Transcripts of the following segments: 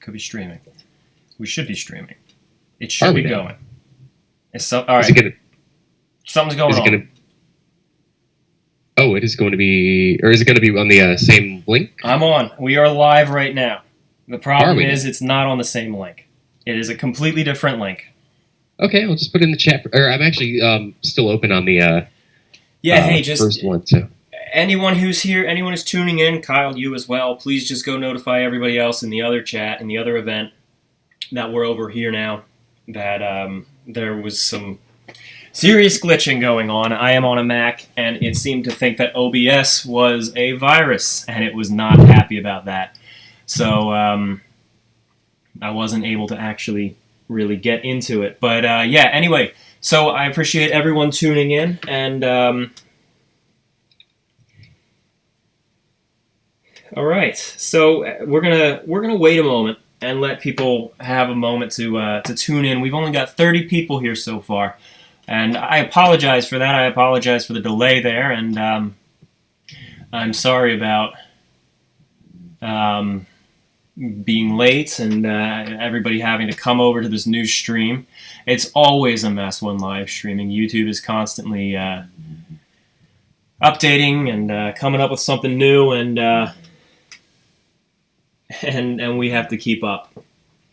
Could be streaming. We should be streaming. It should be going. All right. Something's going on. Oh, it is going to be... Or is it going to be on the same link? I'm on. We are live right now. The problem is it's not on the same link. It is a completely different link. Okay, I'll just put it in the chat. Or I'm actually still open on the first one, so... Anyone who's here, anyone who's tuning in, Kyle, you as well, please just go notify everybody else in the other chat, in the other event, that we're over here now, that there was some serious glitching going on. I am on a Mac, and it seemed to think that OBS was a virus, and it was not happy about that. So I wasn't able to actually really get into it. But yeah, anyway, so I appreciate everyone tuning in, and... all right, so we're gonna wait a moment and let people have a moment to tune in. We've only got 30 people here so far, and I apologize for that. I apologize for the delay there, and I'm sorry about being late and everybody having to come over to this new stream. It's always a mess when live streaming. YouTube is constantly updating and coming up with something new, and we have to keep up.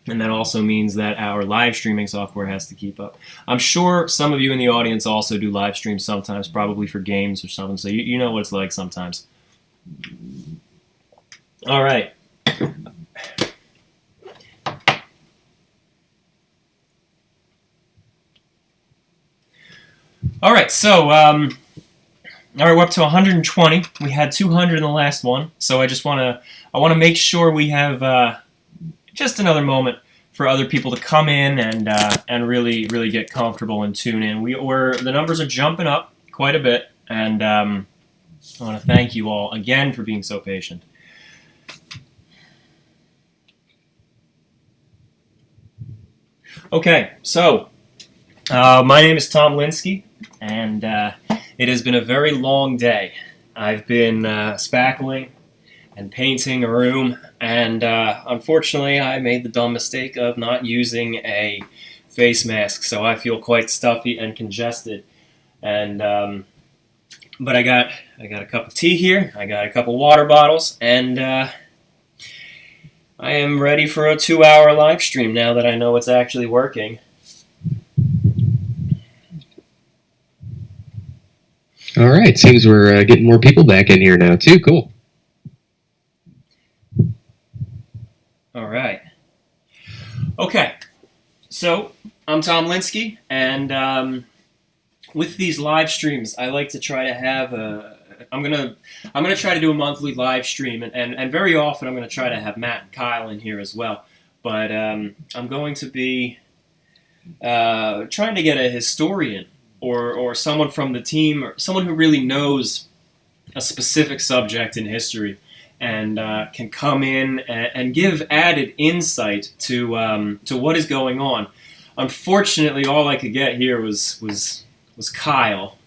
And that also means that our live streaming software has to keep up. I'm sure some of you in the audience also do live streams sometimes, probably for games or something, so you know what it's like sometimes. All right. All right, so... all right, we're up to 120. We had 200 in the last one, so I want to make sure we have just another moment for other people to come in and really get comfortable and tune in. The numbers are jumping up quite a bit, and I want to thank you all again for being so patient. Okay, so my name is Tom Linsky, and it has been a very long day. I've been spackling and painting a room, and unfortunately I made the dumb mistake of not using a face mask, so I feel quite stuffy and congested. And but I got a cup of tea here, I got a couple water bottles, and I am ready for a 2-hour live stream now that I know it's actually working. All right, seems we're getting more people back in here now, too. Cool. All right. Okay, so I'm Tom Linsky, and with these live streams, I like to try to have I'm gonna try to do a monthly live stream, and very often I'm gonna try to have Matt and Kyle in here as well. But I'm going to be trying to get a historian or someone from the team, or someone who really knows a specific subject in history, and can come in and give added insight to what is going on. Unfortunately, all I could get here was Kyle,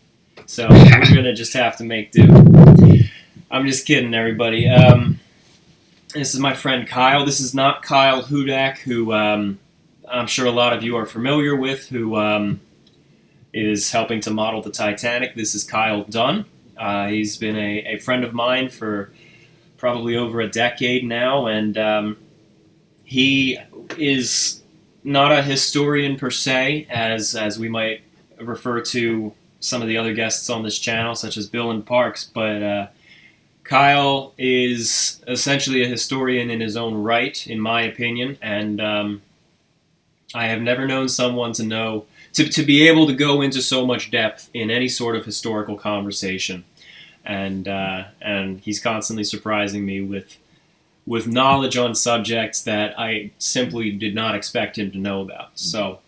so we're gonna just have to make do. I'm just kidding, everybody. This is my friend Kyle. This is not Kyle Hudak, who I'm sure a lot of you are familiar with, who is helping to model the Titanic. This is Kyle Dunn. He's been a friend of mine for probably over a decade now, and he is not a historian per se, as we might refer to some of the other guests on this channel, such as Bill and Parks, but Kyle is essentially a historian in his own right, in my opinion, and I have never known someone to be able to go into so much depth in any sort of historical conversation, and he's constantly surprising me with knowledge on subjects that I simply did not expect him to know about. So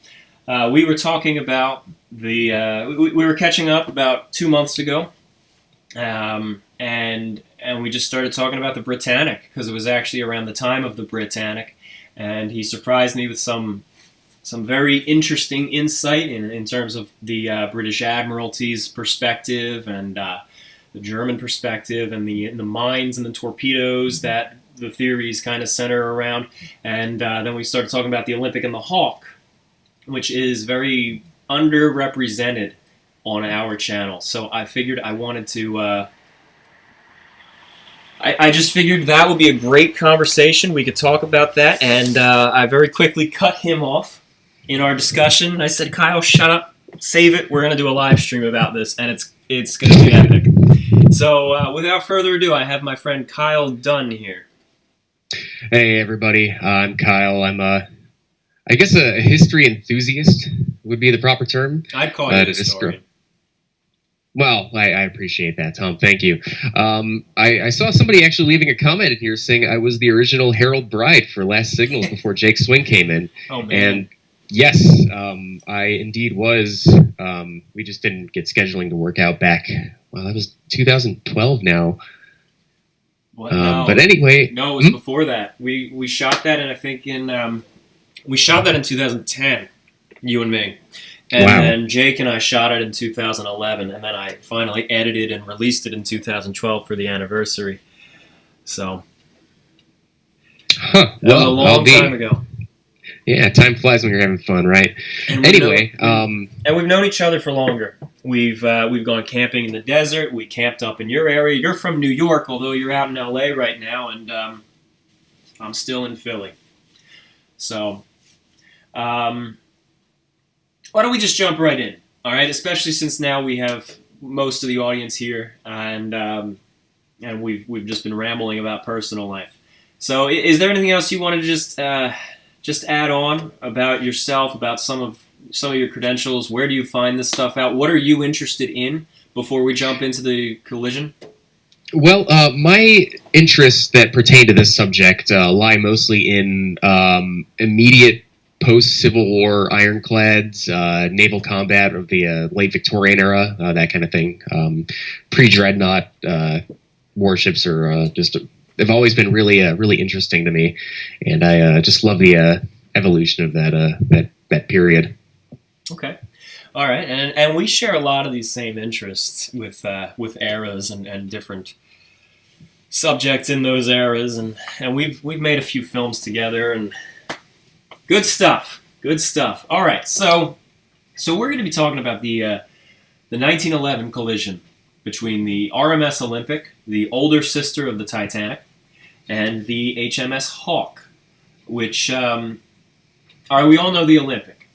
we were talking about we were catching up about 2 months ago, and we just started talking about the Britannic, because it was actually around the time of the Britannic, and he surprised me with some very interesting insight in terms of the British Admiralty's perspective, and the German perspective, and the mines and the torpedoes that the theories kind of center around. And then we started talking about the Olympic and the Hawke, which is very underrepresented on our channel. So I figured I wanted to... I just figured that would be a great conversation. We could talk about that, and I very quickly cut him off in our discussion. I said, Kyle, shut up, save it. We're going to do a live stream about this, and it's going to be epic. So without further ado, I have my friend Kyle Dunn here. Hey, everybody. I'm Kyle. I'm I guess a history enthusiast would be the proper term. I'd call you a historian. Well, I appreciate that, Tom. Thank you. I saw somebody actually leaving a comment in here saying I was the original Harold Bride for Last Signals before Jake Swing came in. Oh, man. And yes, I indeed was. We just didn't get scheduling to work out back. Well, that was 2012 now. What? No. But anyway. No, it was before that. We shot that, and I think we shot that in 2010, you and me. And then Jake and I shot it in 2011, and then I finally edited and released it in 2012 for the anniversary. So, that was a long time ago. Yeah, time flies when you're having fun, right? Anyway, and we've known each other for longer. We've gone camping in the desert. We camped up in your area. You're from New York, although you're out in LA right now, and I'm still in Philly. So, why don't we just jump right in, all right? Especially since now we have most of the audience here, and we've just been rambling about personal life. So, is there anything else you want to just add on about yourself, about some of your credentials? Where do you find this stuff out? What are you interested in before we jump into the collision? Well, my interests that pertain to this subject lie mostly in immediate post-Civil War ironclads, naval combat of the late Victorian era, that kind of thing. Pre-dreadnought warships are they've always been really interesting to me, and I just love the evolution of that period. Okay, all right, and we share a lot of these same interests with eras and different subjects in those eras, and we've made a few films together and. Good stuff. All right, so we're going to be talking about the 1911 collision between the RMS Olympic, the older sister of the Titanic, and the HMS Hawke, which we all know the Olympic.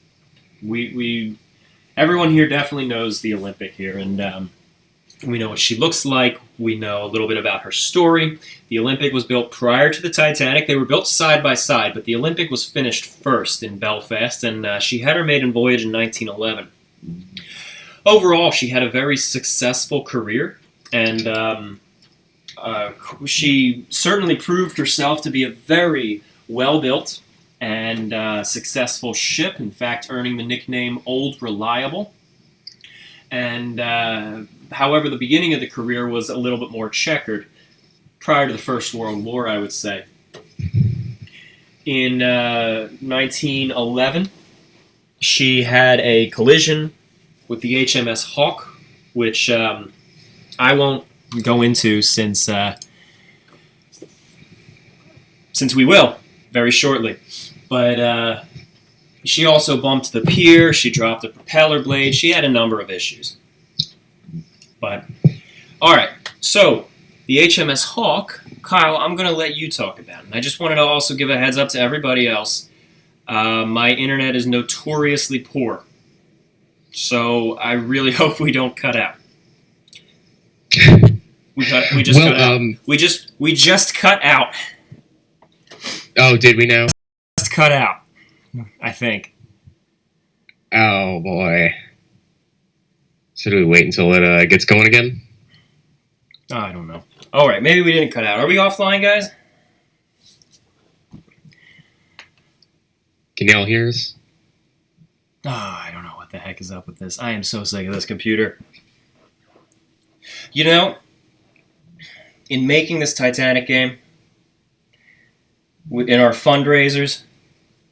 Everyone here definitely knows the Olympic here, and we know what she looks like. We know a little bit about her story. The Olympic was built prior to the Titanic. They were built side by side, but the Olympic was finished first in Belfast, and she had her maiden voyage in 1911. Overall, she had a very successful career, and she certainly proved herself to be a very well-built and successful ship, in fact, earning the nickname Old Reliable. And however, the beginning of the career was a little bit more checkered prior to the First World War, I would say. In 1911, she had a collision with the HMS Hawke, which I won't go into since we will very shortly. But she also bumped the pier, she dropped the propeller blade, she had a number of issues. But, alright, so, the HMS Hawke, Kyle, I'm going to let you talk about it. And I just wanted to also give a heads up to everybody else. My internet is notoriously poor. So, I really hope we don't cut out. We just cut out. We just cut out. Oh, did we now? Just cut out, I think. Oh, boy. So do we wait until it gets going again? Oh, I don't know. All right, maybe we didn't cut out. Are we offline, guys? Can y'all hear us? Oh, I don't know what the heck is up with this. I am so sick of this computer. You know, in making this Titanic game, in our fundraisers,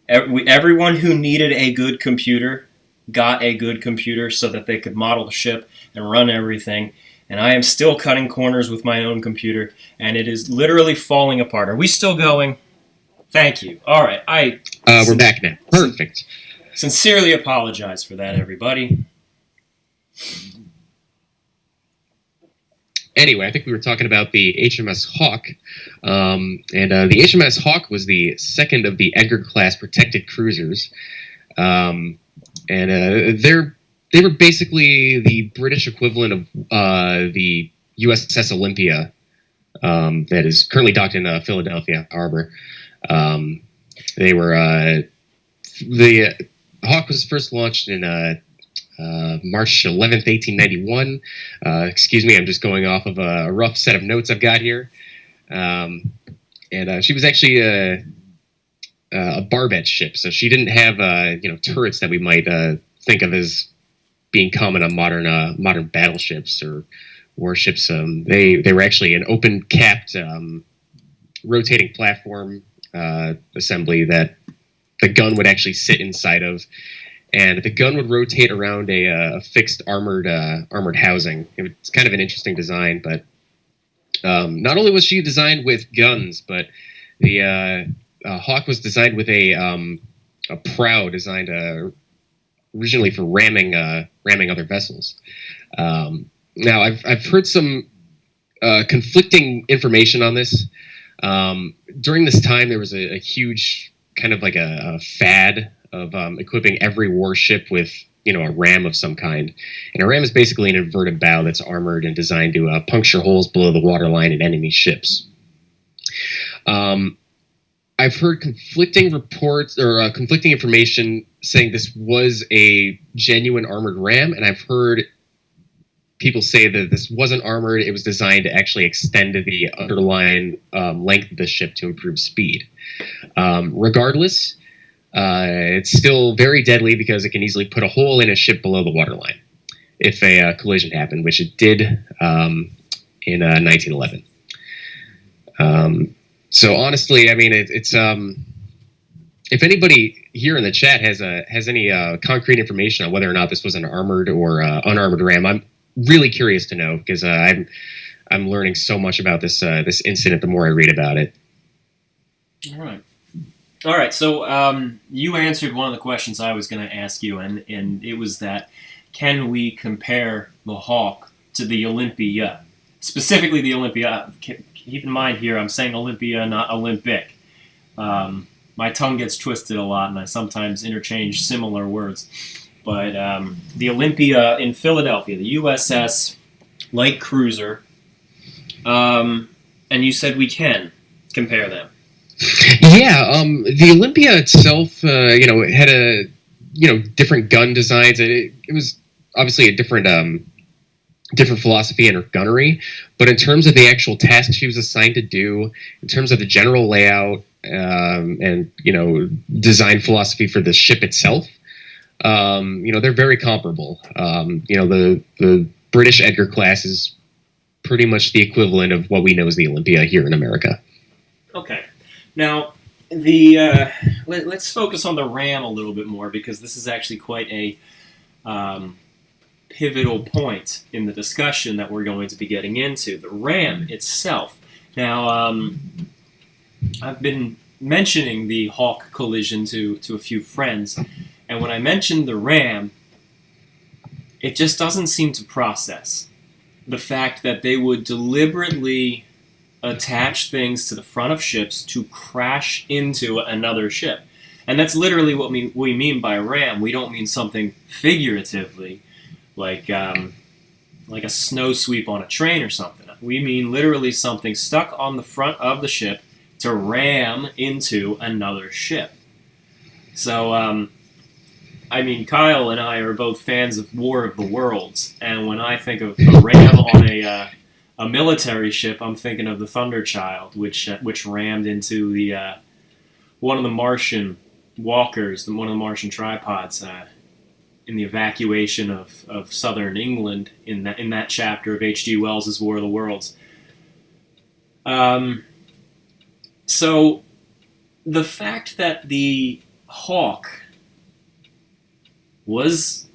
everyone who needed a good computer got a good computer so that they could model the ship and run everything. and I am still cutting corners with my own computer, and it is literally falling apart. Are we still going? Thank you. All right. We're back now. Perfect. Sincerely apologize for that, everybody. Anyway, I think we were talking about the HMS Hawke, and the HMS Hawke was the second of the Edgar-class protected cruisers, and they were basically the British equivalent of the USS Olympia, that is currently docked in Philadelphia Harbor. They were the Hawke was first launched in March 11th, 1891. Excuse me, I'm just going off of a rough set of notes I've got here. And she was actually a barbette ship, so she didn't have turrets that we might think of as being common on modern battleships or warships. They were actually an open-capped, rotating platform assembly that the gun would actually sit inside of. And the gun would rotate around a fixed armored housing. It's kind of an interesting design, but not only was she designed with guns, but the Hawke was designed with a prow designed originally for ramming other vessels. Now, I've heard some conflicting information on this. During this time, there was a huge kind of like a fad of equipping every warship with a ram of some kind. And a ram is basically an inverted bow that's armored and designed to puncture holes below the waterline in enemy ships. I've heard conflicting reports or conflicting information saying this was a genuine armored ram, and I've heard people say that this wasn't armored. It was designed to actually extend the underlying length of the ship to improve speed. Regardless, it's still very deadly because it can easily put a hole in a ship below the waterline if a collision happened, which it did in 1911. So honestly, I mean, it's if anybody here in the chat has any concrete information on whether or not this was an armored or unarmored ram, I'm really curious to know, because I'm learning so much about this incident the more I read about it. All right. So you answered one of the questions I was going to ask you, and it was that, can we compare the Hawke to the Olympia? Specifically the Olympia. Keep in mind here, I'm saying Olympia, not Olympic. My tongue gets twisted a lot, and I sometimes interchange similar words. But the Olympia in Philadelphia, the USS light cruiser, and you said we can compare them. Yeah, the Olympia itself, it had a different gun designs. It was obviously a different philosophy in her gunnery, but in terms of the actual task she was assigned to do, in terms of the general layout and design philosophy for the ship itself, they're very comparable. The British Edgar class is pretty much the equivalent of what we know as the Olympia here in America. Okay. Now, let's focus on the ram a little bit more, because this is actually quite a pivotal point in the discussion that we're going to be getting into. The ram itself. Now, I've been mentioning the Hawke collision to a few friends, and when I mentioned the ram, it just doesn't seem to process the fact that they would deliberately attach things to the front of ships to crash into another ship. And that's literally what we mean by ram. We don't mean something figuratively, like a snow sweep on a train or something. We mean literally something stuck on the front of the ship to ram into another ship. So, Kyle and I are both fans of War of the Worlds, and when I think of a ram on a military ship, I'm thinking of the Thunderchild, which rammed into the one of the Martian walkers, one of the Martian tripods, in the evacuation of southern England in that chapter of H.G. Wells' War of the Worlds. So the fact that the Hawke was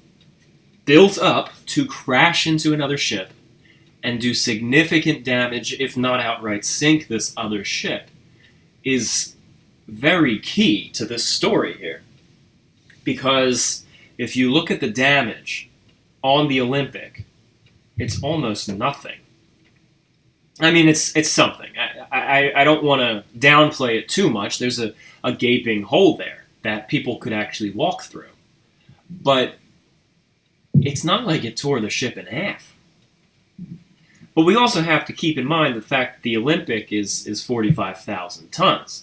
built up to crash into another ship and do significant damage, if not outright sink this other ship, is very key to this story here. Because if you look at the damage on the Olympic, it's almost nothing. I mean, it's something. I don't want to downplay it too much. There's a gaping hole there that people could actually walk through. But it's not like it tore the ship in half. But we also have to keep in mind the fact that the Olympic is 45,000 tons.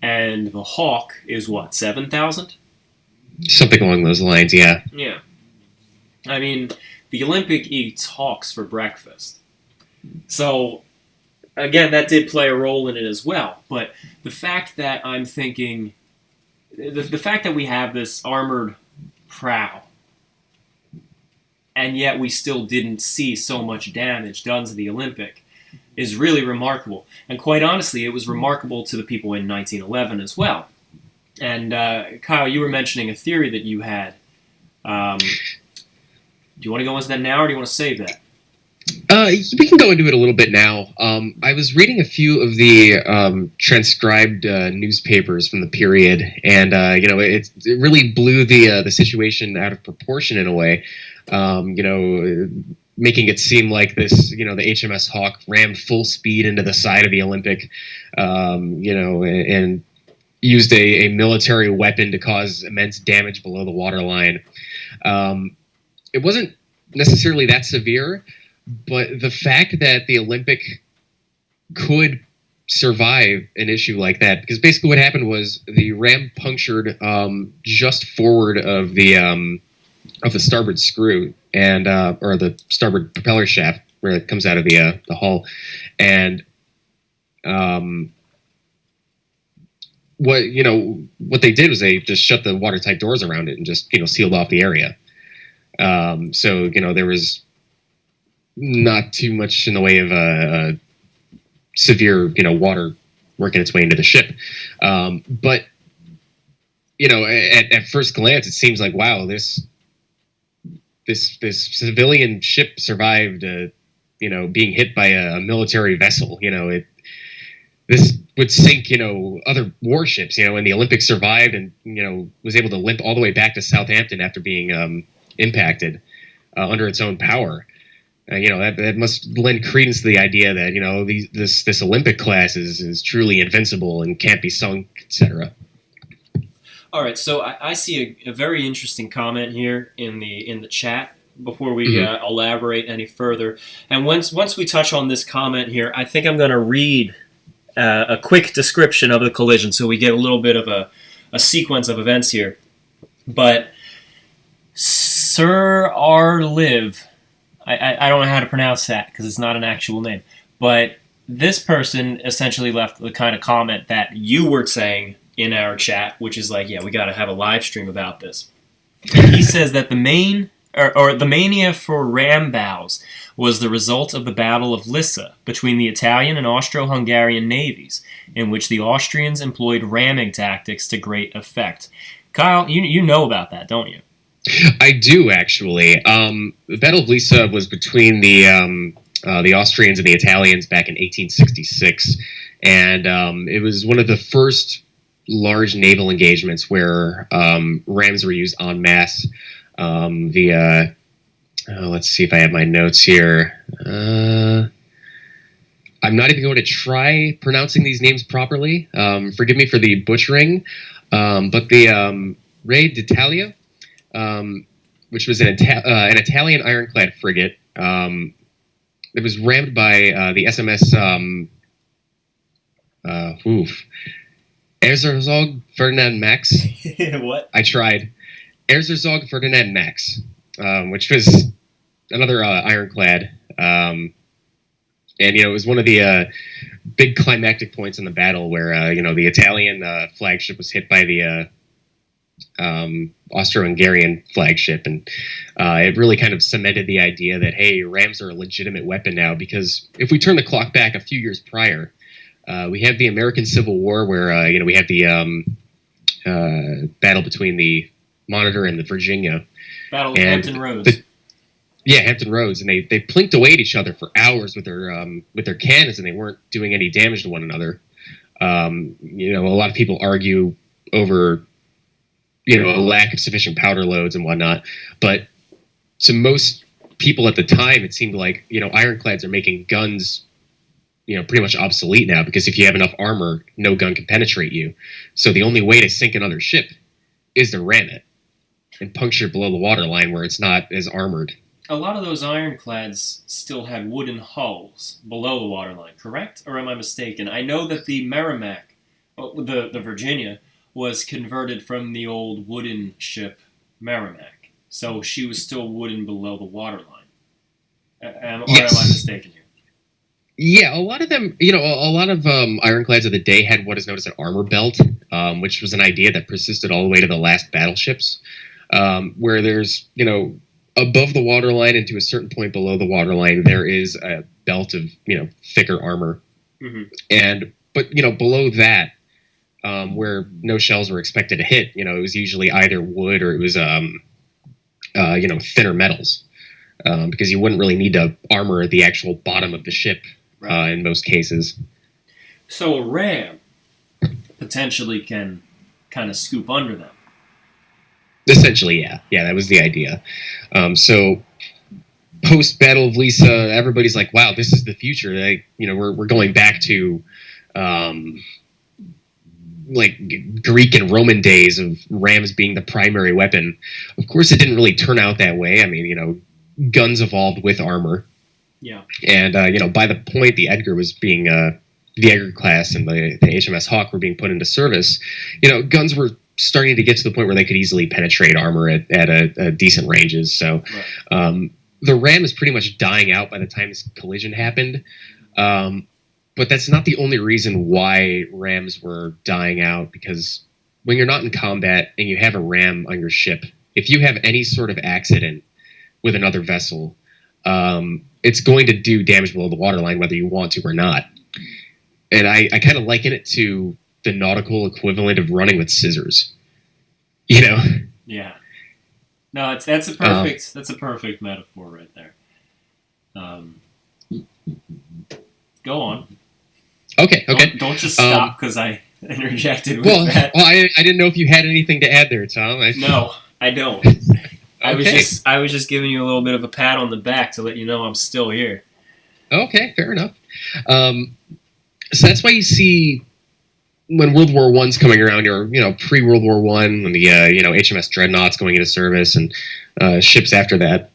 And the Hawke is what, 7,000? Something along those lines, yeah. Yeah. I mean, the Olympic eats hawks for breakfast. So, again, that did play a role in it as well. But the fact that I'm thinking, the fact that we have this armored prow, and yet we still didn't see so much damage done to the Olympic, is really remarkable. And quite honestly, it was remarkable to the people in 1911 as well. And Kyle, you were mentioning a theory that you had. Do you want to go into that now, or do you want to save that? We can go into it a little bit now. I was reading a few of the transcribed newspapers from the period, and it really blew the situation out of proportion in a way. Making it seem like this, the HMS Hawke rammed full speed into the side of the Olympic, and used a military weapon to cause immense damage below the waterline. It wasn't necessarily that severe, but the fact that the Olympic could survive an issue like that, because basically what happened was the ram punctured just forward of the starboard screw and or the starboard propeller shaft where it comes out of the hull, and what they did was they just shut the watertight doors around it and just sealed off the area. So there was not too much in the way of severe water working its way into the ship, but at first glance it seems like, wow, this civilian ship survived being hit by a military vessel. This would sink other warships, and the Olympic survived and was able to limp all the way back to Southampton after being impacted under its own power. That must lend credence to the idea that this Olympic class is truly invincible and can't be sunk, etc. All right, so I see a very interesting comment here in the chat before we elaborate any further. And once we touch on this comment here, I think I'm going to read a quick description of the collision so we get a little bit of a sequence of events here. But Sir R. Liv, I don't know how to pronounce that because it's not an actual name, but this person essentially left the kind of comment that you were saying in our chat, which is like, yeah, we got to have a live stream about this. And he says that the mania for ram bows was the result of the Battle of Lissa between the Italian and Austro-Hungarian navies, in which the Austrians employed ramming tactics to great effect. Kyle, you know about that, don't you? I do, actually. The Battle of Lissa was between the Austrians and the Italians back in 1866, and it was one of the first large naval engagements where rams were used en masse. Let's see if I have my notes here. I'm not even going to try pronouncing these names properly. Forgive me for the butchering. But the Re d'Italia, which was an Italian ironclad frigate, it was rammed by the SMS Erzherzog Ferdinand Max. What? I tried. Erzherzog Ferdinand Max, which was another ironclad. And, it was one of the big climactic points in the battle where, the Italian flagship was hit by the Austro-Hungarian flagship. And it really kind of cemented the idea that, hey, rams are a legitimate weapon now, because if we turn the clock back a few years prior, we have the American Civil War where, we have the battle between the Monitor and the Virginia. Battle of Hampton Roads. Yeah, Hampton Roads, and they plinked away at each other for hours with their cannons, and they weren't doing any damage to one another. A lot of people argue over a lack of sufficient powder loads and whatnot, but to most people at the time, it seemed like ironclads are making guns pretty much obsolete now, because if you have enough armor, no gun can penetrate you. So the only way to sink another ship is to ram it and puncture below the waterline where it's not as armored. A lot of those ironclads still had wooden hulls below the waterline, correct? Or am I mistaken? I know that the Merrimack, the Virginia, was converted from the old wooden ship Merrimack. So she was still wooden below the waterline. Am I mistaken here? Yeah, a lot of them, ironclads of the day had what is known as an armor belt, which was an idea that persisted all the way to the last battleships, where there's, above the waterline and to a certain point below the waterline, there is a belt of, thicker armor. Mm-hmm. But below that, where no shells were expected to hit, it was usually either wood or it was, thinner metals, because you wouldn't really need to armor the actual bottom of the ship, right, in most cases. So a ram potentially can kind of scoop under them. Essentially, yeah. Yeah, that was the idea. So post-Battle of Lisa, everybody's like, wow, this is the future. We're going back to like Greek and Roman days of rams being the primary weapon. Of course, it didn't really turn out that way. I mean, guns evolved with armor. Yeah. And, by the point the Edgar was being, the Edgar class and the HMS Hawke were being put into service, guns were starting to get to the point where they could easily penetrate armor at a decent ranges. So right. The ram is pretty much dying out by the time this collision happened. But that's not the only reason why rams were dying out, because when you're not in combat and you have a ram on your ship, if you have any sort of accident with another vessel, it's going to do damage below the waterline whether you want to or not. And I kind of liken it to the nautical equivalent of running with scissors. Yeah. No, that's a perfect metaphor right there. Go on. Okay. Don't just stop because I interjected with that. Well, I didn't know if you had anything to add there, Tom. No, I don't. I was just giving you a little bit of a pat on the back to let you know I'm still here. Okay, fair enough. So that's why you see when World War I's coming around, or pre-World War One, when the HMS Dreadnought's going into service and ships after that,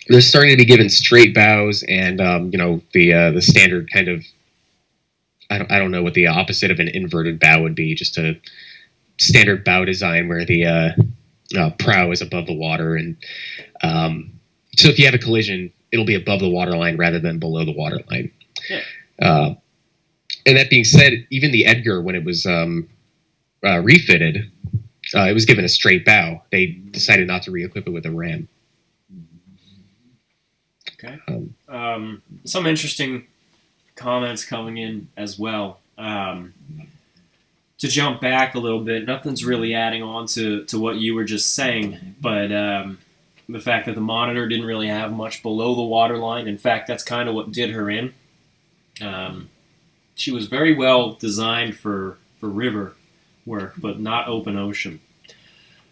they're starting to be given straight bows and the standard kind of, I don't know what the opposite of an inverted bow would be, just a standard bow design where the prow is above the water, and so if you have a collision, it'll be above the waterline rather than below the waterline. Yeah. And that being said, even the Edgar, when it was refitted, it was given a straight bow. They decided not to re-equip it with a ram. Okay. Some interesting comments coming in as well. To jump back a little bit, nothing's really adding on to what you were just saying, but the fact that the Monitor didn't really have much below the waterline. In fact, that's kind of what did her in. She was very well designed for river work, but not open ocean.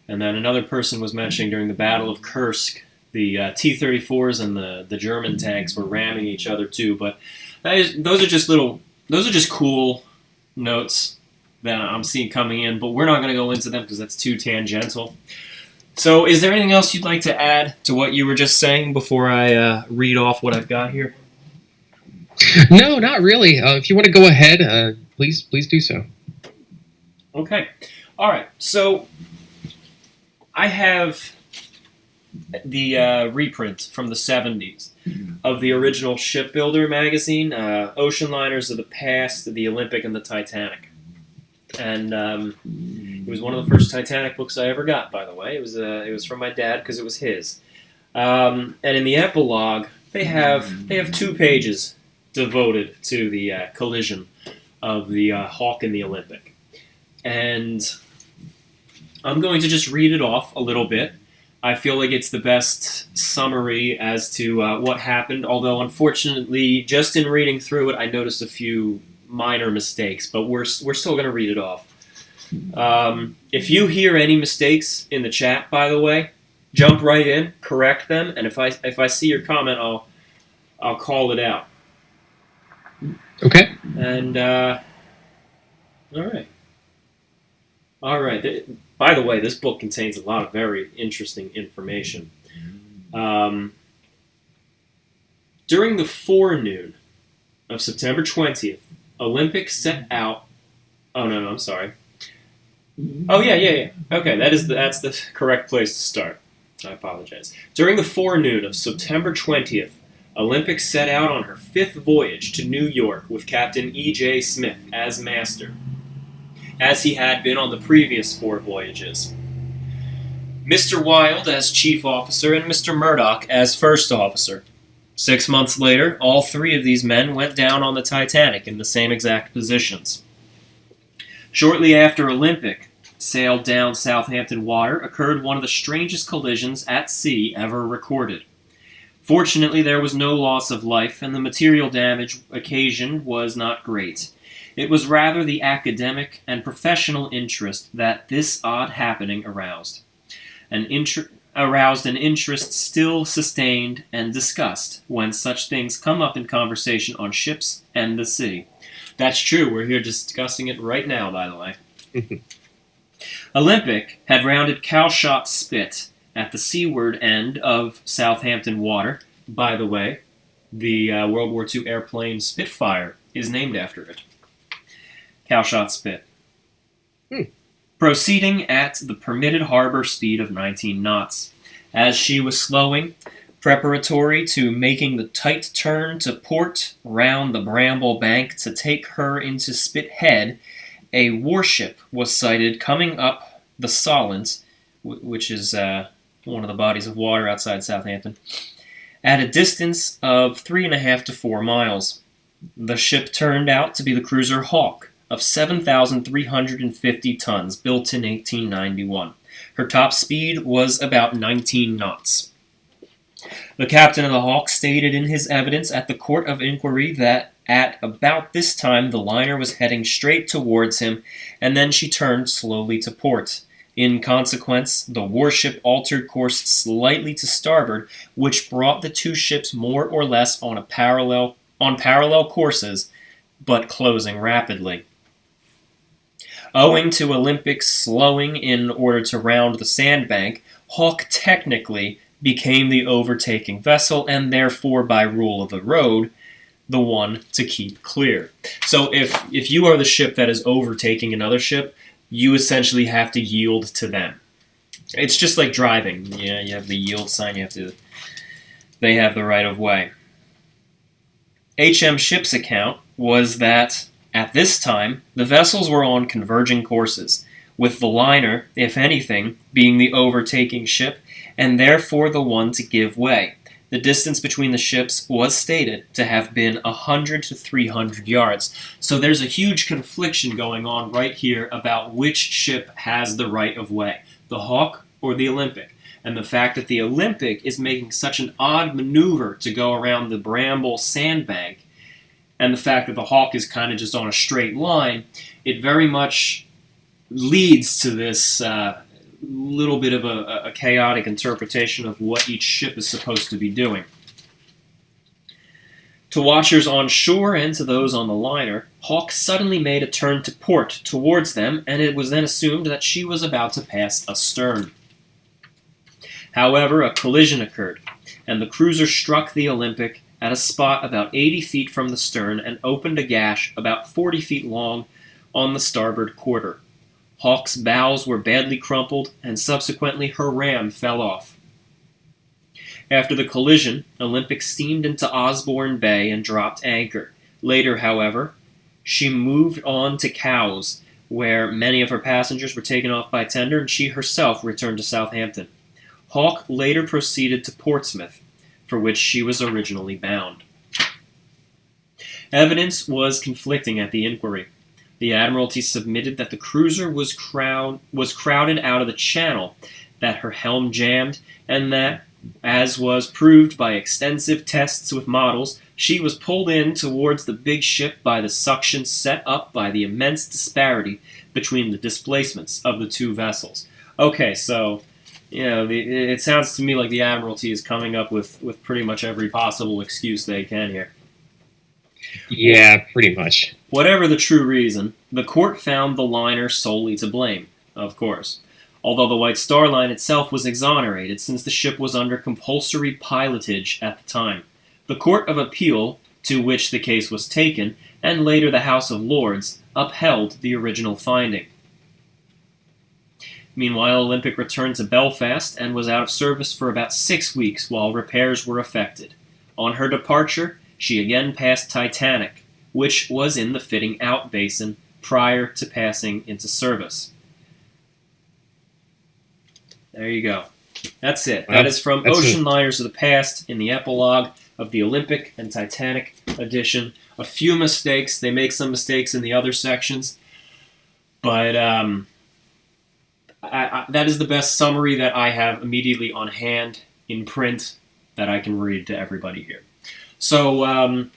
And then another person was mentioning during the Battle of Kursk, the T-34s and the German tanks were ramming each other too. But those are just cool notes that I'm seeing coming in. But we're not going to go into them because that's too tangential. So, is there anything else you'd like to add to what you were just saying before I read off what I've got here? No, not really. If you want to go ahead, please do so. Okay. All right. So I have the reprint from the 70s of the original Shipbuilder magazine, Ocean Liners of the Past, the Olympic, and the Titanic. And it was one of the first Titanic books I ever got, by the way. It was from my dad because it was his. And in the epilogue, they have 2 pages devoted to the collision of the Hawke and the Olympic. And I'm going to just read it off a little bit, I feel like it's the best summary as to what happened, although unfortunately, just in reading through it, I noticed a few minor mistakes, but we're still going to read it off. If you hear any mistakes in the chat, by the way, jump right in, correct them, and if I see your comment, I'll call it out. Okay. And all right. By the way, this book contains a lot of very interesting information. During the forenoon of September 20th, Olympic set out. Oh no, I'm sorry. Oh yeah. Okay, that's the correct place to start. I apologize. During the forenoon of September 20th, Olympic set out on her 5th voyage to New York with Captain E.J. Smith as master, as he had been on the previous 4 voyages. Mr. Wilde as chief officer and Mr. Murdoch as first officer. 6 months later, all 3 of these men went down on the Titanic in the same exact positions. Shortly after Olympic sailed down Southampton water, occurred one of the strangest collisions at sea ever recorded. Fortunately, there was no loss of life, and the material damage occasioned was not great. It was rather the academic and professional interest that this odd happening aroused. An interest still sustained and discussed when such things come up in conversation on ships and the sea. That's true. We're here discussing it right now, by the way. Olympic had rounded Cowshot Spit at the seaward end of Southampton water. By the way, the World War II airplane Spitfire is named after it. Cowshot Spit. Proceeding at the permitted harbor speed of 19 knots. As she was slowing, preparatory to making the tight turn to port round the Bramble Bank to take her into Spit Head, a warship was sighted coming up the Solent, which is one of the bodies of water outside Southampton, at a distance of 3.5 to 4 miles. The ship turned out to be the cruiser Hawke, of 7,350 tons, built in 1891. Her top speed was about 19 knots. The captain of the Hawke stated in his evidence at the court of inquiry that at about this time the liner was heading straight towards him, and then she turned slowly to port. In consequence, the warship altered course slightly to starboard, which brought the 2 ships more or less on parallel courses, but closing rapidly. Owing to Olympic's slowing in order to round the sandbank, Hawke technically became the overtaking vessel, and therefore, by rule of the road, the one to keep clear. So if you are the ship that is overtaking another ship, you essentially have to yield to them. It's just like driving. Yeah, you have the yield sign, they have the right of way. HM Ship's account was that at this time, the vessels were on converging courses, with the liner, if anything, being the overtaking ship, and therefore the one to give way. The distance between the ships was stated to have been 100 to 300 yards. So there's a huge confliction going on right here about which ship has the right of way, the Hawke or the Olympic. And the fact that the Olympic is making such an odd maneuver to go around the Bramble sandbank, and the fact that the Hawke is kind of just on a straight line, it very much leads to this little bit of a chaotic interpretation of what each ship is supposed to be doing. To watchers on shore and to those on the liner, Hawke suddenly made a turn to port towards them, and it was then assumed that she was about to pass astern. However, a collision occurred, and the cruiser struck the Olympic at a spot about 80 feet from the stern and opened a gash about 40 feet long on the starboard quarter. Hawke's bows were badly crumpled, and subsequently her ram fell off. After the collision, Olympic steamed into Osborne Bay and dropped anchor. Later, however, she moved on to Cowes, where many of her passengers were taken off by tender, and she herself returned to Southampton. Hawke later proceeded to Portsmouth, for which she was originally bound. Evidence was conflicting at the inquiry. The Admiralty submitted that the cruiser was crowded out of the channel, that her helm jammed, and that, as was proved by extensive tests with models, she was pulled in towards the big ship by the suction set up by the immense disparity between the displacements of the two vessels. Okay, so, it sounds to me like the Admiralty is coming up with pretty much every possible excuse they can here. Yeah, pretty much. Whatever the true reason, the court found the liner solely to blame, of course. Although the White Star Line itself was exonerated since the ship was under compulsory pilotage at the time. The Court of Appeal, to which the case was taken, and later the House of Lords, upheld the original finding. Meanwhile, Olympic returned to Belfast and was out of service for about 6 weeks while repairs were effected. On her departure, she again passed Titanic, which was in the fitting out basin prior to passing into service. There you go. That's it. That is from Ocean Liners of the Past in the epilogue of the Olympic and Titanic edition. A few mistakes. They make some mistakes in the other sections. But that is the best summary that I have immediately on hand in print that I can read to everybody here. So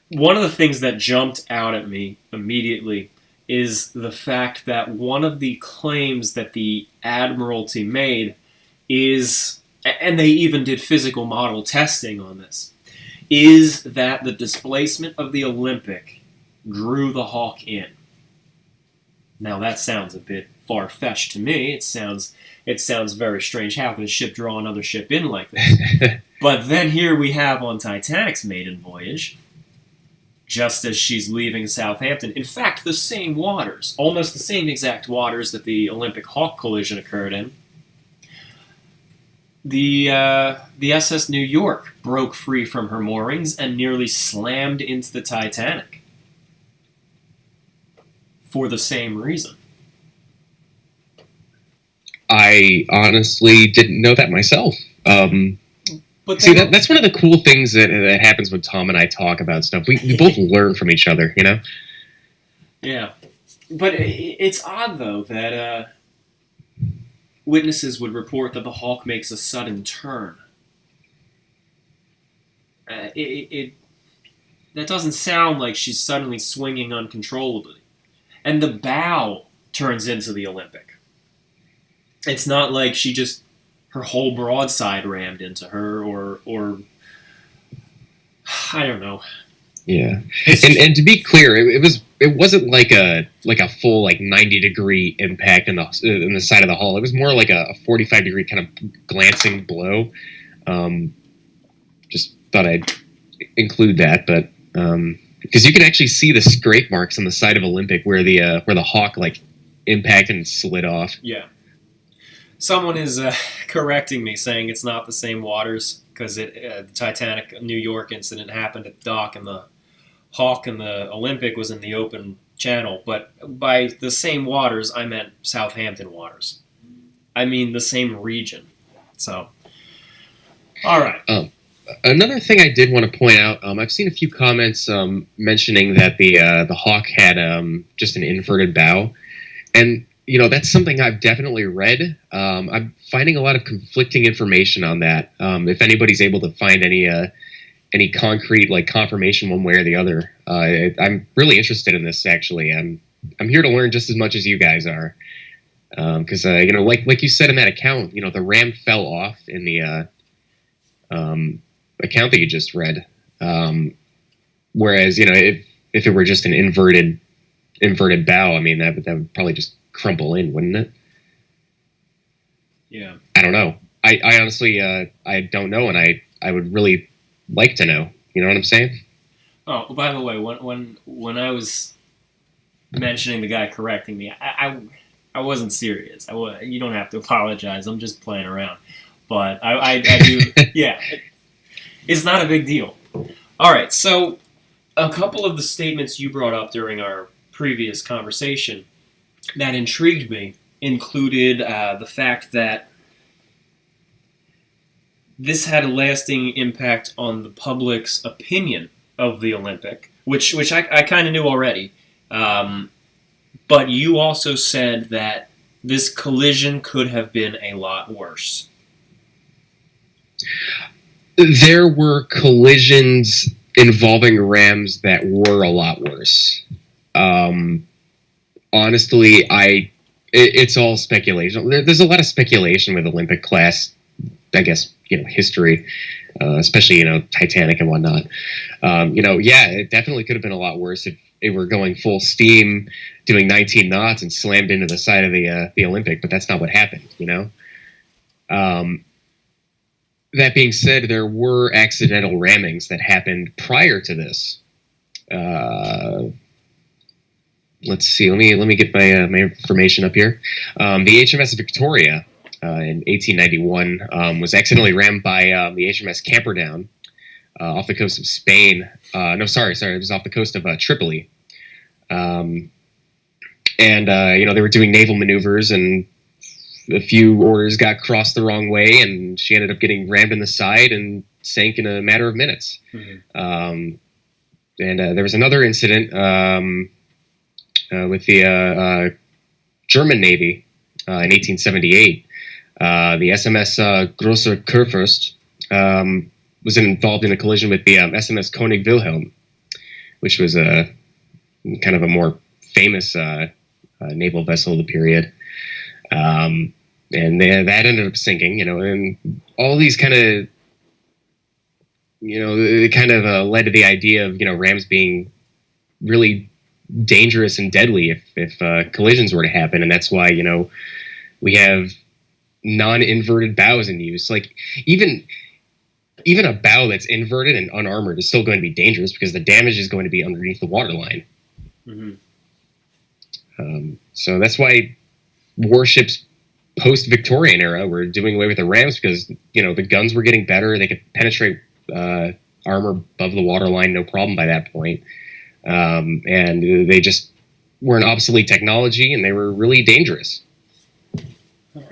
one of the things that jumped out at me immediately is the fact that one of the claims that the Admiralty made is, and they even did physical model testing on this, is that the displacement of the Olympic drew the Hawke in. Now that sounds a bit far-fetched to me. It sounds very strange. How can a ship draw another ship in like this? But then here we have on Titanic's maiden voyage, just as she's leaving Southampton. In fact, the same waters, almost the same exact waters that the Olympic Hawke collision occurred in. The SS New York broke free from her moorings and nearly slammed into the Titanic. For the same reason. I honestly didn't know that myself. But see, that's one of the cool things that happens when Tom and I talk about stuff. We both learn from each other, you know? Yeah. But it's odd, though, that witnesses would report that the Hawke makes a sudden turn. That doesn't sound like she's suddenly swinging uncontrollably. And the bow turns into the Olympic. It's not like she just... her whole broadside rammed into her, or I don't know. Yeah, and to be clear, it wasn't like a full 90-degree impact in the side of the hull. It was more like a 45-degree kind of glancing blow. Just thought I'd include that, but because you can actually see the scrape marks on the side of Olympic where the Hawke impacted and slid off. Yeah. Someone is correcting me, saying it's not the same waters because the Titanic New York incident happened at the dock, and the Hawke and the Olympic was in the open channel. But by the same waters, I meant Southampton waters. I mean the same region. So, all right. Another thing I did want to point out, I've seen a few comments mentioning that the Hawke had just an inverted bow, and that's something I've definitely read. I'm finding a lot of conflicting information on that. If anybody's able to find any concrete confirmation one way or the other, I'm really interested in this. Actually, I'm here to learn just as much as you guys are. Because like you said in that account, the ram fell off in the account that you just read. Whereas if it were just an inverted bow, I mean that would probably just crumple in, wouldn't it? Yeah. I don't know. I honestly I don't know, and I would really like to know. You know what I'm saying? Oh, by the way, when I was mentioning the guy correcting me, I wasn't serious. You don't have to apologize. I'm just playing around. But I do. Yeah. It's not a big deal. All right. So a couple of the statements you brought up during our previous conversation that intrigued me included the fact that this had a lasting impact on the public's opinion of the Olympic, which I kind of knew already. But you also said that this collision could have been a lot worse? There were collisions involving rams that were a lot worse. Honestly, it's all speculation. There's a lot of speculation with Olympic class, I guess, history, especially, Titanic and whatnot. It definitely could have been a lot worse if it were going full steam, doing 19 knots and slammed into the side of the Olympic, but that's not what happened, That being said, there were accidental rammings that happened prior to this. Let's see. Let me get my information up here. The HMS Victoria in 1891 was accidentally rammed by the HMS Camperdown off the coast of Spain. Sorry, it was off the coast of Tripoli. They were doing naval maneuvers, and a few orders got crossed the wrong way, and she ended up getting rammed in the side and sank in a matter of minutes. Mm-hmm. There was another incident with the German Navy in 1878. The SMS Grosser Kurfürst was involved in a collision with the SMS König Wilhelm, which was a kind of a more famous naval vessel of the period. And that ended up sinking, and all these kind of, it kind of led to the idea of, rams being really dangerous and deadly if collisions were to happen. And that's why, we have non-inverted bows in use. Like, even a bow that's inverted and unarmored is still going to be dangerous because the damage is going to be underneath the waterline. Mm-hmm. So that's why warships post-Victorian era were doing away with the rams, because the guns were getting better. They could penetrate armor above the waterline no problem by that point, and they just were an obsolete technology, and they were really dangerous. All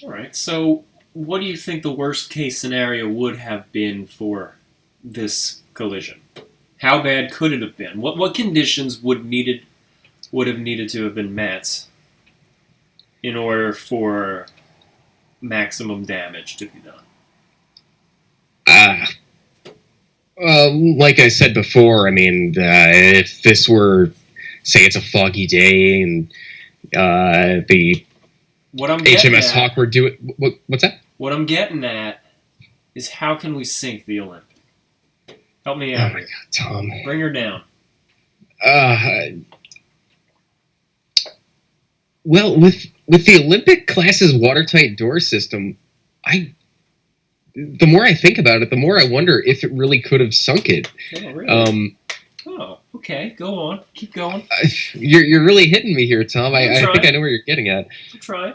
right. So what do you think the worst case scenario would have been for this collision? How bad could it have been? What conditions would have needed to have been met in order for maximum damage to be done? Like I said before, if this were, say, it's a foggy day and the HMS Hawke were doing... What's that? What I'm getting at is, how can we sink the Olympic? Help me out. Oh my God, Tom. Bring her down. Well, with the Olympic class's watertight door system, the more I think about it, the more I wonder if it really could have sunk it. Oh, really? Okay. Go on. Keep going. You're really hitting me here, Tom. I think I know where you're getting at. I'm trying.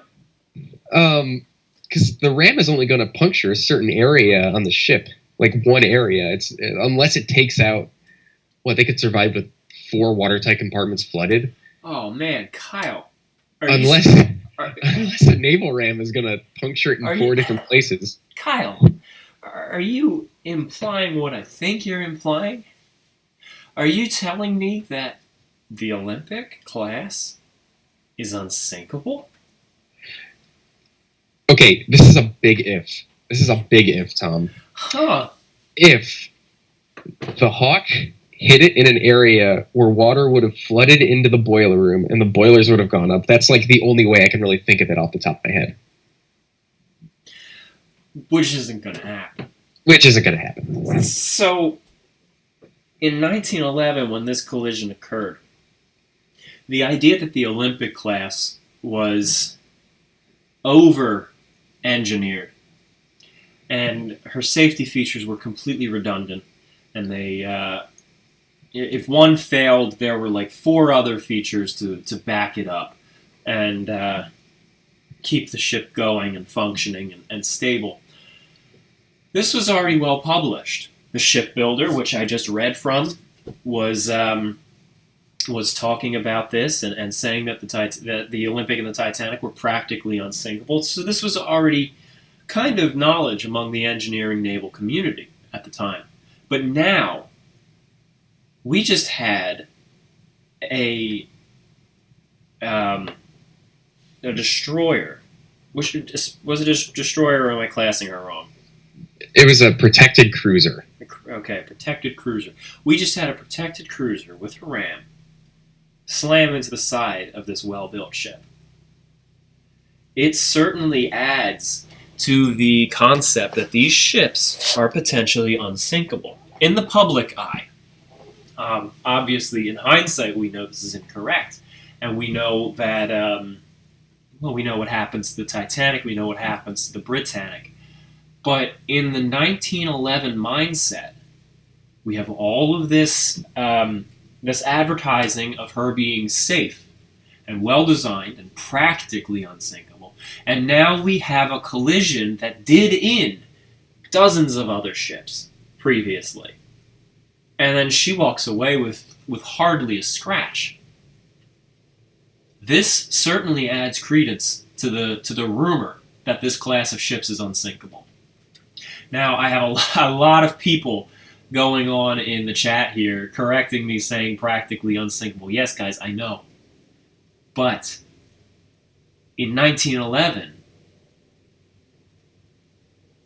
Because the ram is only going to puncture a certain area on the ship, like one area. Unless it takes out... they could survive with 4 watertight compartments flooded. Oh, man, Kyle. Unless a naval ram is going to puncture it in 4 different places. Kyle, are you implying what I think you're implying? Are you telling me that the Olympic class is unsinkable? Okay, this is a big if. This is a big if, Tom. Huh. If the Hawk hit it in an area where water would have flooded into the boiler room and the boilers would have gone up, that's like the only way I can really think of it off the top of my head. Which isn't going to happen. So, in 1911, when this collision occurred, the idea that the Olympic class was over-engineered and her safety features were completely redundant, and they... if one failed, there were like 4 other features to back it up and keep the ship going and functioning and stable. This was already well published. The shipbuilder, which I just read from, was talking about this and saying that the Olympic and the Titanic were practically unsinkable. So this was already kind of knowledge among the engineering naval community at the time. But now, we just had a a destroyer. Was it a destroyer, or am I classing her wrong? It was a protected cruiser. Okay, protected cruiser. We just had a protected cruiser with a ram slam into the side of this well-built ship. It certainly adds to the concept that these ships are potentially unsinkable in the public eye. Obviously, in hindsight, we know this is incorrect, and we know that we know what happens to the Titanic, we know what happens to the Britannic. But in the 1911 mindset, we have all of this this advertising of her being safe and well-designed and practically unsinkable. And now we have a collision that did in dozens of other ships previously. And then she walks away with hardly a scratch. This certainly adds credence to the rumor that this class of ships is unsinkable. Now, I have a lot of people going on in the chat here correcting me, saying practically unsinkable. Yes, guys, I know. But in 1911,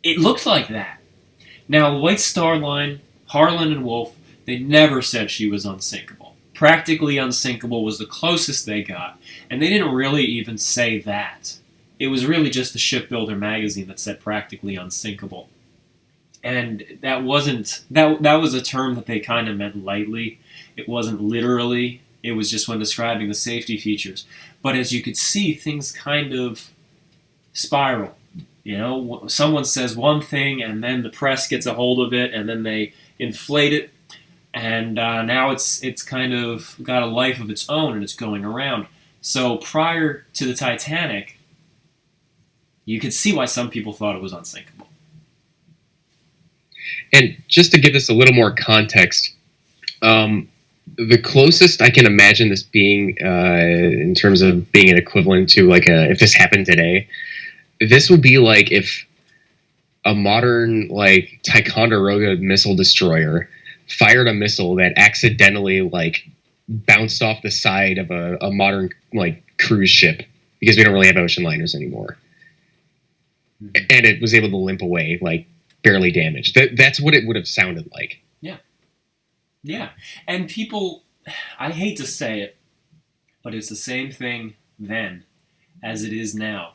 it looked like that. Now, White Star Line, Harlan and Wolff, they never said she was unsinkable. Practically unsinkable was the closest they got, and they didn't really even say that. It was really just the Shipbuilder magazine that said practically unsinkable. And that was a term that they kind of meant lightly. It wasn't literally. It was just when describing the safety features. But as you could see, things kind of spiral. You know, someone says one thing, and then the press gets a hold of it, and then they inflate it, and now it's kind of got a life of its own, and it's going around. So prior to the Titanic, you could see why some people thought it was unsinkable. And just to give this a little more context, the closest I can imagine this being in terms of being an equivalent to if this happened today, this would be like if a modern Ticonderoga missile destroyer fired a missile that accidentally bounced off the side of a modern cruise ship, because we don't really have ocean liners anymore, and it was able to limp away barely damaged. That's what it would have sounded like. Yeah. And people, I hate to say it, but it's the same thing then as it is now.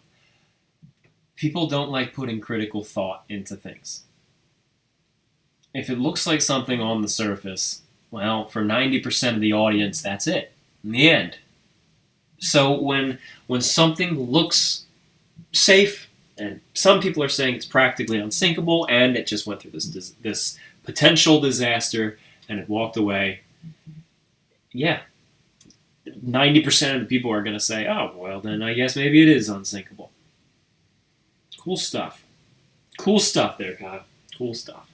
People don't like putting critical thought into things. If it looks like something on the surface, well, for 90% of the audience, that's it. In the end. So when something looks safe, and some people are saying it's practically unsinkable, and it just went through this potential disaster, and it walked away. Yeah, 90% of the people are going to say, oh, well, then I guess maybe it is unsinkable. Cool stuff. Cool stuff there, Kyle. Cool stuff.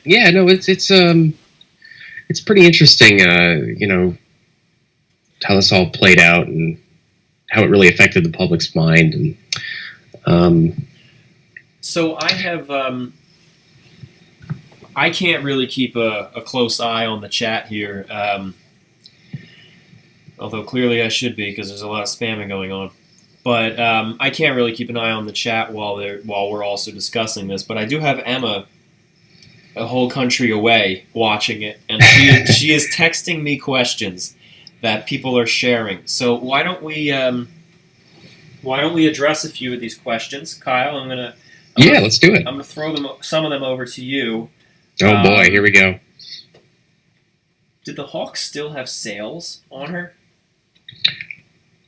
Yeah, no, it's pretty interesting, how this all played out and how it really affected the public's mind. And so I have, I can't really keep a close eye on the chat here, although clearly I should be because there's a lot of spamming going on. But I can't really keep an eye on the chat while we're also discussing this. But I do have Emma, a whole country away, watching it, and she is texting me questions that people are sharing. So why don't we address a few of these questions, Kyle? Let's do it. I'm gonna throw some of them over to you. Oh boy, here we go. Did the Hawke still have sails on her?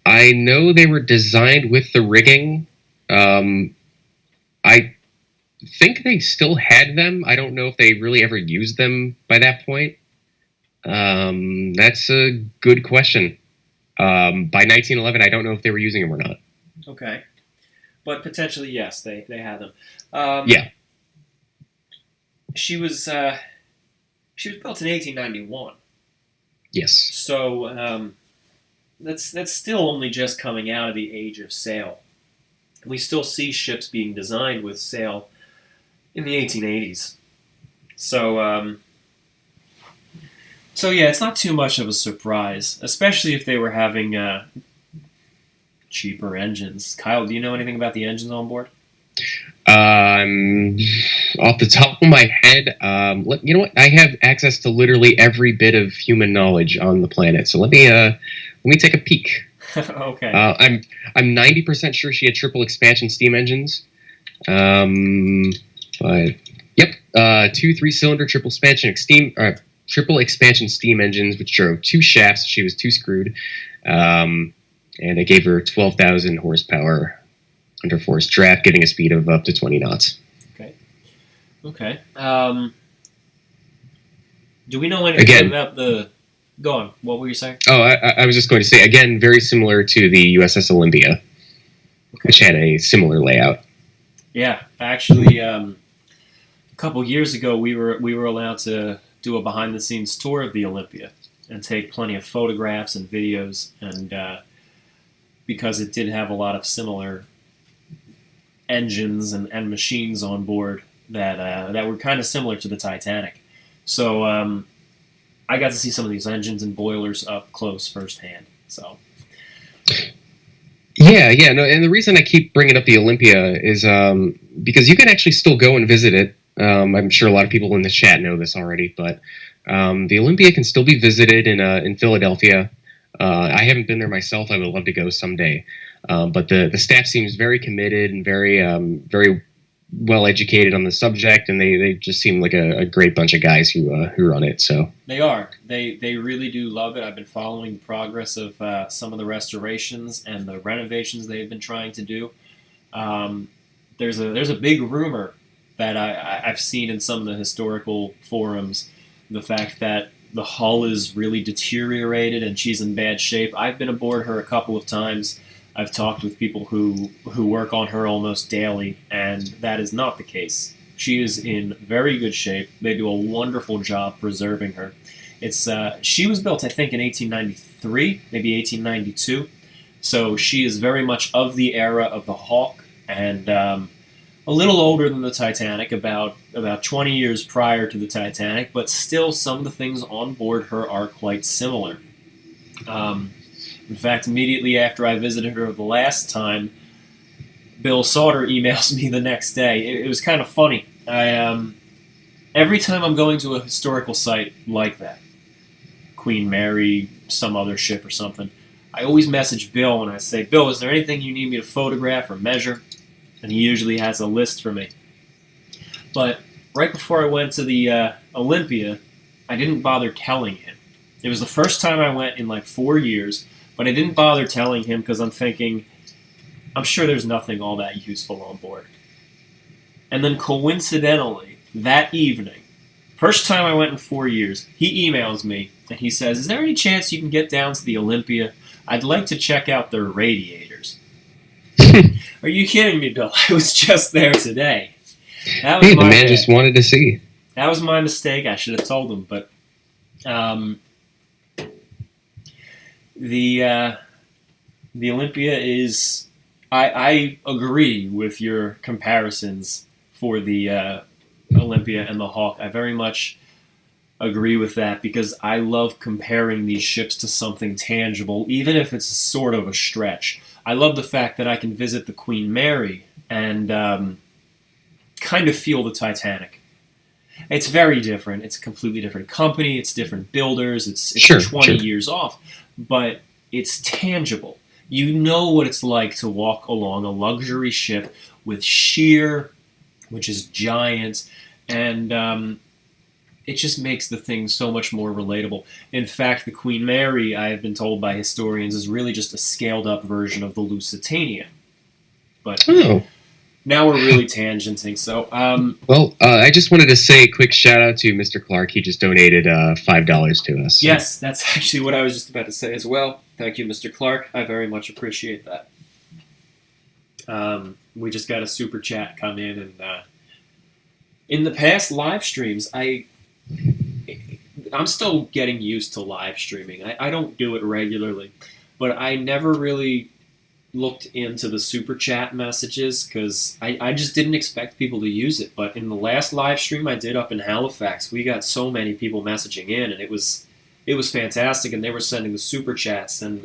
I know they were designed with the rigging. I think they still had them. I don't know if they really ever used them by that point. That's a good question. By 1911, I don't know if they were using them or not. Okay. But potentially, yes, they had them. Yeah. She was built in 1891. Yes. So that's still only just coming out of the age of sail. We still see ships being designed with sail in the 1880s. So yeah, it's not too much of a surprise, especially if they were having cheaper engines. Kyle, do you know anything about the engines on board? Um, Off the top of my head, you know what? I have access to literally every bit of human knowledge on the planet. So let me take a peek. Okay. I'm 90% sure she had triple expansion steam engines. But yep, two 3-cylinder triple expansion steam engines, which drove 2 shafts. She was 2 screwed, and it gave her 12,000 horsepower under forced draft, getting a speed of up to 20 knots. Okay. Okay. Do we know anything about the? Go on. What were you saying? Oh, I was just going to say again, very similar to the USS Olympia, which had a similar layout. Yeah, actually, a couple years ago, we were allowed to do a behind the scenes tour of the Olympia and take plenty of photographs and videos, and because it did have a lot of similar engines and machines on board that were kind of similar to the Titanic. So I got to see some of these engines and boilers up close firsthand. So. Yeah, no, and the reason I keep bringing up the Olympia is because you can actually still go and visit it. I'm sure a lot of people in the chat know this already, but the Olympia can still be visited in Philadelphia. I haven't been there myself. I would love to go someday. But the staff seems very committed and very well educated on the subject, and they just seem like a great bunch of guys who run it. So they are. They really do love it. I've been following the progress of some of the restorations and the renovations they've been trying to do. There's a big rumor that I've seen in some of the historical forums, the fact that the hull is really deteriorated and she's in bad shape. I've been aboard her a couple of times. I've talked with people who work on her almost daily, and that is not the case. She is in very good shape. They do a wonderful job preserving her. She was built, I think, in 1893, maybe 1892. So she is very much of the era of the Hawke, and a little older than the Titanic, about 20 years prior to the Titanic, but still some of the things on board her are quite similar. In fact, immediately after I visited her the last time, Bill Sauter emails me the next day. It was kind of funny. Every time I'm going to a historical site like that, Queen Mary, some other ship or something, I always message Bill and I say, Bill, is there anything you need me to photograph or measure? And he usually has a list for me. But right before I went to the Olympia, I didn't bother telling him. It was the first time I went in like 4 years, but I didn't bother telling him because I'm thinking, I'm sure there's nothing all that useful on board. And then coincidentally, that evening, first time I went in 4 years, he emails me and he says, is there any chance you can get down to the Olympia? I'd like to check out their radiators. Are you kidding me, Bill? I was just there today. That was the man just wanted to see. That was my mistake. I should have told him, but the Olympia is. I agree with your comparisons for the Olympia and the Hawke. I very much agree with that because I love comparing these ships to something tangible, even if it's sort of a stretch. I love the fact that I can visit the Queen Mary and kind of feel the Titanic. It's very different. It's a completely different company. It's different builders. It's 20 years off. But it's tangible. You know what it's like to walk along a luxury ship with sheer, which is giant, and it just makes the thing so much more relatable. In fact, the Queen Mary, I have been told by historians, is really just a scaled-up version of the Lusitania. But now we're really tangenting. So, I just wanted to say a quick shout-out to Mr. Clark. He just donated $5 to us. So. Yes, that's actually what I was just about to say as well. Thank you, Mr. Clark. I very much appreciate that. We just got a super chat come in, and in the past live streams, I'm still getting used to live streaming. I don't do it regularly, but I never really looked into the super chat messages because I just didn't expect people to use it. But in the last live stream I did up in Halifax, we got so many people messaging in, and it was fantastic, and they were sending the super chats, and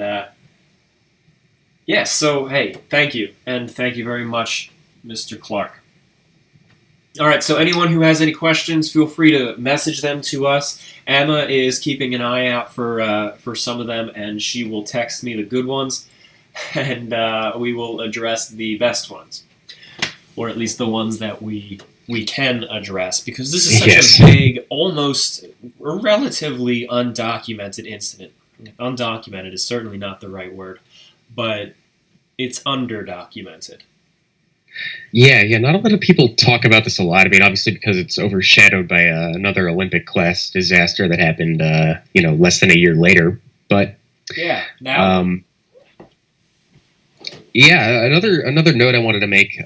Yeah, so hey, thank you. And thank you very much, Mr. Clark. All right, so anyone who has any questions, feel free to message them to us. Emma is keeping an eye out for some of them, and she will text me the good ones, and we will address the best ones, or at least the ones that we can address, because this is such a big, almost relatively undocumented incident. Undocumented is certainly not the right word, but it's underdocumented. Yeah, not a lot of people talk about this a lot. I mean, obviously because it's overshadowed by another Olympic class disaster that happened, less than a year later. But yeah, another note I wanted to make.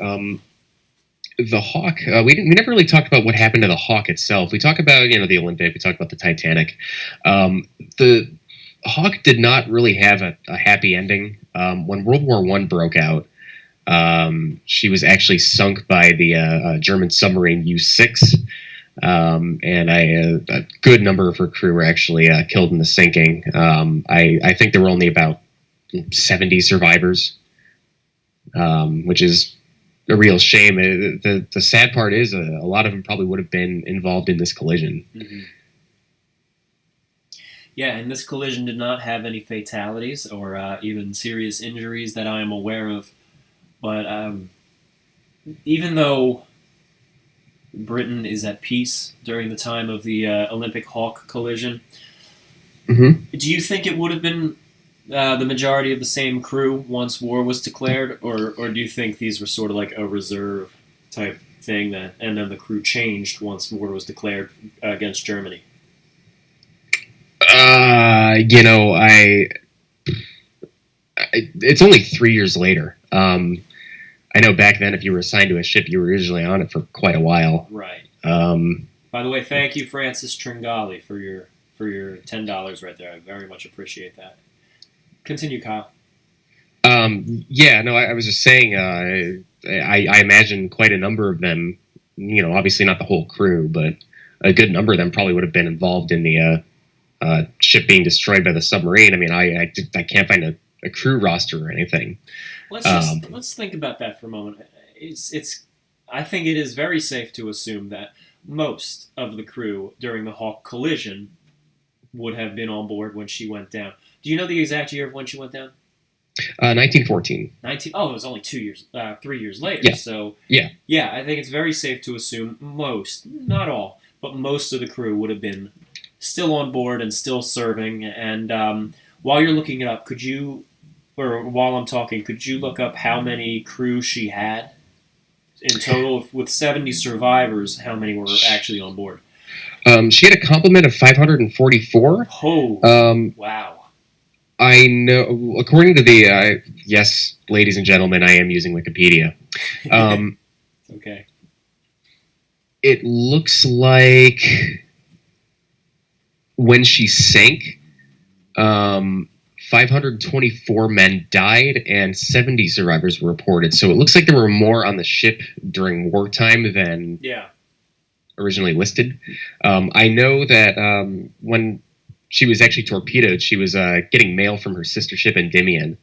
The Hawke, we never really talked about what happened to the Hawke itself. We talk about the Olympic, we talked about the Titanic. The Hawke did not really have a happy ending. When World War I broke out, she was actually sunk by the German submarine U-6, and a good number of her crew were actually killed in the sinking. I think there were only about 70 survivors, which is a real shame. The sad part is a lot of them probably would have been involved in this collision. Mm-hmm. Yeah, and this collision did not have any fatalities or even serious injuries that I am aware of. But even though Britain is at peace during the time of the Olympic Hawke collision, mm-hmm. Do you think it would have been the majority of the same crew once war was declared, or do you think these were sort of like a reserve type thing and then the crew changed once war was declared against Germany? It's only 3 years later. I know back then, if you were assigned to a ship, you were usually on it for quite a while. Right. By the way, thank you, Francis Tringali, for your $10 right there. I very much appreciate that. Continue, Kyle. I was just saying. I imagine quite a number of them. Obviously not the whole crew, but a good number of them probably would have been involved in the ship being destroyed by the submarine. I mean, I can't find a crew roster or anything. Let's think about that for a moment. I think it is very safe to assume that most of the crew during the Hawke collision would have been on board when she went down. Do you know the exact year of when she went down? 1914. It was only 3 years later. Yeah. So yeah, I think it's very safe to assume most, not all, but most of the crew would have been still on board and still serving. And while you're looking it up, while I'm talking, could you look up how many crew she had in total? With 70 survivors, how many were actually on board? She had a complement of 544. Oh, wow. I know, according to the, yes, ladies and gentlemen, I am using Wikipedia. Okay. It looks like when she sank, 524 men died and 70 survivors were reported. So it looks like there were more on the ship during wartime than originally listed. I know that when she was actually torpedoed, she was getting mail from her sister ship Endymion.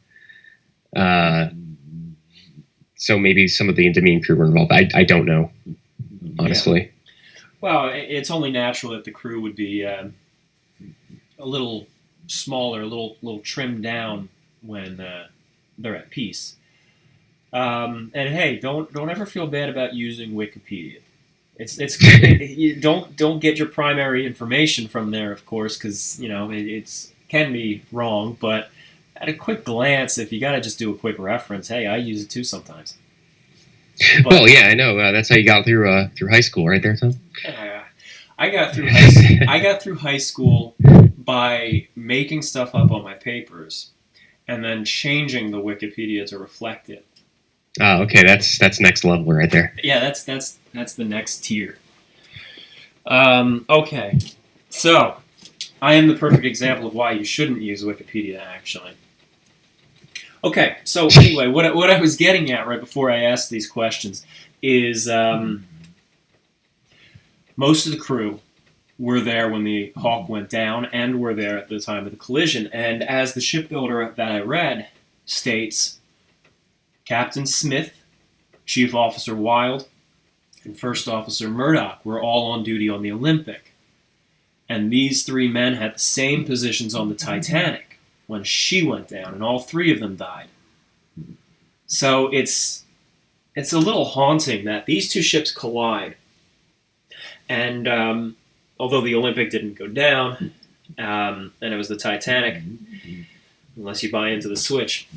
So maybe some of the Endymion crew were involved. I don't know, honestly. Yeah. Well, it's only natural that the crew would be a little smaller, a little trimmed down when they're at peace. And hey, don't ever feel bad about using Wikipedia. You don't get your primary information from there, of course, because it can be wrong. But at a quick glance, if you got to just do a quick reference, hey, I use it too sometimes. But, well, yeah, I know. That's how you got through high school, right there, Tom? I got through high school by making stuff up on my papers and then changing the Wikipedia to reflect it. Oh, okay, that's next level right there. Yeah, that's the next tier. Okay, so I am the perfect example of why you shouldn't use Wikipedia, actually. Okay, so anyway, what I was getting at right before I asked these questions is most of the crew were there when the Hawke went down and were there at the time of the collision. And as the shipbuilder that I read states, Captain Smith, Chief Officer Wild, and First Officer Murdoch were all on duty on the Olympic. And these three men had the same positions on the Titanic when she went down, and all three of them died. So it's a little haunting that these two ships collide. And although the Olympic didn't go down, and it was the Titanic, unless you buy into the switch,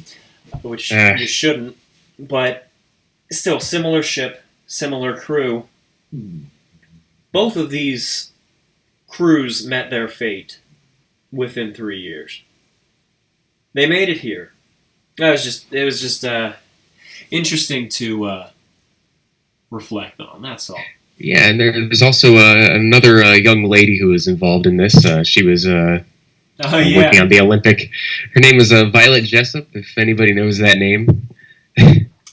which you shouldn't, but still, similar ship, similar crew. Both of these crews met their fate within 3 years. They made it here. It was just interesting to reflect on. That's all. Yeah, and there's also another young lady who was involved in this. She was working on the Olympic. Her name was Violet Jessup, if anybody knows that name.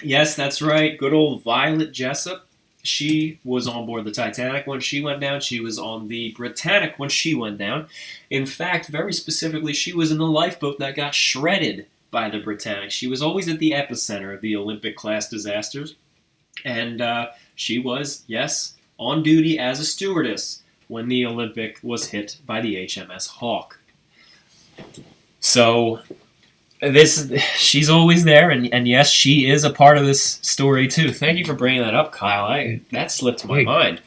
Yes, that's right. Good old Violet Jessup. She was on board the Titanic when she went down. She was on the Britannic when she went down. In fact, very specifically, she was in the lifeboat that got shredded by the Britannic. She was always at the epicenter of the Olympic-class disasters. And she was, yes, on duty as a stewardess when the Olympic was hit by the HMS Hawke. So she's always there, and yes, she is a part of this story too. Thank you for bringing that up, Kyle. That slipped my mind.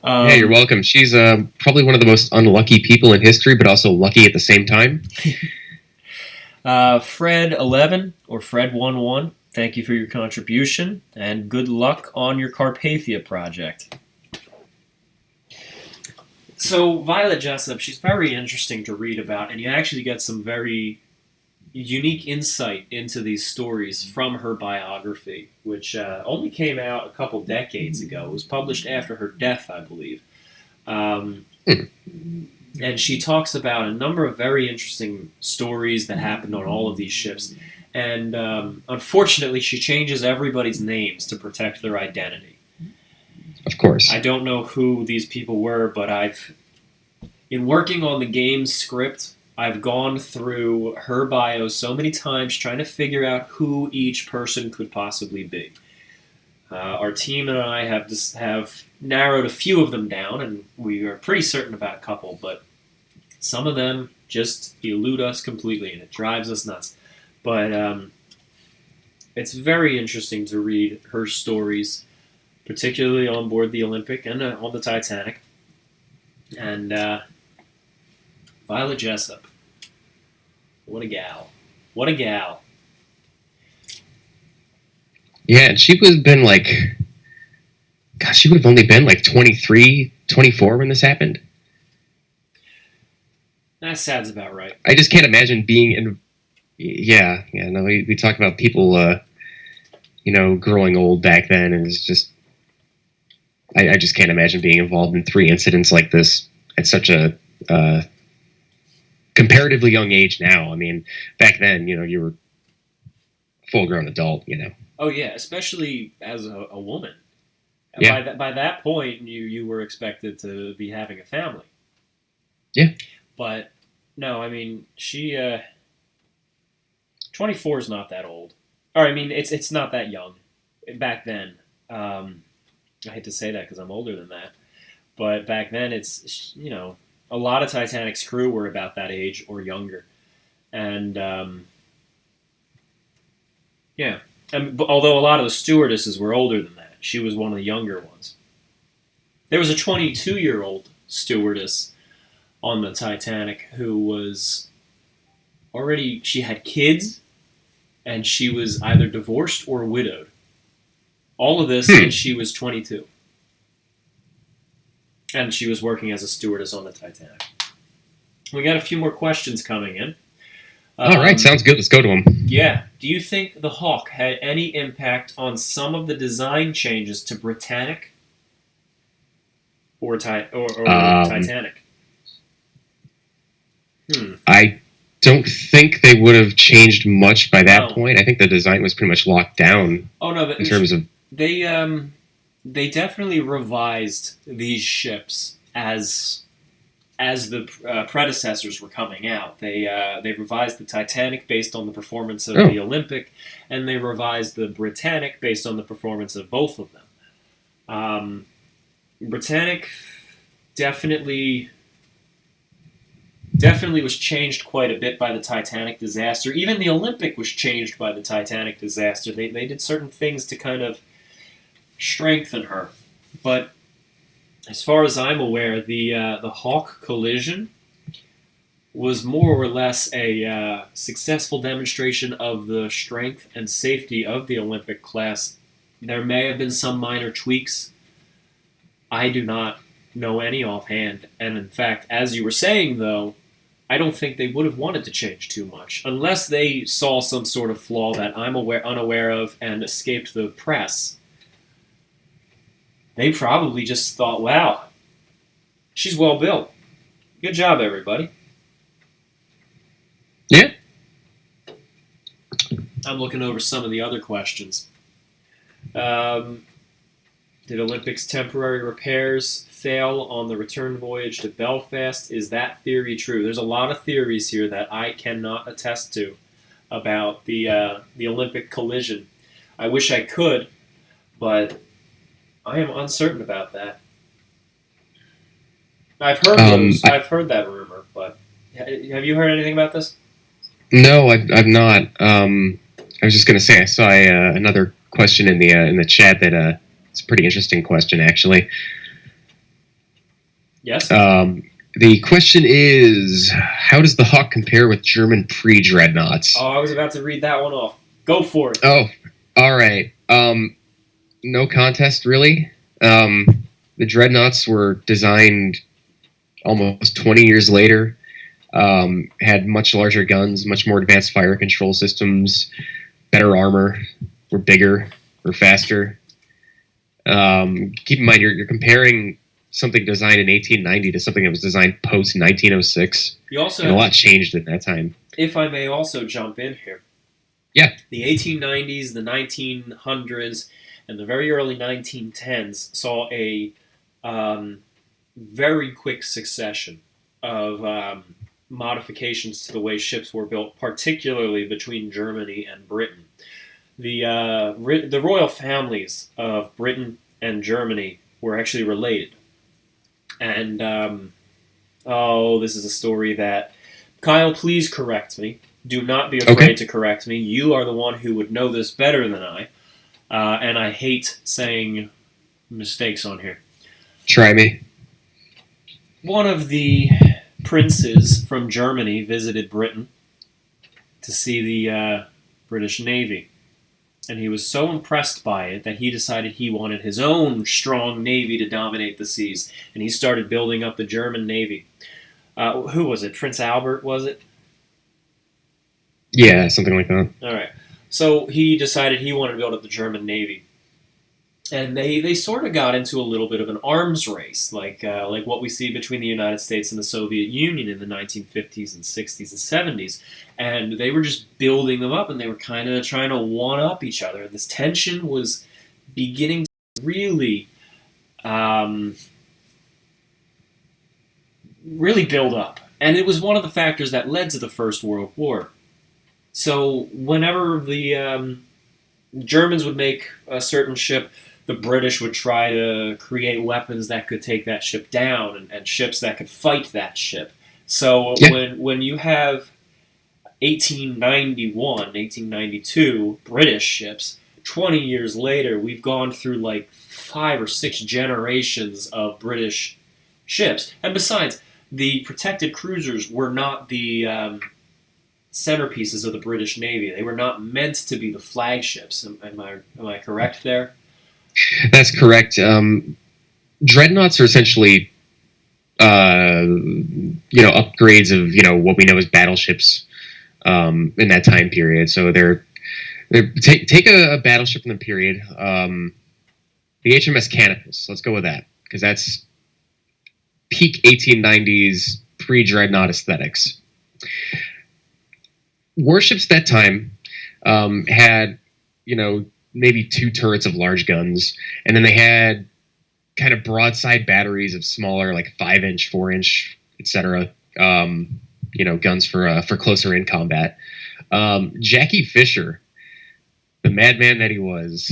Yeah, you're welcome. She's probably one of the most unlucky people in history, but also lucky at the same time. Fred 11 or Fred 11. Thank you for your contribution, and good luck on your Carpathia project. So, Violet Jessup, she's very interesting to read about, and you actually get some very unique insight into these stories from her biography, which only came out a couple decades ago. It was published after her death, I believe. And she talks about a number of very interesting stories that happened on all of these ships. And unfortunately, she changes everybody's names to protect their identity. Of course. I don't know who these people were, but in working on the game's script, I've gone through her bio so many times trying to figure out who each person could possibly be. Our team and I have narrowed a few of them down, and we are pretty certain about a couple, but some of them just elude us completely, and it drives us nuts. But it's very interesting to read her stories, particularly on board the Olympic and on the Titanic. And Violet Jessup. What a gal. What a gal. Yeah, and she would have been like... Gosh, she would have only been like 23, 24 when this happened. That sounds about right. I just can't imagine being in... Yeah, no, we talk about people, growing old back then, and it's just... I just can't imagine being involved in 3 incidents like this at such a comparatively young age now. I mean, back then, you were a full-grown adult, Oh, yeah, especially as a woman. Yeah. By that point, you were expected to be having a family. Yeah. But, no, I mean, she... 24 is not that old. Or, I mean, it's not that young. Back then, I hate to say that because I'm older than that. But back then, it's, a lot of Titanic's crew were about that age or younger. And, yeah. Although a lot of the stewardesses were older than that. She was one of the younger ones. There was a 22-year-old stewardess on the Titanic who was already... She had kids, and she was either divorced or widowed. All of this, and she was 22. And she was working as a stewardess on the Titanic. We got a few more questions coming in. All right, sounds good. Let's go to them. Yeah. Do you think the Hawke had any impact on some of the design changes to Britannic or Titanic? I don't think they would have changed much by that point. I think the design was pretty much locked down. Oh no, but in terms of they definitely revised these ships as as the predecessors were coming out. They revised the Titanic based on the performance of the Olympic, and they revised the Britannic based on the performance of both of them. Britannic definitely was changed quite a bit by the Titanic disaster. Even the Olympic was changed by the Titanic disaster. They did certain things to kind of strengthen her. But as far as I'm aware, the Hawke collision was more or less a successful demonstration of the strength and safety of the Olympic class. There may have been some minor tweaks. I do not know any offhand. And in fact, as you were saying, though, I don't think they would have wanted to change too much. Unless they saw some sort of flaw that I'm unaware of and escaped the press. They probably just thought, wow, she's well built. Good job, everybody. Yeah. I'm looking over some of the other questions. Did Olympic's temporary repairs fail on the return voyage to Belfast? Is that theory true? There's a lot of theories here that I cannot attest to about the Olympic collision. I wish I could, but I am uncertain about that. I've heard I've heard that rumor, but have you heard anything about this? No, I've not. I was just going to say I saw another question in the chat that it's a pretty interesting question, actually. Yes. The question is, how does the Hawk compare with German pre-dreadnoughts? Oh, I was about to read that one off. Go for it. Oh, all right. No contest, really. The dreadnoughts were designed almost 20 years later, had much larger guns, much more advanced fire control systems, better armor, were bigger, were faster. Keep in mind, you're comparing something designed in 1890 to something that was designed post-1906. You also and a lot changed in that time. If I may also jump in here. Yeah. The 1890s, the 1900s, and the very early 1910s saw a very quick succession of modifications to the way ships were built, particularly between Germany and Britain. The royal families of Britain and Germany were actually related. And, this is a story that... Kyle, please correct me. Do not be afraid to correct me. You are the one who would know this better than I. And I hate saying mistakes on here. Try me. One of the princes from Germany visited Britain to see the British Navy. And he was so impressed by it that he decided he wanted his own strong navy to dominate the seas. And he started building up the German Navy. Who was it? Prince Albert, was it? Yeah, something like that. All right. So he decided he wanted to build up the German Navy. And they sort of got into a little bit of an arms race, like what we see between the United States and the Soviet Union in the 1950s and 60s and 70s. And they were just building them up, and they were kind of trying to one-up each other. And this tension was beginning to really build up. And it was one of the factors that led to the First World War. So whenever the Germans would make a certain ship, the British would try to create weapons that could take that ship down and ships that could fight that ship. So when you have 1891, 1892 British ships, 20 years later, we've gone through like 5 or 6 generations of British ships. And besides, the protected cruisers were not the centerpieces of the British Navy. They were not meant to be the flagships. Am I correct there? That's correct. Dreadnoughts are essentially, upgrades of what we know as battleships in that time period. So they're take a battleship in the period. The HMS Canopus. Let's go with that because that's peak 1890s pre-dreadnought aesthetics. Warships that time had, maybe 2 turrets of large guns, and then they had kind of broadside batteries of smaller, like 5-inch, 4-inch etc. Guns for closer in combat. Jackie Fisher, the madman that he was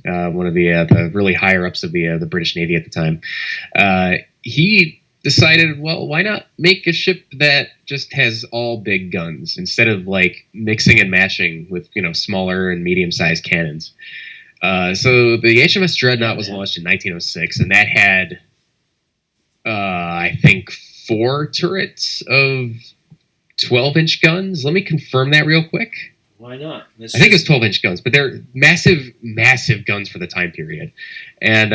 one of the really higher ups of the British Navy at the time. He decided, well, why not make a ship that just has all big guns instead of like mixing and matching with smaller and medium sized cannons. So the HMS Dreadnought was launched in 1906, and that had I think 4 turrets of 12-inch guns. Let me confirm that real quick. Why not? I think it's 12-inch guns, but they're massive, massive guns for the time period, and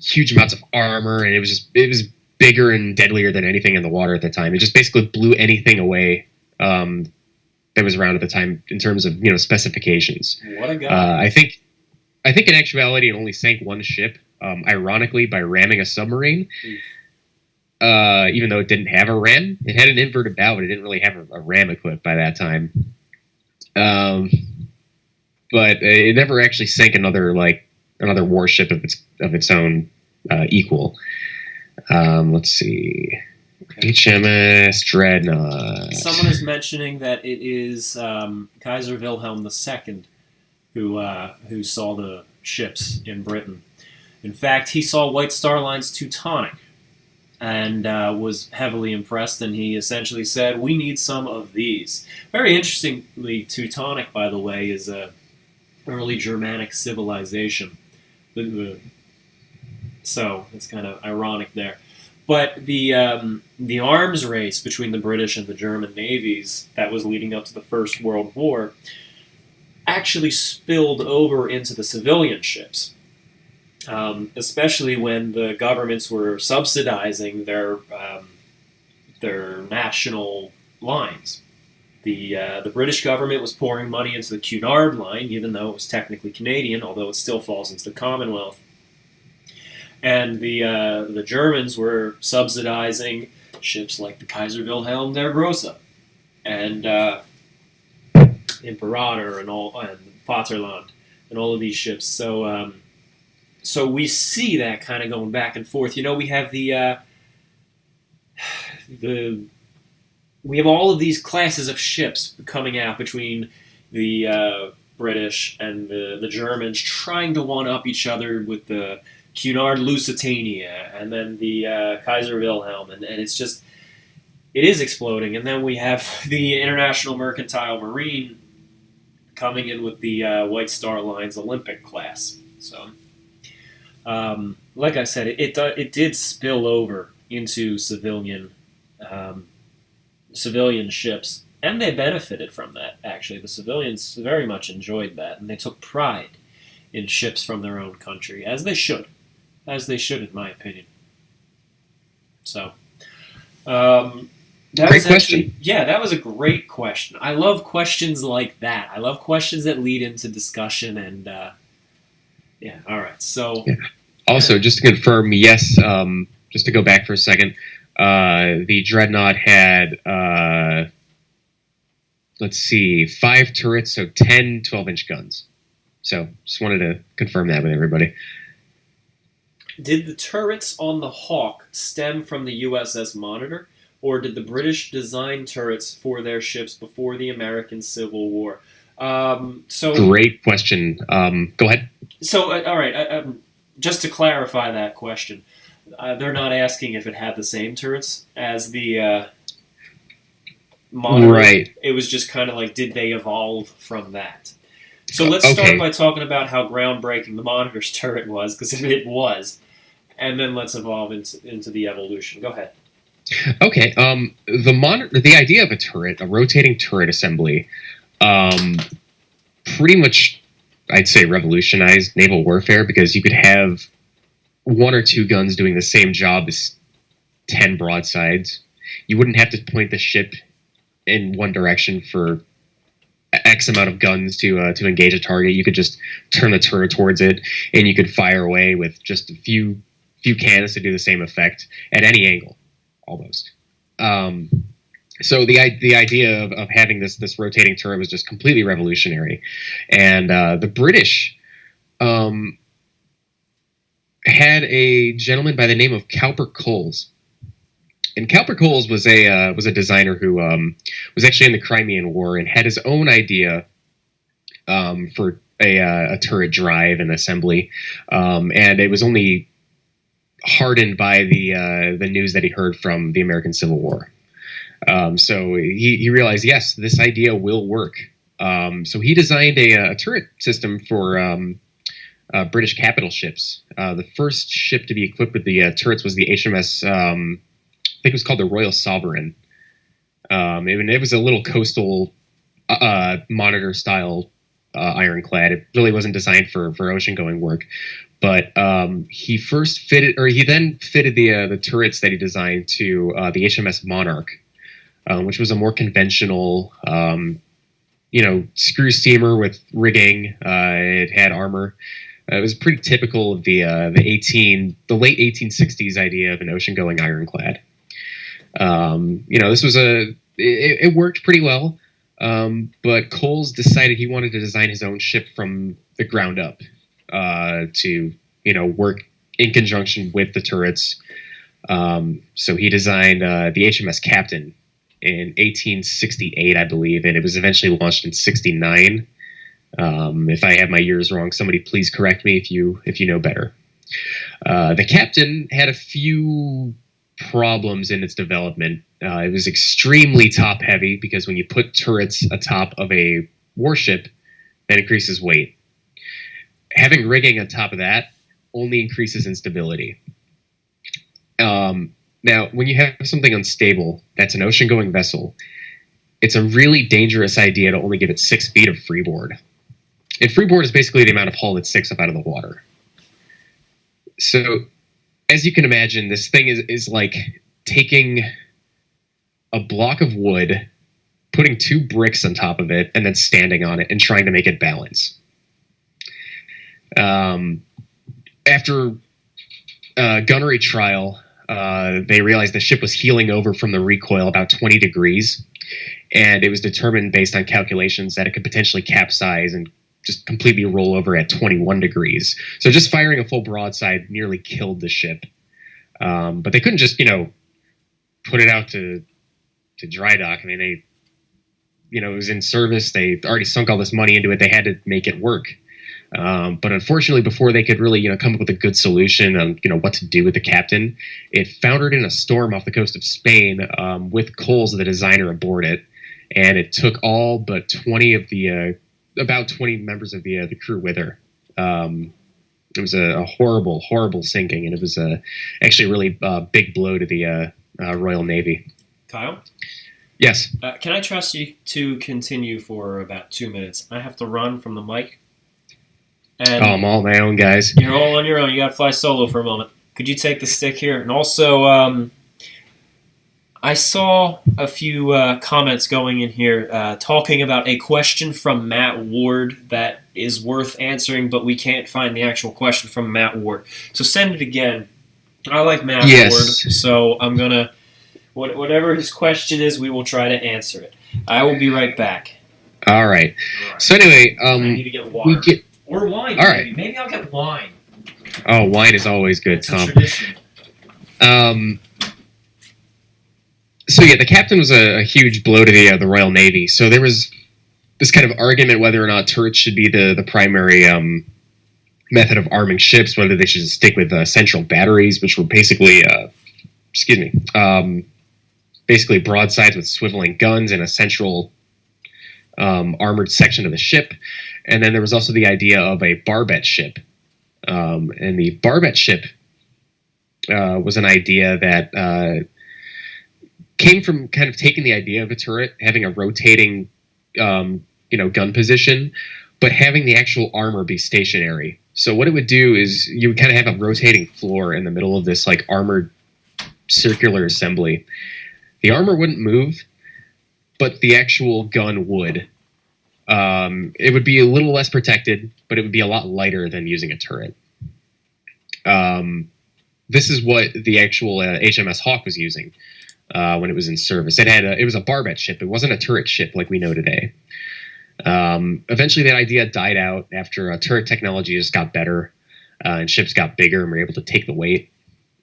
huge amounts of armor, and it was bigger and deadlier than anything in the water at the time. It just basically blew anything away that was around at the time in terms of specifications. What a guy! I think in actuality it only sank one ship, ironically by ramming a submarine. Even though it didn't have a ram, it had an inverted bow, but it didn't really have a ram equipped by that time. But it never actually sank another warship of its own equal. Let's see. Okay. HMS Dreadnought. Someone is mentioning that it is Kaiser Wilhelm II who saw the ships in Britain. In fact, he saw White Star Line's Teutonic and was heavily impressed, and he essentially said, we need some of these. Very interestingly, Teutonic, by the way, is a early Germanic civilization. So it's kind of ironic there. But the arms race between the British and the German navies that was leading up to the First World War actually spilled over into the civilian ships. Especially when the governments were subsidizing their national lines. The British government was pouring money into the Cunard Line, even though it was technically Canadian, although it still falls into the Commonwealth. And the Germans were subsidizing ships like the Kaiser Wilhelm der Grosse and Imperator and Vaterland and all of these ships. So we see that kind of going back and forth. We have we have all of these classes of ships coming out between the British and the Germans, trying to one up each other with the Cunard Lusitania and then the Kaiser Wilhelm, and it is exploding. And then we have the International Mercantile Marine coming in with the White Star Line's Olympic class. So. Like I said, it did spill over into civilian ships, and they benefited from that. Actually, the civilians very much enjoyed that, and they took pride in ships from their own country, as they should, in my opinion. So, great question. That was a great question. I love questions like that. I love questions that lead into discussion and. Yeah, all right. So, also, just to confirm, yes, just to go back for a second, the Dreadnought had, 5 turrets, so 10 12-inch guns. So, just wanted to confirm that with everybody. Did the turrets on the Hawke stem from the USS Monitor, or did the British design turrets for their ships before the American Civil War? Great question. Go ahead. So, all right, just to clarify that question, they're not asking if it had the same turrets as the Monitor. Right. It was just kind of like, did they evolve from that? So let's start by talking about how groundbreaking the Monitor's turret was, because it was, and then let's evolve into the evolution. Go ahead. Okay. The idea of a turret, a rotating turret assembly, pretty much, I'd say, revolutionized naval warfare, because you could have 1 or 2 guns doing the same job as 10 broadsides. You wouldn't have to point the ship in one direction for X amount of guns to engage a target. You could just turn the turret towards it, and you could fire away with just a few cannons to do the same effect at any angle, almost. So the idea of having this rotating turret was just completely revolutionary, and the British had a gentleman by the name of Cowper Coles. And Cowper Coles was a designer who was actually in the Crimean War and had his own idea for a turret drive and assembly, and it was only hardened by the news that he heard from the American Civil War. So he realized, yes, this idea will work. So he designed a turret system for British capital ships. The first ship to be equipped with the turrets was the HMS. I think it was called the Royal Sovereign. It was a little coastal monitor style ironclad. It really wasn't designed for ocean going work, but he then fitted the turrets that he designed to the HMS Monarch, which was a more conventional, screw steamer with rigging. It had armor. It was pretty typical of the late 1860s idea of an ocean going ironclad. This was it worked pretty well. But Coles decided he wanted to design his own ship from the ground up to work in conjunction with the turrets. So he designed the HMS Captain in 1868, I believe, and it was eventually launched in 69. If I have my years wrong, somebody please correct me if you know better. The Captain had a few problems in its development. It was extremely top heavy because when you put turrets atop of a warship, that increases weight. Having rigging on top of that only increases instability. Now, when you have something unstable that's an ocean-going vessel, it's a really dangerous idea to only give it 6 feet of freeboard. And freeboard is basically the amount of hull that sticks up out of the water. So, as you can imagine, this thing is like taking a block of wood, putting 2 bricks on top of it, and then standing on it and trying to make it balance. After gunnery trial, they realized the ship was heeling over from the recoil about 20 degrees, and it was determined based on calculations that it could potentially capsize and just completely roll over at 21 degrees. So just firing a full broadside nearly killed the ship. But they couldn't just, put it out to dry dock. I mean, it was in service. They already sunk all this money into it. They had to make it work. But unfortunately, before they could really, come up with a good solution on, what to do with the Captain, it foundered in a storm off the coast of Spain with Coles, the designer, aboard it. And it took all but 20 of the, about 20 members of the crew with her. It was a horrible, horrible sinking, and it was actually a really big blow to the Royal Navy. Kyle? Yes? Can I trust you to continue for about 2 minutes? I have to run from the mic. And I'm all my own, guys. You're all on your own. You got to fly solo for a moment. Could you take the stick here? And also, I saw a few comments going in here talking about a question from Matt Ward that is worth answering, but we can't find the actual question from Matt Ward. So send it again. I like Matt Ward, so I'm going to, whatever his question is, we will try to answer it. I will be right back. All right. So anyway, I need to get water. Or wine, all maybe. Right. Maybe I'll get wine. Oh, wine is always good, It's Tom. a tradition. So yeah, the Captain was a huge blow to the Royal Navy. So there was this kind of argument whether or not turrets should be the primary method of arming ships, whether they should stick with central batteries, which were basically, basically broadsides with swiveling guns and a central armored section of the ship. And then there was also the idea of a barbette ship. And the barbette ship was an idea that came from kind of taking the idea of a turret, having a rotating, gun position, but having the actual armor be stationary. So what it would do is you would kind of have a rotating floor in the middle of this like armored circular assembly. The armor wouldn't move, but the actual gun would. It would be a little less protected, but it would be a lot lighter than using a turret. This is what the actual HMS Hawke was using when it was in service. It was a barbette ship. It wasn't a turret ship like we know today. Eventually, that idea died out after turret technology just got better. and ships got bigger and were able to take the weight.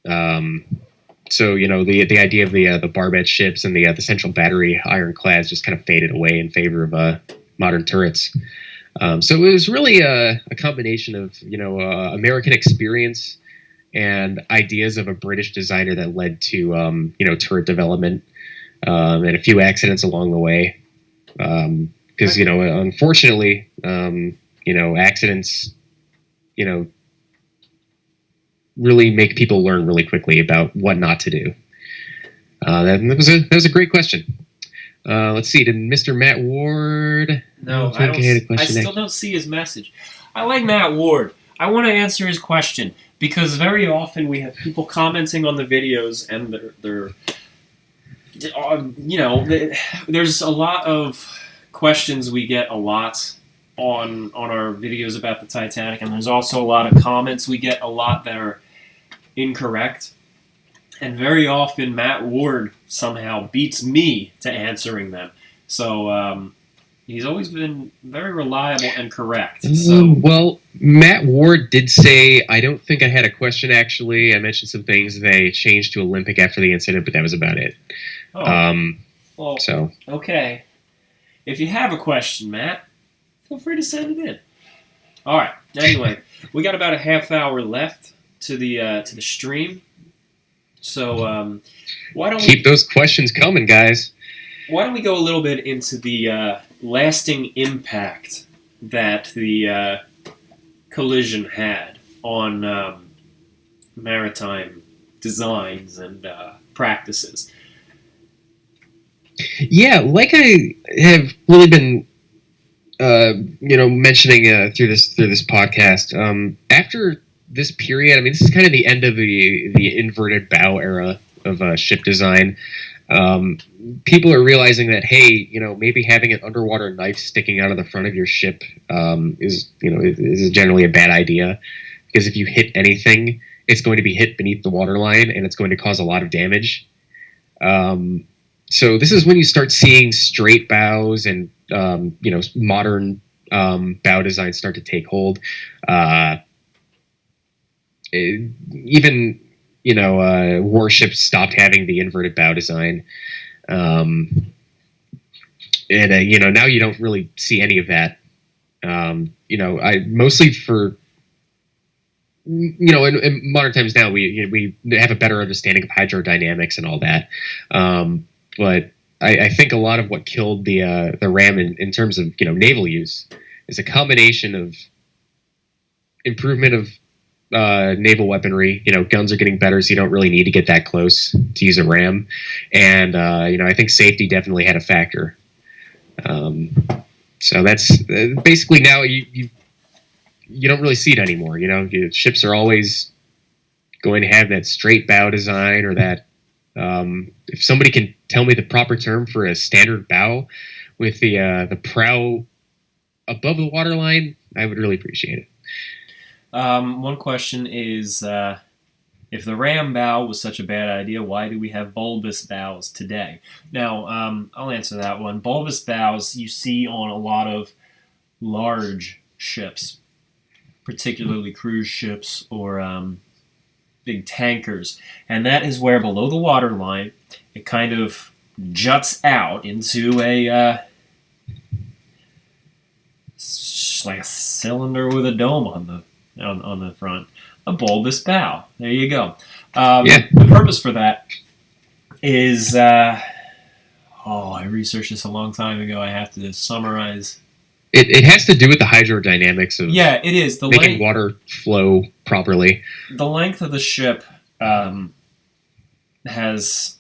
So the idea of the barbette ships and the central battery ironclads just kind of faded away in favor of modern turrets. So it was really a combination of American experience and ideas of a British designer that led to turret development and a few accidents along the way. Because unfortunately, accidents really make people learn really quickly about what not to do. That was a great question. Let's see. Did Mr. Matt Ward? No, I still don't see his message. I like Matt Ward. I want to answer his question because very often we have people commenting on the videos, and they're there's a lot of questions we get a lot on our videos about the Titanic, and there's also a lot of comments we get a lot that are incorrect. And very often Matt Ward somehow beats me to answering them. So he's always been very reliable and correct. So. Well, Matt Ward did say, I don't think I had a question, actually. I mentioned some things. They changed to Olympic after the incident, but that was about it. Oh. Okay. If you have a question, Matt, feel free to send it in. All right. Anyway, we got about a half hour left to the stream. So why don't keep those questions coming, guys? Why don't we go a little bit into the lasting impact that the collision had on maritime designs and practices? Yeah, like I have really been mentioning through this podcast. After this period, I mean, this is kind of the end of the inverted bow era of ship design. People are realizing that, hey, maybe having an underwater knife sticking out of the front of your ship is generally a bad idea, because if you hit anything, it's going to be hit beneath the waterline and it's going to cause a lot of damage. So this is when you start seeing straight bows and modern bow designs start to take hold. Even warships stopped having the inverted bow design, and now you don't really see any of that. I mostly for in modern times now we have a better understanding of hydrodynamics and all that, but I think a lot of what killed the Ram in terms of naval use is a combination of improvement of naval weaponry. Guns are getting better, so you don't really need to get that close to use a ram. And I think safety definitely had a factor. So that's basically now you don't really see it anymore. Ships are always going to have that straight bow design, or that if somebody can tell me the proper term for a standard bow with the prow above the waterline, I would really appreciate it. One question is, if the ram bow was such a bad idea, why do we have bulbous bows today? Now, I'll answer that one. Bulbous bows you see on a lot of large ships, particularly cruise ships or big tankers. And that is where below the waterline, it kind of juts out into like a cylinder with a dome on the front, a bulbous bow. There you go. The purpose for that is, I researched this a long time ago. I have to summarize. It has to do with the hydrodynamics of it is making water flow properly. The length of the ship has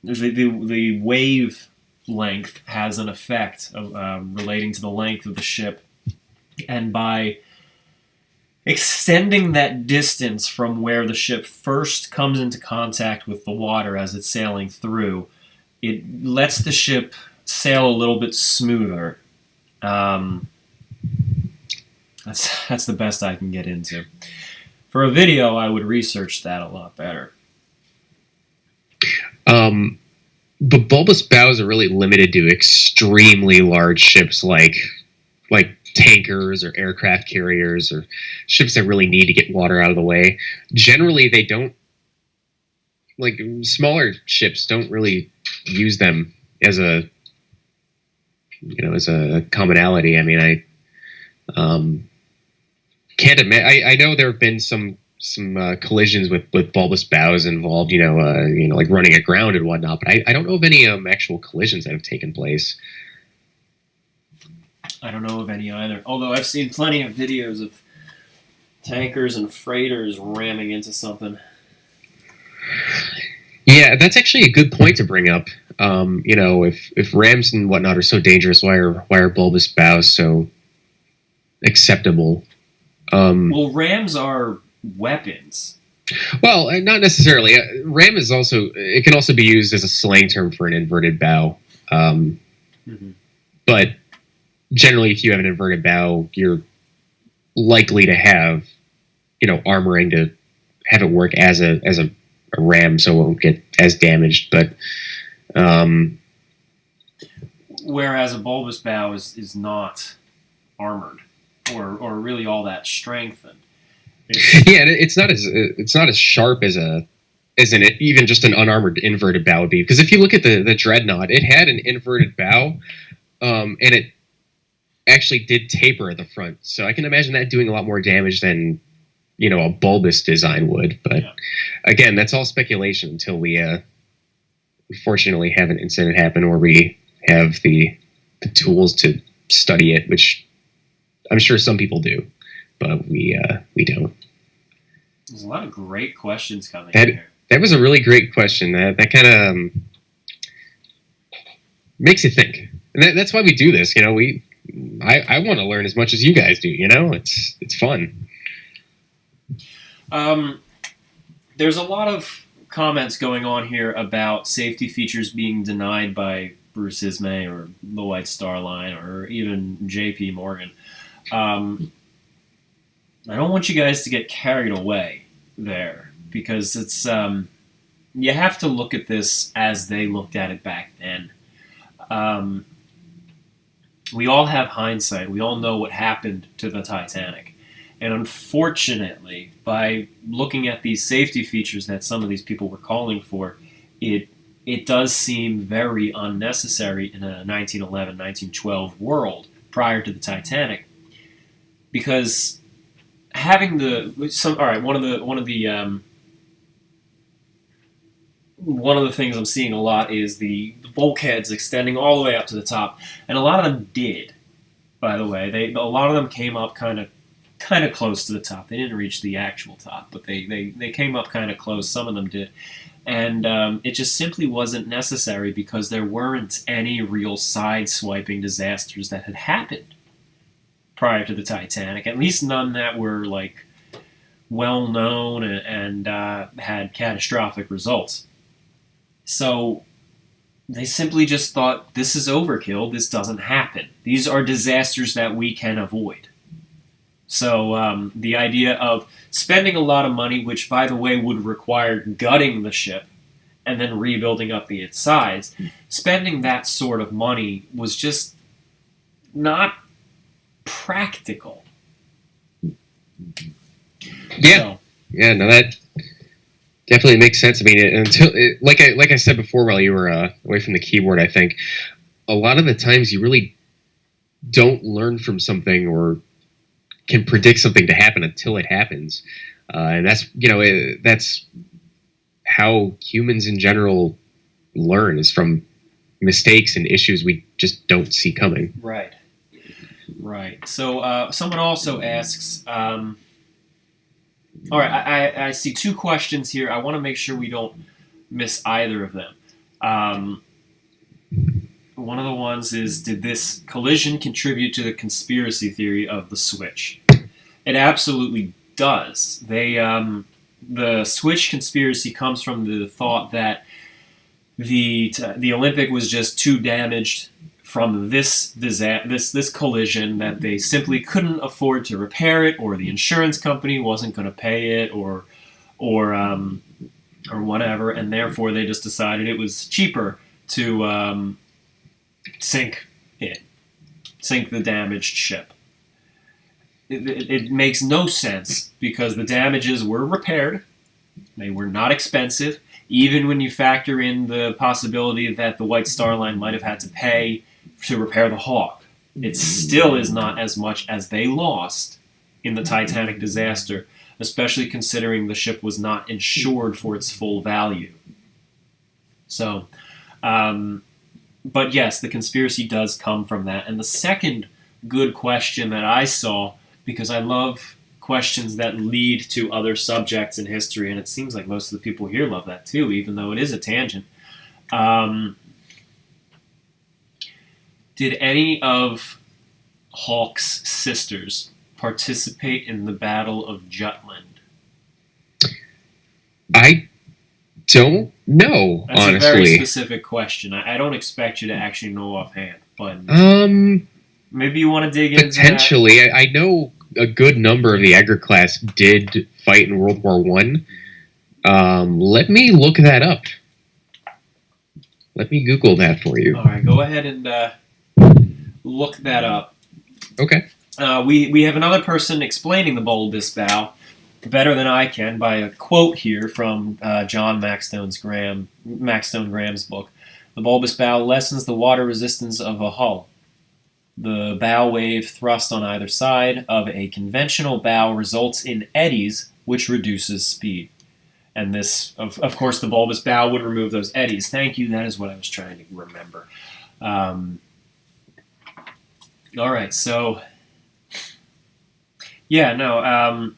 the wave length has an effect of relating to the length of the ship, and by extending that distance from where the ship first comes into contact with the water as it's sailing through, it lets the ship sail a little bit smoother. That's the best I can get into. For a video, I would research that a lot better. The bulbous bows are really limited to extremely large ships like tankers or aircraft carriers or ships that really need to get water out of the way. Generally, they don't, like, smaller ships don't really use them as a, as a commonality. I mean, I can't admit. I know there have been some collisions with bulbous bows involved. Like running aground and whatnot. But I don't know of any actual collisions that have taken place. I don't know of any either. Although I've seen plenty of videos of tankers and freighters ramming into something. Yeah, that's actually a good point to bring up. If rams and whatnot are so dangerous, why are bulbous bows so acceptable? Well, rams are weapons. Well, not necessarily. Ram is also, it can also be used as a slang term for an inverted bow. But generally, if you have an inverted bow, you're likely to have, armoring to have it work as a ram, so it won't get as damaged. But whereas a bulbous bow is not armored or really all that strengthened. Yeah, it's not as sharp as even just an unarmored inverted bow would be. Because if you look at the Dreadnought, it had an inverted bow, and it actually did taper at the front. So I can imagine that doing a lot more damage than a bulbous design would. But again, that's all speculation until we unfortunately have an incident happen or we have the tools to study it, which I'm sure some people do, but we don't. There's a lot of great questions coming in here. That was a really great question. That kind of makes you think, and that's why we do this. I want to learn as much as you guys do. It's fun. There's a lot of comments going on here about safety features being denied by Bruce Ismay or the White Star Line or even J.P. Morgan. I don't want you guys to get carried away there because it's you have to look at this as they looked at it back then. We all have hindsight. We all know what happened to the Titanic. And unfortunately, by looking at these safety features that some of these people were calling for, it does seem very unnecessary in a 1911, 1912 world prior to the Titanic. Because having one of the things I'm seeing a lot is the bulkheads extending all the way up to the top, and a lot of them did. By the way, a lot of them came up kind of close to the top. They didn't reach the actual top, but they came up kind of close. Some of them did, and it just simply wasn't necessary because there weren't any real side-swiping disasters that had happened prior to the Titanic, at least none that were like well known and had catastrophic results. So they simply just thought, this is overkill, this doesn't happen. These are disasters that we can avoid. So the idea of spending a lot of money, which by the way would require gutting the ship and then rebuilding up the insides, spending that sort of money was just not practical. Yeah, no, that definitely makes sense. I mean, like I said before, while you were away from the keyboard, I think a lot of the times you really don't learn from something or can predict something to happen until it happens, and that's how humans in general learn, is from mistakes and issues we just don't see coming. Right. So someone also asks, all right, I see two questions here. I want to make sure we don't miss either of them. One of the ones is, did this collision contribute to the conspiracy theory of the switch? It absolutely does. The switch conspiracy comes from the thought that the Olympic was just too damaged from this collision that they simply couldn't afford to repair it, or the insurance company wasn't going to pay it, or whatever, and therefore they just decided it was cheaper to sink the damaged ship. it makes no sense because the damages were repaired. They were not expensive, even when you factor in the possibility that the White Star Line might have had to pay to repair the Hawke. It still is not as much as they lost in the Titanic disaster, especially considering the ship was not insured for its full value. So, but yes, the conspiracy does come from that. And the second good question that I saw, because I love questions that lead to other subjects in history, and it seems like most of the people here love that too, even though it is a tangent. Did any of Hawke's sisters participate in the Battle of Jutland? I don't know, That's honestly. a very specific question. I don't expect you to actually know offhand, but maybe you want to dig into that. Potentially. I know a good number of the Edgar class did fight in World War One. Let me look that up. Let me Google that for you. All right, go ahead and look that up. Okay. We have another person explaining the bulbous bow better than I can by a quote here from John Maxstone Graham's book. The bulbous bow lessens the water resistance of a hull. The bow wave thrust on either side of a conventional bow results in eddies, which reduces speed. And this, of course, the bulbous bow would remove those eddies. Thank you. That is what I was trying to remember. All right. So, yeah, no.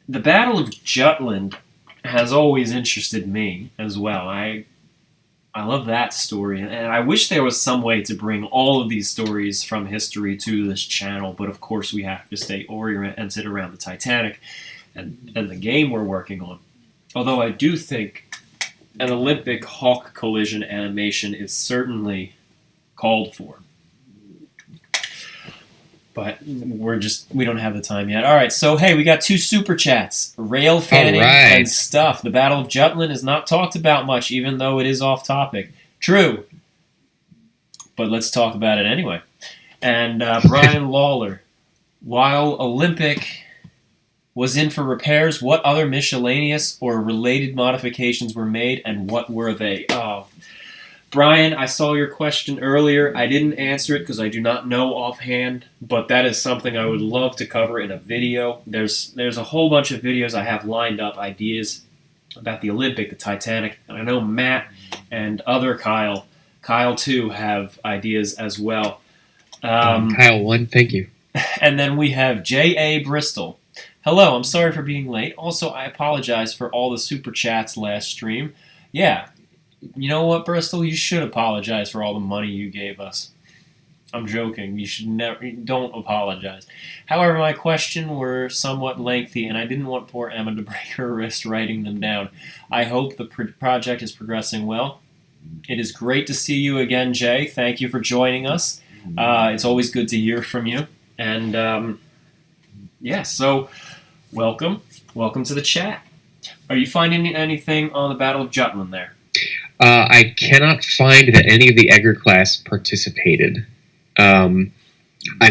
The Battle of Jutland has always interested me as well. I love that story, and I wish there was some way to bring all of these stories from history to this channel, but of course we have to stay oriented around the Titanic and the game we're working on. Although I do think an Olympic Hawke collision animation is certainly called for. But we don't have the time yet. All right, so hey, we got 2 super chats. Rail fanning and stuff. The Battle of Jutland is not talked about much, even though it is off topic. True. But let's talk about it anyway. And Brian Lawler, while Olympic was in for repairs, what other miscellaneous or related modifications were made, and what were they? Oh, Brian, I saw your question earlier. I didn't answer it because I do not know offhand, but that is something I would love to cover in a video. There's a whole bunch of videos I have lined up, ideas about the Olympic, the Titanic, and I know Matt and other Kyle too, have ideas as well. Kyle 1, thank you. And then we have J.A. Bristol. Hello, I'm sorry for being late. Also, I apologize for all the super chats last stream. Yeah. You know what, Bristol? You should apologize for all the money you gave us. I'm joking. You should never. Don't apologize. However, my questions were somewhat lengthy, and I didn't want poor Emma to break her wrist writing them down. I hope the project is progressing well. It is great to see you again, Jay. Thank you for joining us. It's always good to hear from you. And, so welcome. Welcome to the chat. Are you finding anything on the Battle of Jutland there? I cannot find that any of the Edgar class participated. I'm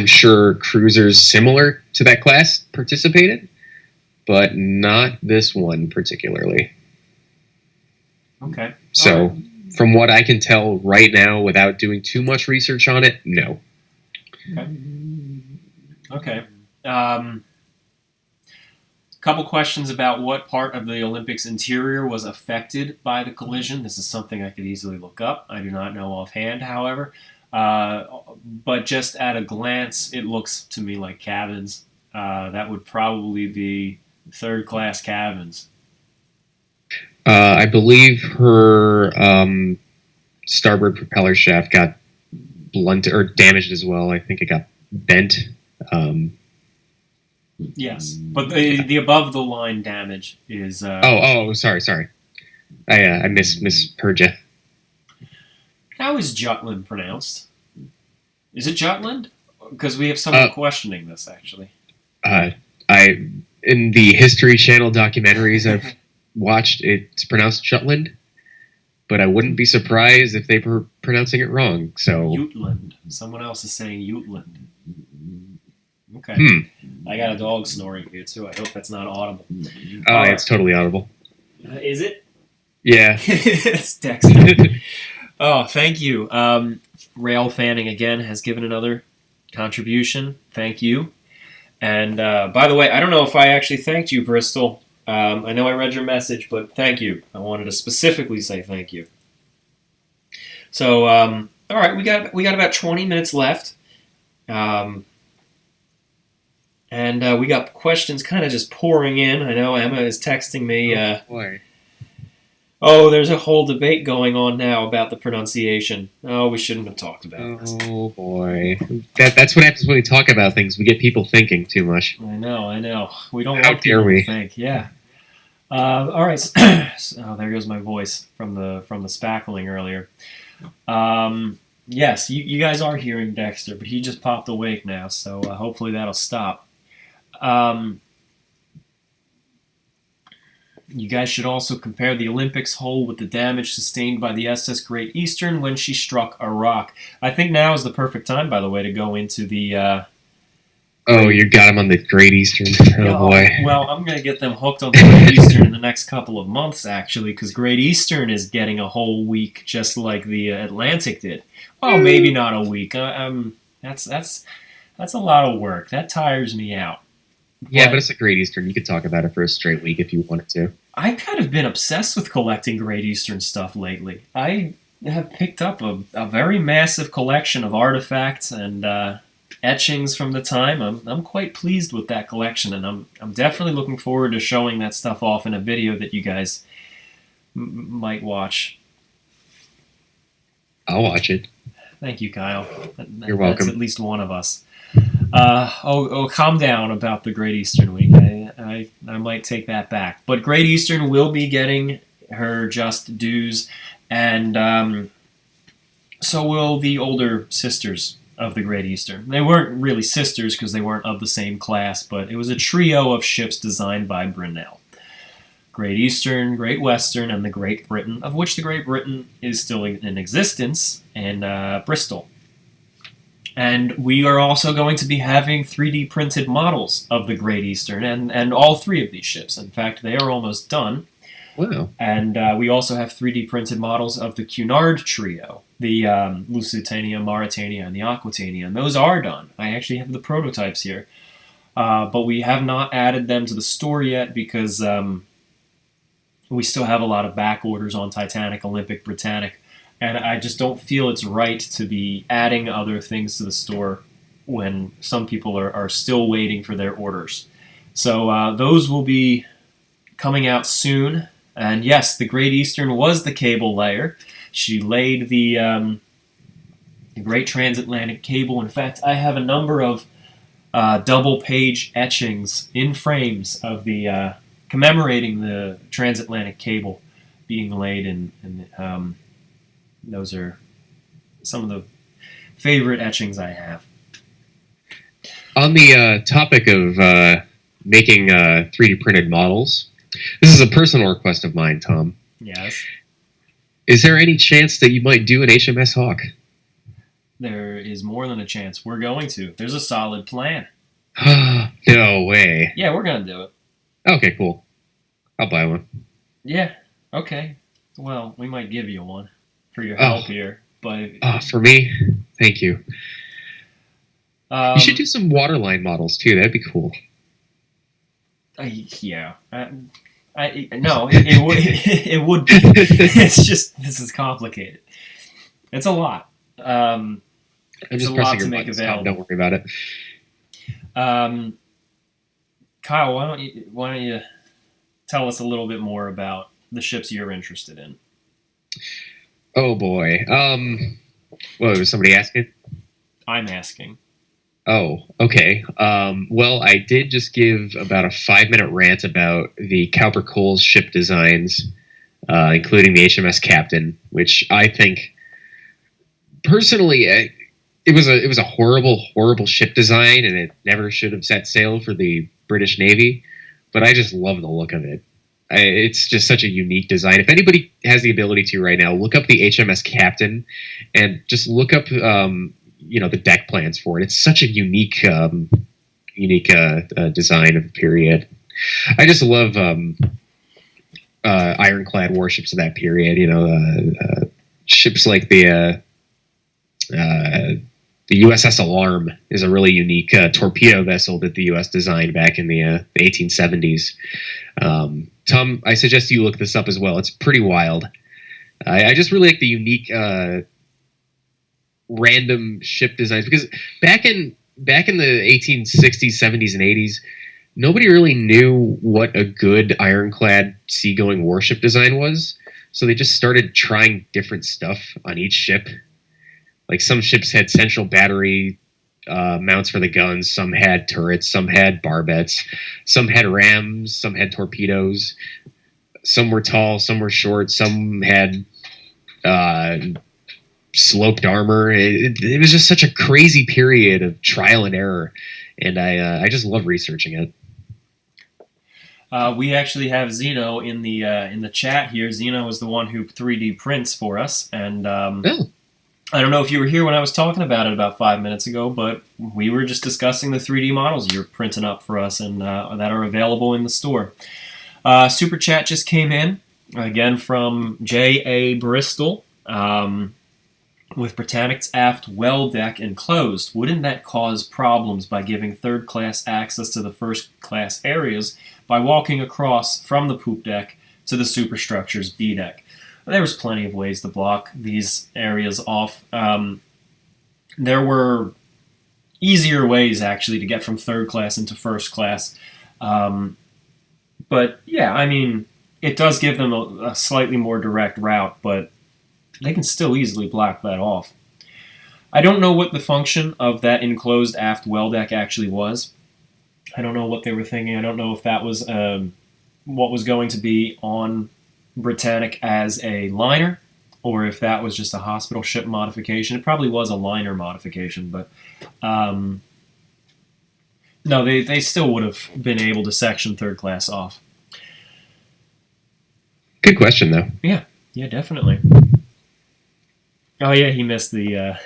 sure cruisers similar to that class participated, but not this one particularly. Okay. So, from what I can tell right now, without doing too much research on it, no. Okay. Couple questions about what part of the Olympics interior was affected by the collision. This is something I could easily look up. I do not know offhand, however. But just at a glance, it looks to me like cabins. That would probably be third-class cabins. I believe her starboard propeller shaft got blunted or damaged as well. I think it got bent. Yes, but the above the line damage is. Sorry. I misheard you. How is Jutland pronounced? Is it Jutland? Because we have someone questioning this actually. In the History Channel documentaries I've watched, it's pronounced Jutland, but I wouldn't be surprised if they were pronouncing it wrong. So Jutland. Someone else is saying Jutland. Okay. I got a dog snoring here too. I hope that's not audible. Oh, it's totally audible. Is it? Yeah. It's Dexter. Oh, thank you. Rail Fanning again has given another contribution. Thank you. And by the way, I don't know if I actually thanked you, Bristol. I know I read your message, but thank you. I wanted to specifically say thank you. So, all right, we got about 20 minutes left. And we got questions kind of just pouring in. I know Emma is texting me. Oh, there's a whole debate going on now about the pronunciation. Oh, we shouldn't have talked about this. Oh, boy. That's what happens when we talk about things. We get people thinking too much. I know. We don't How like dare people we? to think. Yeah. All right. Oh, there goes my voice from the spackling earlier. Yes, you guys are hearing Dexter, but he just popped awake now, so hopefully that'll stop. You guys should also compare the Olympics hull with the damage sustained by the SS Great Eastern when she struck a rock. I think now is the perfect time, by the way, to go into the... Oh, you got him on the Great Eastern. Oh, boy. Well, I'm going to get them hooked on the Great Eastern in the next couple of months, actually, because Great Eastern is getting a whole week just like the Atlantic did. Well, maybe not a week. That's a lot of work. That tires me out. Yeah, but it's a Great Eastern. You could talk about it for a straight week if you wanted to. I've kind of been obsessed with collecting Great Eastern stuff lately. I have picked up a very massive collection of artifacts and etchings from the time. I'm quite pleased with that collection, and I'm definitely looking forward to showing that stuff off in a video that you guys might watch. I'll watch it. Thank you, Kyle. You're welcome. That's at least one of us. Calm down about the Great Eastern Week. I might take that back. But Great Eastern will be getting her just dues, and so will the older sisters of the Great Eastern. They weren't really sisters because they weren't of the same class, but it was a trio of ships designed by Brunel. Great Eastern, Great Western, and the Great Britain, of which the Great Britain is still in existence, and Bristol. And we are also going to be having 3D printed models of the Great Eastern and all three of these ships. In fact, they are almost done. Wow. And we also have 3D printed models of the Cunard trio, the Lusitania, Mauretania, and the Aquitania. And those are done. I actually have the prototypes here. But we have not added them to the store yet because we still have a lot of back orders on Titanic, Olympic, Britannic. And I just don't feel it's right to be adding other things to the store when some people are still waiting for their orders. So those will be coming out soon. And yes, the Great Eastern was the cable layer. She laid the Great Transatlantic Cable. In fact, I have a number of double-page etchings in frames of the commemorating the transatlantic cable being laid in those are some of the favorite etchings I have. On the topic of making 3D printed models, this is a personal request of mine, Tom. Yes. Is there any chance that you might do an HMS Hawke? There is more than a chance. We're going to. There's a solid plan. No way. Yeah, we're going to do it. Okay, cool. I'll buy one. Yeah, okay. Well, we might give you one for your help here. But for me? Thank you. You should do some waterline models, too. That'd be cool. Yeah. No, it would be. It's just, this is complicated. It's a lot. I'm it's just a lot pressing to your make buttons, available. Tom. Don't worry about it. Kyle, why don't you tell us a little bit more about the ships you're interested in? Oh boy. What was somebody asking? I'm asking. Oh, okay. Well, I did just give about a 5-minute rant about the Cowper Coles ship designs, including the HMS Captain, which I think, personally, it was a horrible ship design, and it never should have set sail for the British Navy. But I just love the look of it. It's just such a unique design. If anybody has the ability to right now, look up the HMS Captain and just look up, the deck plans for it. It's such a unique design of the period. I just love ironclad warships of that period. Ships like the USS Alarm is a really unique torpedo vessel that the U.S. designed back in the 1870s. Tom, I suggest you look this up as well. It's pretty wild. I just really like the unique random ship designs, because back in the 1860s, 70s, and 80s, nobody really knew what a good ironclad seagoing warship design was. So they just started trying different stuff on each ship. Like, some ships had central battery mounts for the guns, some had turrets, some had barbettes, some had rams, some had torpedoes, some were tall, some were short, some had sloped armor. It was just such a crazy period of trial and error, and I just love researching it. We actually have Zeno in the chat here. Zeno is the one who 3D prints for us, and I don't know if you were here when I was talking about it about 5 minutes ago, but we were just discussing the 3D models you're printing up for us and that are available in the store. Super chat just came in, again from J.A. Bristol. With Britannic's aft well deck enclosed, wouldn't that cause problems by giving third class access to the first class areas by walking across from the poop deck to the superstructure's B deck? There was plenty of ways to block these areas off. There were easier ways, actually, to get from third class into first class. But, yeah, I mean, it does give them a slightly more direct route, but they can still easily block that off. I don't know what the function of that enclosed aft well deck actually was. I don't know what they were thinking. I don't know if that was what was going to be on Britannic as a liner, or if that was just a hospital ship modification. It probably was a liner modification, but no, they still would have been able to section third class off. Good question, though. Yeah, definitely. Oh yeah, he missed the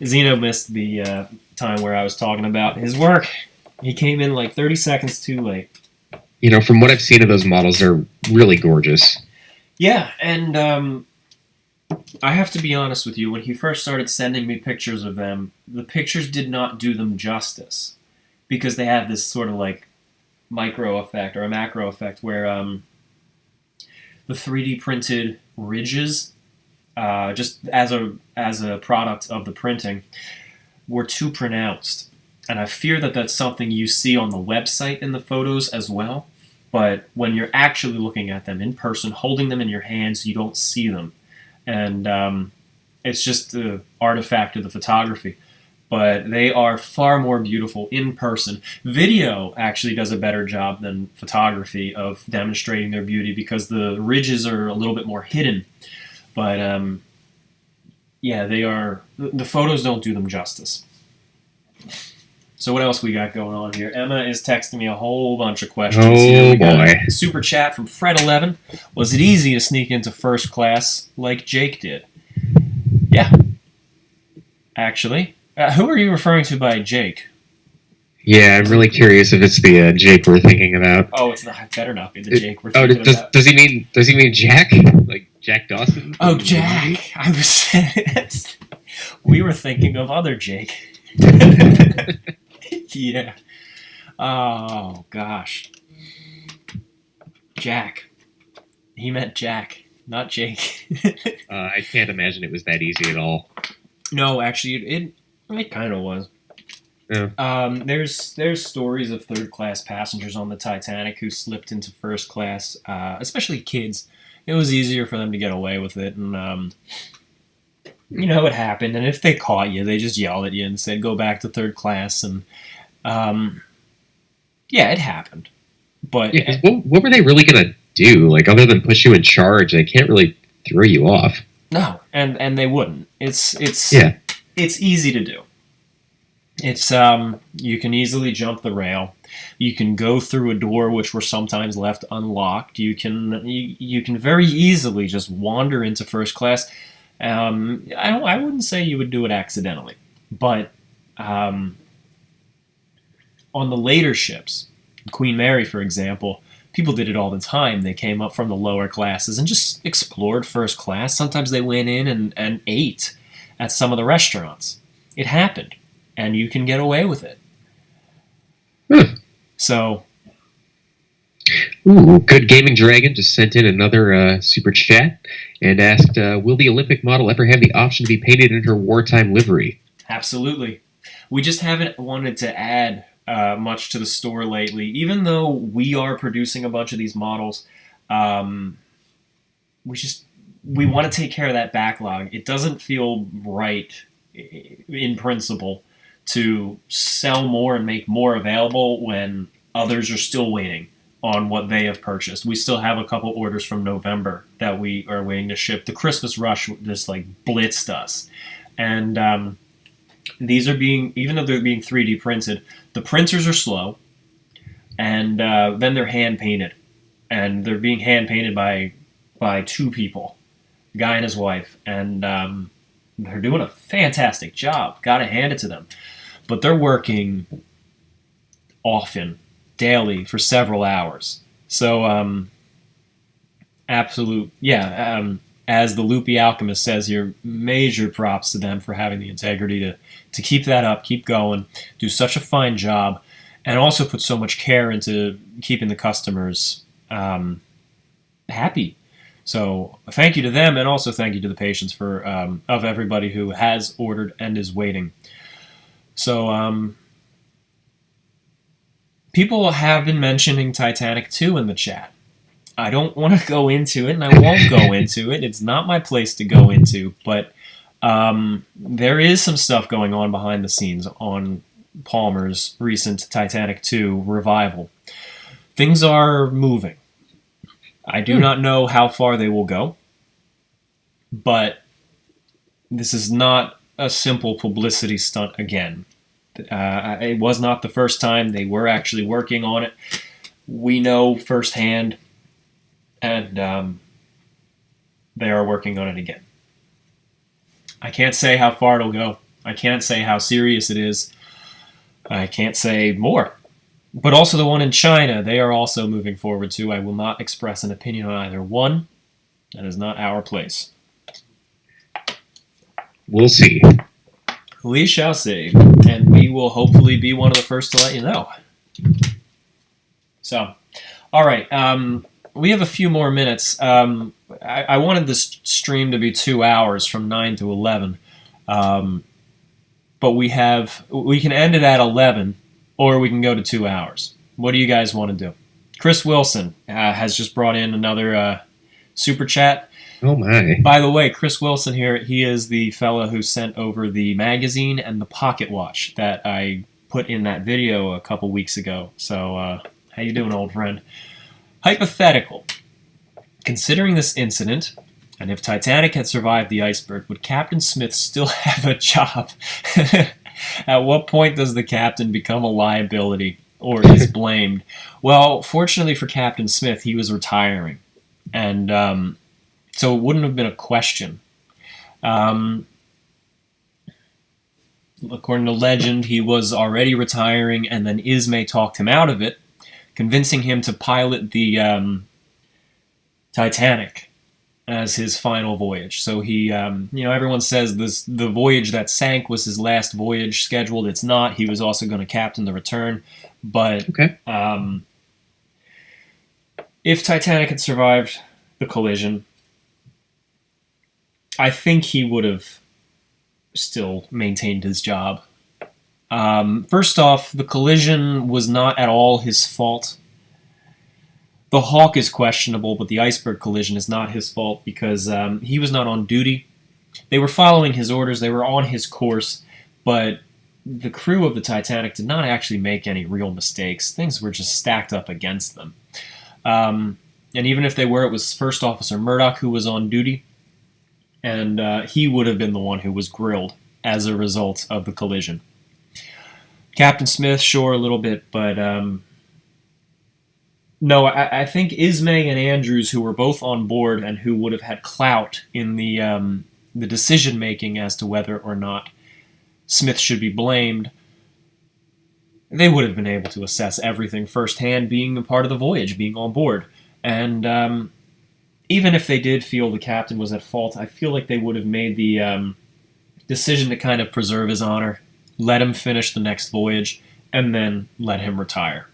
Zeno missed the time where I was talking about his work. He came in like 30 seconds too late. From what I've seen of those models, they're really gorgeous. Yeah, and I have to be honest with you, when he first started sending me pictures of them, the pictures did not do them justice, because they have this sort of like micro effect or a macro effect where the 3D printed ridges, just as a product of the printing, were too pronounced. And I fear that that's something you see on the website in the photos as well. But when you're actually looking at them in person, holding them in your hands, you don't see them. And it's just the artifact of the photography. But they are far more beautiful in person. Video actually does a better job than photography of demonstrating their beauty, because the ridges are a little bit more hidden. But yeah, the photos don't do them justice. So what else we got going on here? Emma is texting me a whole bunch of questions here. We got a super chat from Fred11. Was it easy to sneak into first class like Jake did? Yeah. Actually. Who are you referring to by Jake? Yeah, I'm really curious if it's the Jake we're thinking about. Oh, it's not. It better not be the Jake we're thinking about. Does he mean Jack? Like Jack Dawson? Oh, Jack. I was. We were thinking of other Jake. Yeah. Oh, gosh. Jack. He meant Jack, not Jake. I can't imagine it was that easy at all. No, actually, it kind of was. Yeah. There's stories of third-class passengers on the Titanic who slipped into first class, especially kids. It was easier for them to get away with it, and it happened. And if they caught you, they just yelled at you and said, "Go back to third class." And yeah, it happened. But yeah, what were they really gonna do? Like, other than push you in charge, they can't really throw you off. No, and they wouldn't. It's easy to do. It's you can easily jump the rail. You can go through a door which were sometimes left unlocked. You can very easily just wander into first class. I wouldn't say you would do it accidentally, but On the later ships, Queen Mary, for example, people did it all the time. They came up from the lower classes and just explored first class. Sometimes they went in and ate at some of the restaurants. It happened, and you can get away with it. So, ooh, Good Gaming Dragon just sent in another super chat and asked, will the Olympic model ever have the option to be painted in her wartime livery? absolutely. We just haven't wanted to add much to the store lately. Even though we are producing a bunch of these models, we want to take care of that backlog. It doesn't feel right in principle to sell more and make more available when others are still waiting on what they have purchased. We still have a couple orders from November that we are waiting to ship. The Christmas rush just blitzed us. And these are being, even though they're being 3D printed, the printers are slow, and then they're hand painted. And they're being hand painted by two people, a guy and his wife. And they're doing a fantastic job. Gotta hand it to them. But they're working often, daily, for several hours. So, as the Loopy Alchemist says here, major props to them for having the integrity to keep that up, keep going, do such a fine job, and also put so much care into keeping the customers happy. So thank you to them, and also thank you to the patients of everybody who has ordered and is waiting. So people have been mentioning Titanic 2 in the chat. I don't want to go into it, and I won't go into it. It's not my place to go into, but there is some stuff going on behind the scenes on Palmer's recent Titanic 2 revival. Things are moving. I do not know how far they will go, but this is not a simple publicity stunt again. It was not the first time. They were actually working on it. We know firsthand, and they are working on it again. I can't say how far it'll go. I can't say how serious it is. I can't say more. But also the one in China, they are also moving forward too. I will not express an opinion on either one. That is not our place. We'll see. We shall see. And we will hopefully be one of the first to let you know. So, all right. We have a few more minutes. I wanted this stream to be 2 hours from 9 to 11. But we can end it at 11, or we can go to 2 hours. What do you guys want to do? Chris Wilson has just brought in another super chat. Oh my. By the way, Chris Wilson here, he is the fella who sent over the magazine and the pocket watch that I put in that video a couple weeks ago. So, how you doing, old friend? Hypothetical. Considering this incident, and if Titanic had survived the iceberg, would Captain Smith still have a job? At what point does the captain become a liability or is blamed? Well, fortunately for Captain Smith, he was retiring. And so it wouldn't have been a question. According to legend, he was already retiring, and then Ismay talked him out of it, convincing him to pilot the Titanic as his final voyage. So he, everyone says the voyage that sank was his last voyage scheduled. It's not. He was also going to captain the return. But okay. If Titanic had survived the collision, I think he would have still maintained his job. First off, the collision was not at all his fault. The Hawke is questionable, but the iceberg collision is not his fault because he was not on duty. They were following his orders. They were on his course, but the crew of the Titanic did not actually make any real mistakes. Things were just stacked up against them. And even if they were, it was First Officer Murdoch who was on duty, and he would have been the one who was grilled as a result of the collision. Captain Smith, sure, a little bit, but no, I think Ismay and Andrews, who were both on board and who would have had clout in the decision-making as to whether or not Smith should be blamed, they would have been able to assess everything firsthand, being a part of the voyage, being on board. And even if they did feel the captain was at fault, I feel like they would have made the decision to kind of preserve his honor, let him finish the next voyage, and then let him retire.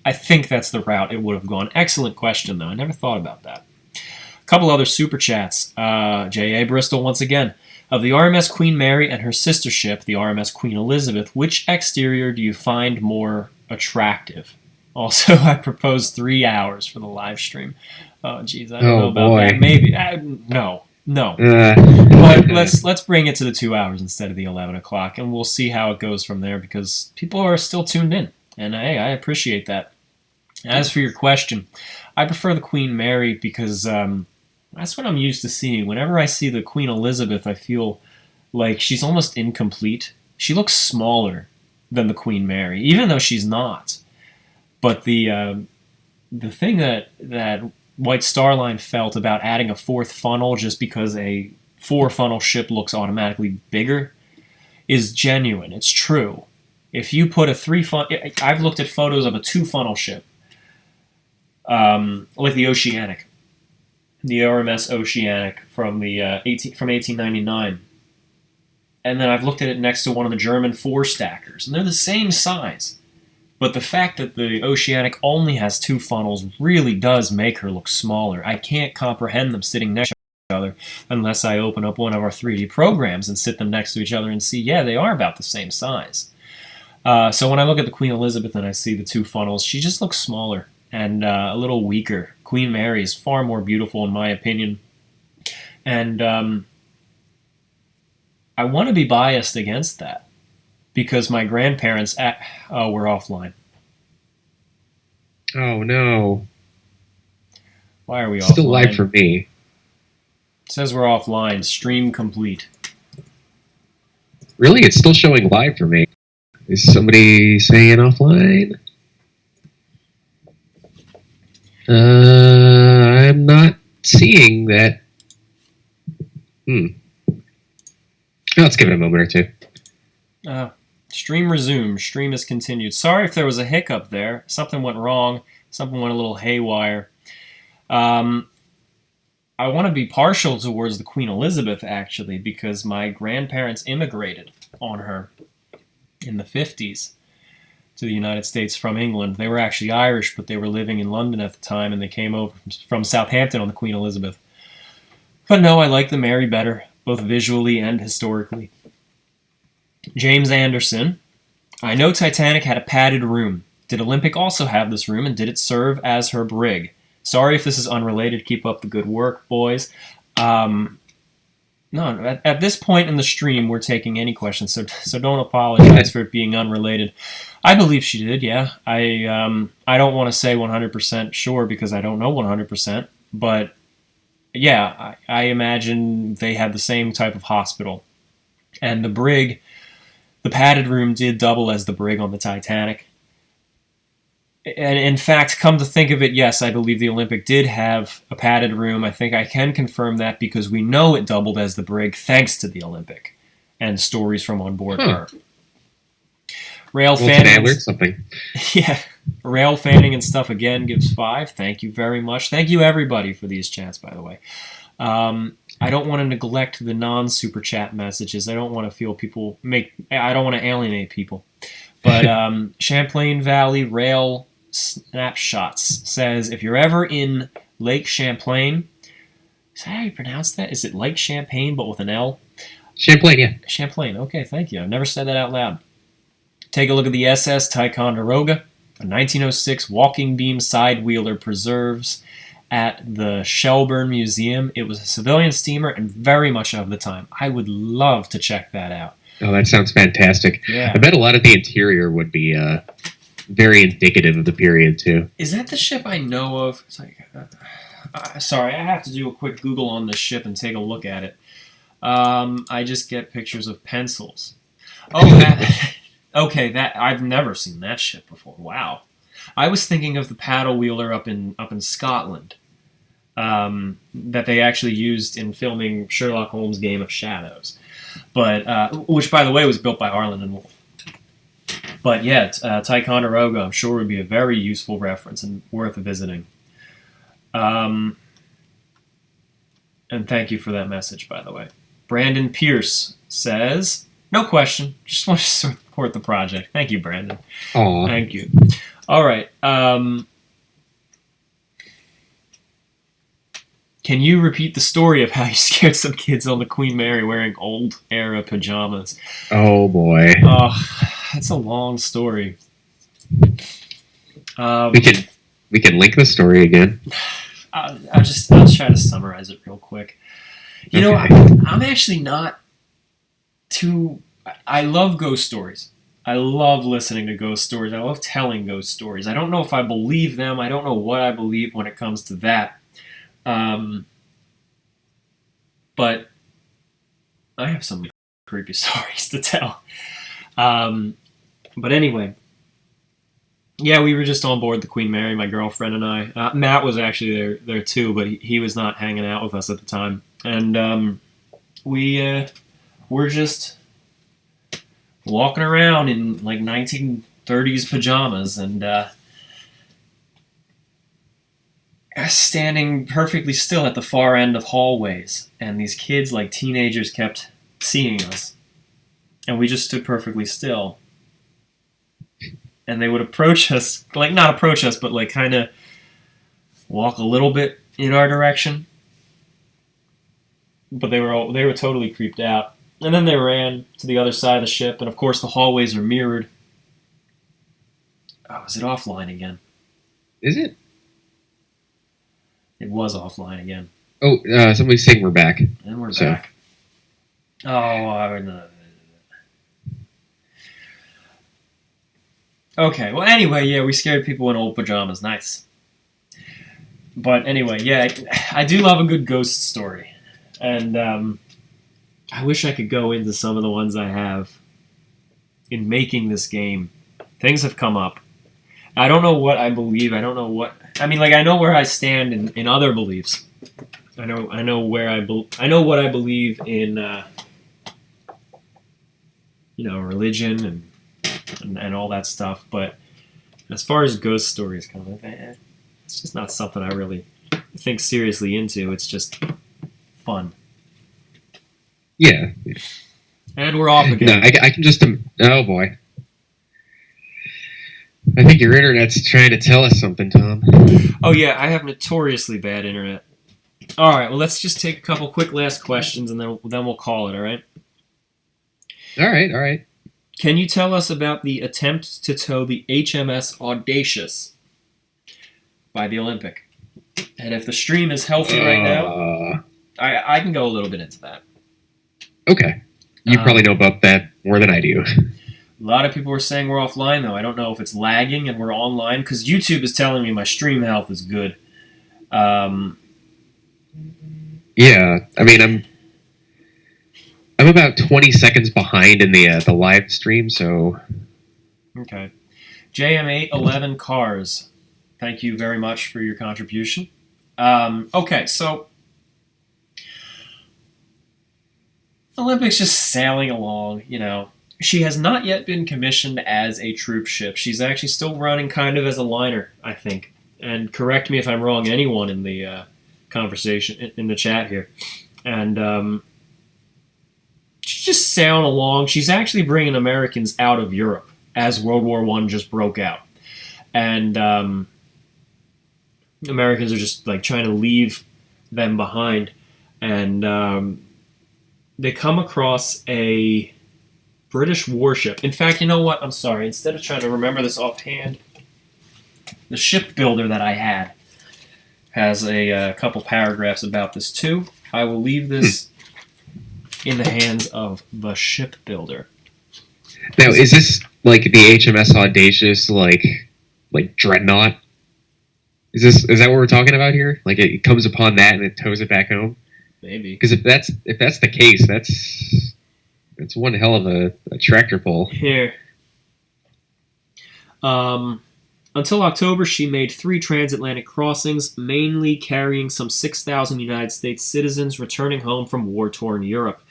I think that's the route it would have gone. Excellent question, though. I never thought about that. A couple other super chats. J.A. Bristol, once again. Of the RMS Queen Mary and her sister ship, the RMS Queen Elizabeth, which exterior do you find more attractive? Also, I propose 3 hours for the live stream. Oh, geez, I don't know about that. Maybe. No. But let's bring it to the 2 hours instead of the 11 o'clock, and we'll see how it goes from there, because people are still tuned in, and hey, I appreciate that. As for your question, I prefer the Queen Mary because that's what I'm used to seeing. Whenever I see the Queen Elizabeth, I feel like she's almost incomplete. She looks smaller than the Queen Mary, even though she's not. But the thing that White Star Line felt about adding a 4th funnel just because a 4-funnel ship looks automatically bigger is genuine. It's true. If you put a 3-funnel... I've looked at photos of a 2-funnel ship, like the Oceanic. The RMS Oceanic from 1899. And then I've looked at it next to one of the German 4-stackers, and they're the same size. But the fact that the Oceanic only has 2 funnels really does make her look smaller. I can't comprehend them sitting next to each other unless I open up one of our 3D programs and sit them next to each other and see, yeah, they are about the same size. So when I look at the Queen Elizabeth and I see the 2 funnels, she just looks smaller and a little weaker. Queen Mary is far more beautiful in my opinion. And I want to be biased against that, because my grandparents... we're offline. Oh, no. Why are we offline? Still live for me. It says we're offline. Stream complete. Really? It's still showing live for me. Is somebody saying offline? I'm not seeing that. Let's give it a moment or two. Stream resumed. Stream is continued. Sorry if there was a hiccup there. Something went wrong. Something went a little haywire. I want to be partial towards the Queen Elizabeth, actually, because my grandparents immigrated on her in the 50s to the United States from England. They were actually Irish, but they were living in London at the time, and they came over from Southampton on the Queen Elizabeth. But no, I like the Mary better, both visually and historically. James Anderson. I know Titanic had a padded room. Did Olympic also have this room, and did it serve as her brig? Sorry if this is unrelated. Keep up the good work, boys. No, at this point in the stream, we're taking any questions, so don't apologize for it being unrelated. I believe she did, yeah. I don't want to say 100% sure because I don't know 100%, but yeah, I imagine they had the same type of hospital. And the brig, the padded room did double as the brig on the Titanic. And in fact, come to think of it, yes, I believe the Olympic did have a padded room. I think I can confirm that because we know it doubled as the brig thanks to the Olympic and stories from on board her. Rail fanning. Today I learned something. Yeah. Rail fanning and stuff again gives 5. Thank you very much. Thank you everybody for these chats, by the way. I don't want to neglect the non-super chat messages. I don't want to feel people I don't want to alienate people. But Champlain Valley Rail Snapshots says, if you're ever in Lake Champlain, is that how you pronounce that? Is it Lake Champagne but with an L? Champlain, yeah. Champlain, okay, thank you. I've never said that out loud. Take a look at the SS Ticonderoga, a 1906 walking beam side wheeler preserves at the Shelburne Museum. It was a civilian steamer and very much of the time. I would love to check that out. Oh, that sounds fantastic. Yeah. I bet a lot of the interior would be very indicative of the period, too. Is that the ship I know of? It's like, sorry, I have to do a quick Google on this ship and take a look at it. I just get pictures of pencils. Oh, that, okay, that I've never seen that ship before. Wow. I was thinking of the paddle wheeler up in Scotland that they actually used in filming Sherlock Holmes' Game of Shadows. But which, by the way, was built by Harland and Wolff. But yeah, Ticonderoga, I'm sure, would be a very useful reference and worth visiting. And thank you for that message, by the way. Brandon Pierce says, no question, just want to support the project. Thank you, Brandon. Aw. Thank you. All right. Can you repeat the story of how you scared some kids on the Queen Mary wearing old era pajamas? Oh boy. Oh, that's a long story. We can link the story again. I'll try to summarize it real quick. You know, I'm actually not too. I love ghost stories. I love listening to ghost stories. I love telling ghost stories. I don't know if I believe them. I don't know what I believe when it comes to that. But I have some creepy stories to tell. But anyway, yeah, we were just on board the Queen Mary, my girlfriend and I. Matt was actually there too, but he was not hanging out with us at the time. And we were just walking around in like 1930s pajamas and standing perfectly still at the far end of hallways. And these kids, like teenagers, kept seeing us. And we just stood perfectly still. And they would approach us, like not approach us, but like kind of walk a little bit in our direction. But they were totally creeped out. And then they ran to the other side of the ship, and of course the hallways are mirrored. Oh, is it offline again? Is it? It was offline again. Oh, somebody's saying we're back. And we're back. Oh, no. Okay, well, anyway, yeah, we scared people in old pajamas. Nice. But anyway, yeah, I do love a good ghost story. And I wish I could go into some of the ones I have in making this game. Things have come up. I don't know what I believe. I don't know what... I mean, like, I know where I stand in other beliefs. I know where I know what I believe in, religion and all that stuff. But as far as ghost stories come, it's just not something I really think seriously into. It's just fun. Yeah. And we're off again. No, I can just... oh, boy. I think your internet's trying to tell us something, Tom. Oh, yeah, I have notoriously bad internet. All right, well, let's just take a couple quick last questions, and then we'll call it, all right? All right. Can you tell us about the attempt to tow the HMS Audacious by the Olympic? And if the stream is healthy right now, I can go a little bit into that. Okay. You probably know about that more than I do. A lot of people are saying we're offline, though. I don't know if it's lagging and we're online, because YouTube is telling me my stream health is good. Yeah, I mean, I'm about 20 seconds behind in the live stream, so... Okay. JM811 Cars, thank you very much for your contribution. Okay, so... Olympic's just sailing along, you know. She has not yet been commissioned as a troop ship. She's actually still running kind of as a liner, I think. And correct me if I'm wrong, anyone in the conversation, in the chat here. And she's just sailing along. She's actually bringing Americans out of Europe as World War I just broke out. And Americans are just like trying to leave them behind. And they come across a British warship. In fact, you know what? I'm sorry. Instead of trying to remember this offhand, the shipbuilder that I had has a couple paragraphs about this too. I will leave this in the hands of the shipbuilder. Now, is this like the HMS Audacious, like Dreadnought? Is that what we're talking about here? Like it comes upon that and it tows it back home? Maybe. Because if that's the case, that's one hell of a tractor pull. Here. Until October, she made 3 transatlantic crossings, mainly carrying some 6,000 United States citizens returning home from war-torn Europe.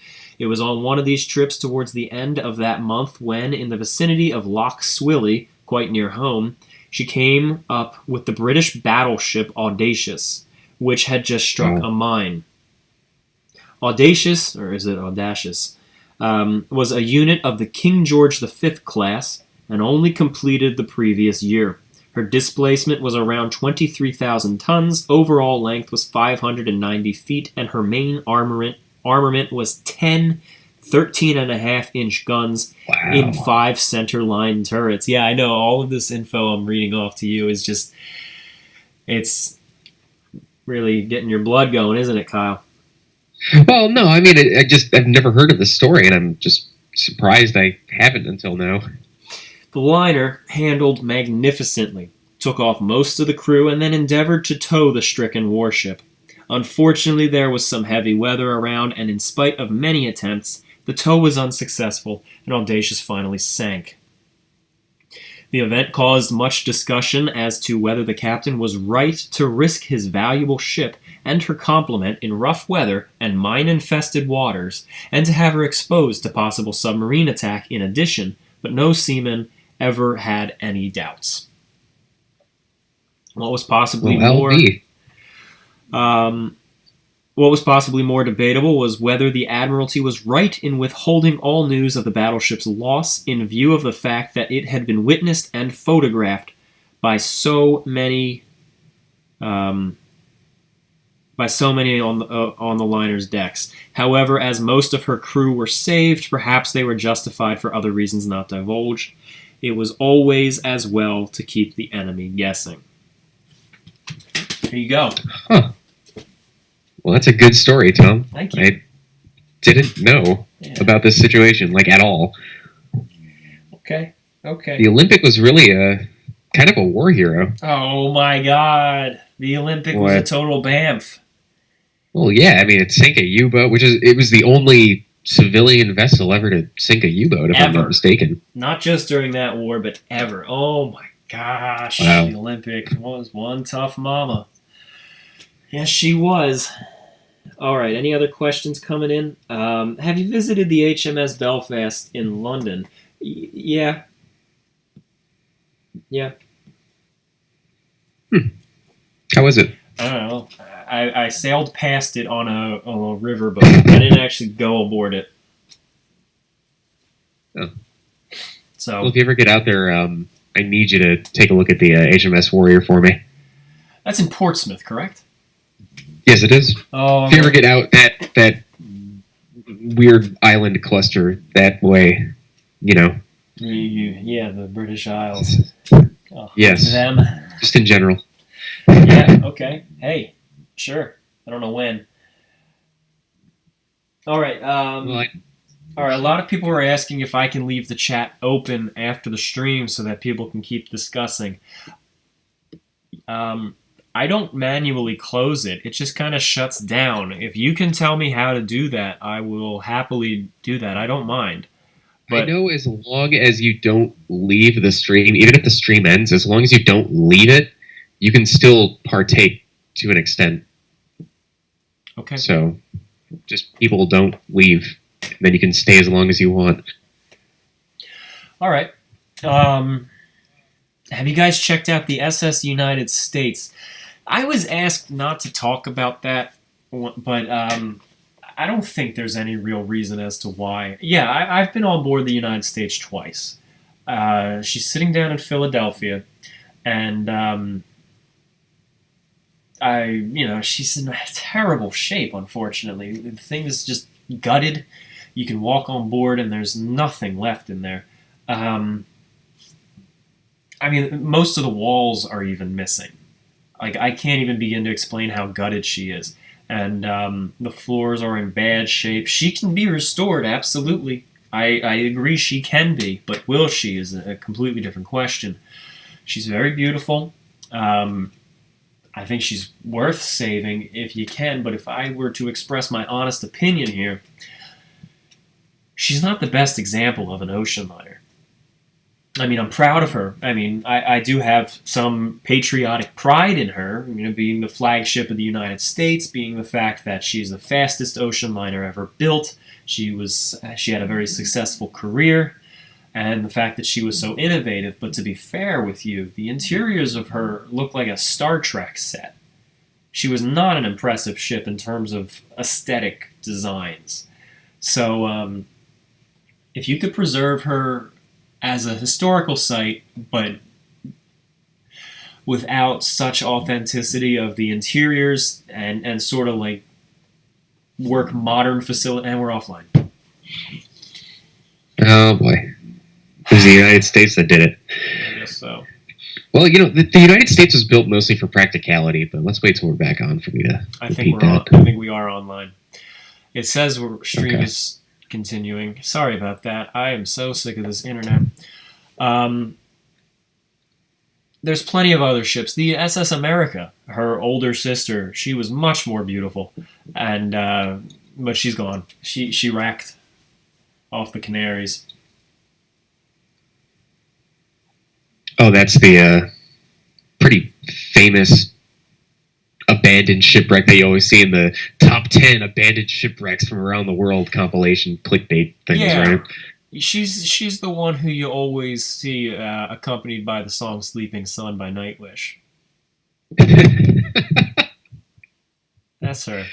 It was on one of these trips towards the end of that month when, in the vicinity of Loch Swilly, quite near home, she came up with the British battleship Audacious, which had just struck a mine. Audacious, or is it Audacious, was a unit of the King George V class and only completed the previous year. Her displacement was around 23,000 tons, overall length was 590 feet, and her main armament was 10 13.5-inch guns in 5 center-line turrets. Yeah, I know, all of this info I'm reading off to you is just, it's really getting your blood going, isn't it, Kyle? Well, no, I mean, I've never heard of this story, and I'm just surprised I haven't until now. The liner handled magnificently, took off most of the crew, and then endeavored to tow the stricken warship. Unfortunately, there was some heavy weather around, and in spite of many attempts, the tow was unsuccessful, and Audacious finally sank. The event caused much discussion as to whether the captain was right to risk his valuable ship and her complement in rough weather and mine-infested waters, and to have her exposed to possible submarine attack in addition, but no seaman ever had any doubts. What was possibly more debatable was whether the Admiralty was right in withholding all news of the battleship's loss in view of the fact that it had been witnessed and photographed by so many on the liner's decks. However, as most of her crew were saved, perhaps they were justified for other reasons not divulged. It was always as well to keep the enemy guessing. There you go. Huh. Well, that's a good story, Tom. Thank you. I didn't know about this situation, at all. Okay. The Olympic was really kind of a war hero. Oh, my God. The Olympic was a total bamf. Well, yeah, I mean, it sank a U-boat, it was the only civilian vessel ever to sink a U-boat, if I'm not mistaken. Not just during that war, but ever. Oh, my gosh. Wow. The Olympic was one tough mama. Yes, she was. All right, any other questions coming in? Have you visited the HMS Belfast in London? Yeah. Yeah. How was it? I don't know. I sailed past it on a riverboat. I didn't actually go aboard it. Oh. So, well, if you ever get out there, I need you to take a look at the HMS Warrior for me. That's in Portsmouth, correct? Yes, it is. Oh, if you ever get out that weird island cluster that way, Yeah, the British Isles. Oh, yes. Them. Just in general. Yeah, okay. Hey, sure. I don't know when. All right. All right. A lot of people are asking if I can leave the chat open after the stream so that people can keep discussing. I don't manually close it. It just kind of shuts down. If you can tell me how to do that, I will happily do that. I don't mind. But I know as long as you don't leave the stream, even if the stream ends, as long as you don't leave it, you can still partake to an extent. Okay. So just people don't leave. And then you can stay as long as you want. All right. Have you guys checked out the SS United States? I was asked not to talk about that, but I don't think there's any real reason as to why. Yeah, I've been on board the United States twice. She's sitting down in Philadelphia, and she's in terrible shape, unfortunately. The thing is just gutted. You can walk on board, and there's nothing left in there. Most of the walls are even missing. I can't even begin to explain how gutted she is. And the floors are in bad shape. She can be restored, absolutely. I agree she can be, but will she is a completely different question. She's very beautiful. I think she's worth saving if you can, but if I were to express my honest opinion here, she's not the best example of an ocean liner. I'm proud of her. I do have some patriotic pride in her, being the flagship of the United States, being the fact that she's the fastest ocean liner ever built, She had a very successful career, and the fact that she was so innovative. But to be fair with you, the interiors of her looked like a Star Trek set. She was not an impressive ship in terms of aesthetic designs. So if you could preserve her as a historical site, but without such authenticity of the interiors and sort of like work modern facility, and we're offline. Oh boy. It was the United States that did it. I guess so. Well, the United States was built mostly for practicality, but let's wait till we're back on for me to repeat that. I think we are online. It says stream is continuing. Sorry about that. I am so sick of this internet. There's plenty of other ships. The SS America, her older sister, she was much more beautiful, and but she's gone. She racked off the Canaries. Oh, that's the pretty famous abandoned shipwreck that you always see in the top 10 abandoned shipwrecks from around the world compilation clickbait things, right? She's the one who you always see accompanied by the song "Sleeping Sun" by Nightwish. That's her.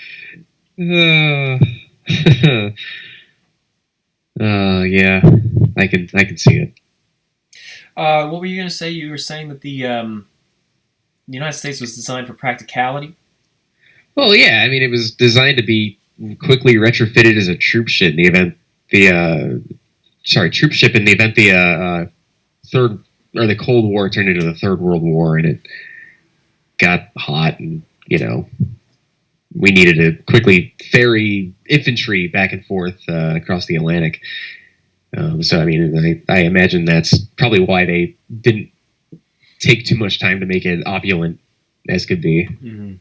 Yeah, I can see it. What were you going to say? You were saying that the United States was designed for practicality? Well, yeah. I mean, it was designed to be quickly retrofitted as a troop ship in the event the third or the Cold War turned into the Third World War, and it got hot, and we needed to quickly ferry infantry back and forth across the Atlantic. So, I mean, I imagine that's probably why they didn't take too much time to make it opulent as could be. Mm-hmm.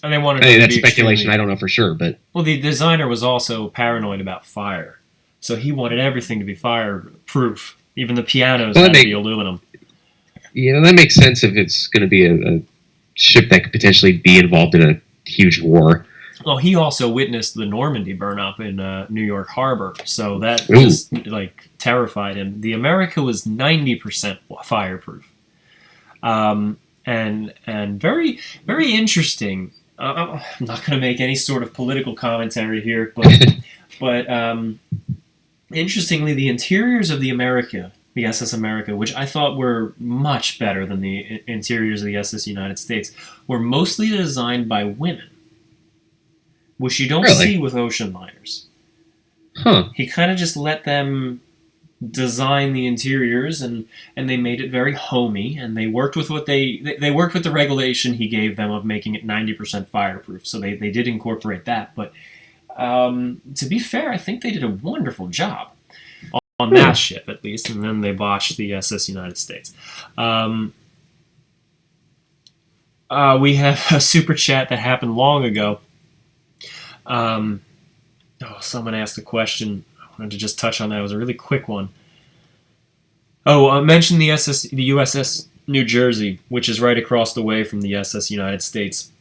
And they wanted. That's speculation. I don't know for sure, but the designer was also paranoid about fire, so he wanted everything to be fireproof. Even the pianos had to be aluminum. Yeah, that makes sense if it's going to be a ship that could potentially be involved in a huge war. Well, he also witnessed the Normandy burn up in New York Harbor, so that just terrified him. The America was 90% fireproof, and very, very interesting. I'm not going to make any sort of political commentary here, but interestingly, the interiors of the America, the SS America, which I thought were much better than the interiors of the SS United States, were mostly designed by women, which you don't see with ocean liners. Huh. He kind of just let them design the interiors, and they made it very homey, and they worked with what they worked with the regulation he gave them of making it 90% fireproof. So they did incorporate that, but to be fair, I think they did a wonderful job on that ship, at least, and then they botched the SS United States. We have a super chat that happened long ago. Someone asked a question. I wanted to just touch on that. It was a really quick one. I mentioned the USS New Jersey, which is right across the way from the SS United States.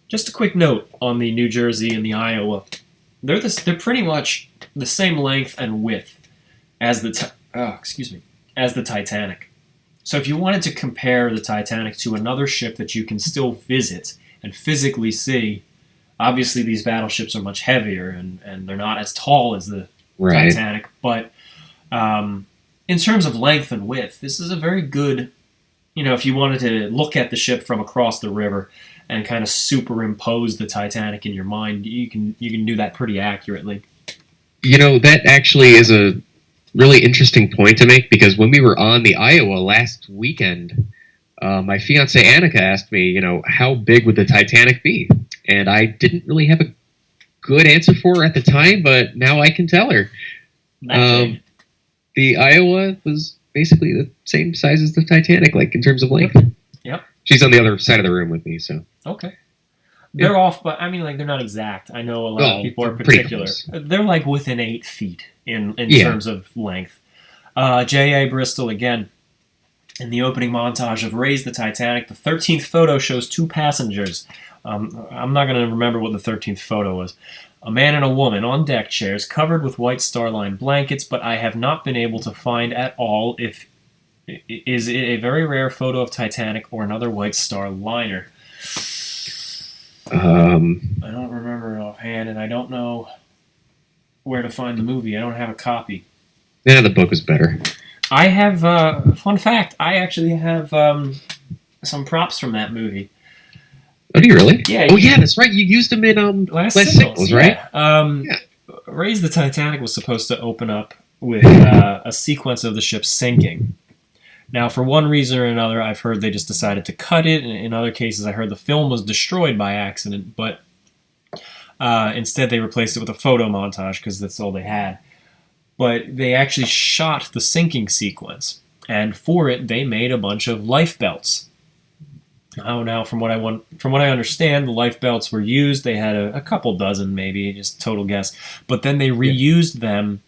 Just a quick note on the New Jersey and the Iowa. They're pretty much the same length and width as the Titanic. So if you wanted to compare the Titanic to another ship that you can still visit and physically see, obviously these battleships are much heavier and they're not as tall as the Titanic, but in terms of length and width, this is a very good, if you wanted to look at the ship from across the river and kind of superimpose the Titanic in your mind, you can do that pretty accurately. That actually is a really interesting point to make, because when we were on the Iowa last weekend, my fiance Annika asked me, how big would the Titanic be? And I didn't really have a good answer for her at the time, but now I can tell her. The Iowa was basically the same size as the Titanic, like in terms of length. Yep. She's on the other side of the room with me, so. Okay. They're off, but they're not exact. I know a lot of people are particular. They're like within 8 feet in terms of length. J.A. Bristol, again, in the opening montage of Raise the Titanic, the 13th photo shows 2 passengers. I'm not going to remember what the 13th photo was. A man and a woman on deck chairs covered with white star-lined blankets, but I have not been able to find at all if is it a very rare photo of Titanic or another White Star liner. I don't remember it offhand, and I don't know where to find the movie. I don't have a copy. Yeah, the book was better. I have, fun fact, I actually have some props from that movie. Oh, do you really? Yeah. Oh, yeah, that's right. You used them in Last Signals, right? Yeah. Raise the Titanic was supposed to open up with a sequence of the ship sinking. Now, for one reason or another, I've heard they just decided to cut it. In other cases, I heard the film was destroyed by accident, but instead they replaced it with a photo montage because that's all they had. But they actually shot the sinking sequence, and for it, they made a bunch of life belts. Oh, now from what I understand, the life belts were used. They had a couple dozen, maybe, just total guess. But then they reused them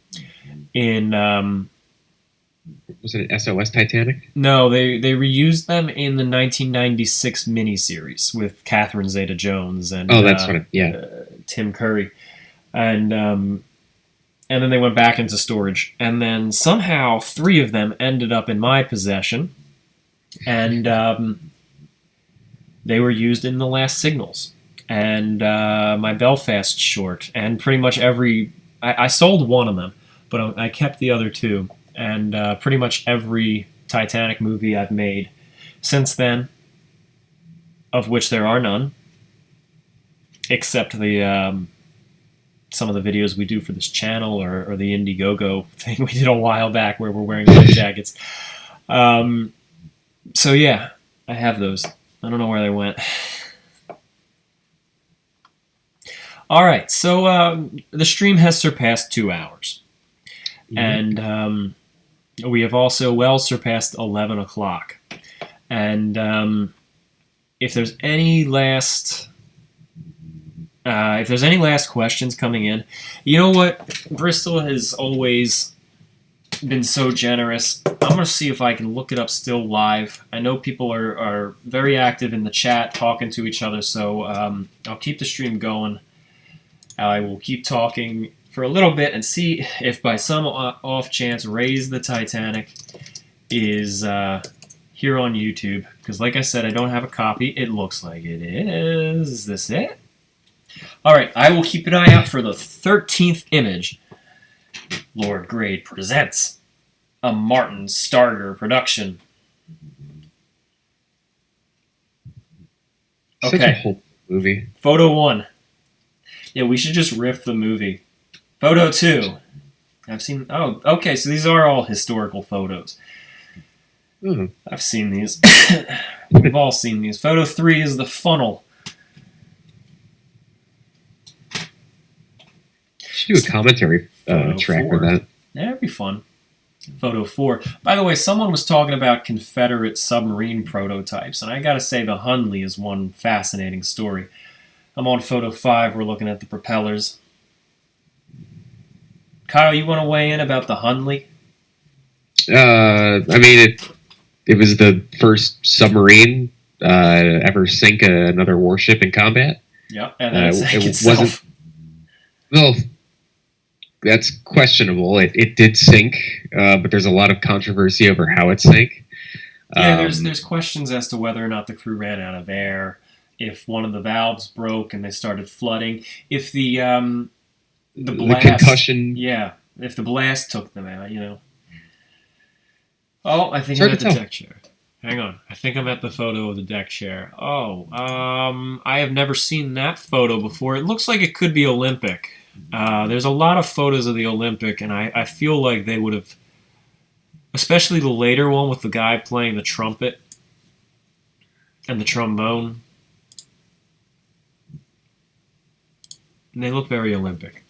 in. Was it an SOS Titanic? No, they reused them in the 1996 miniseries with Catherine Zeta-Jones and that's right. Tim Curry, and then they went back into storage. And then somehow 3 of them ended up in my possession, and they were used in The Last Signals and my Belfast short, and pretty much I sold one of them, but I kept the other 2. And pretty much every Titanic movie I've made since then, of which there are none, except the some of the videos we do for this channel or the Indiegogo thing we did a while back where we're wearing life jackets. So yeah, I have those. I don't know where they went. All right, so the stream has surpassed 2 hours. And we have also well surpassed 11 o'clock. And if there's any last questions coming in, you know what? Bristol has always been so generous. I'm going to see if I can look it up still live. I know people are very active in the chat talking to each other, so I'll keep the stream going. I will keep talking for a little bit and see if by some off chance Raise the Titanic is here on YouTube. Because like I said, I don't have a copy. It looks like it is. Is this it? Alright, I will keep an eye out for the 13th image. Lord Grade presents a Martin Starger production. Okay. Such a whole movie. Photo 1. Yeah, we should just riff the movie. Photo 2. I've seen... Oh, okay, so these are all historical photos. I've seen these. We've all seen these. Photo 3 is the funnel. Should do a commentary track for that. Yeah, that'd be fun. Photo 4. By the way, someone was talking about Confederate submarine prototypes, and I gotta say the Hunley is one fascinating story. I'm on photo 5. We're looking at the propellers. Kyle, you want to weigh in about the Hunley? I mean, it was the first submarine ever sink another warship in combat. Yeah, and then it wasn't. Well, that's questionable. It did sink, but there's a lot of controversy over how it sank. Yeah, there's questions as to whether or not the crew ran out of air, if one of the valves broke and they started flooding, if the blast, the concussion. Yeah, if the blast took them out, you know. Oh, I think I'm at the deck chair. Hang on. I think I'm at the photo of the deck chair. Oh, I have never seen that photo before. It looks like it could be Olympic. There's a lot of photos of the Olympic, and I feel like they would have, especially the later one with the guy playing the trumpet and the trombone. And they look very Olympic.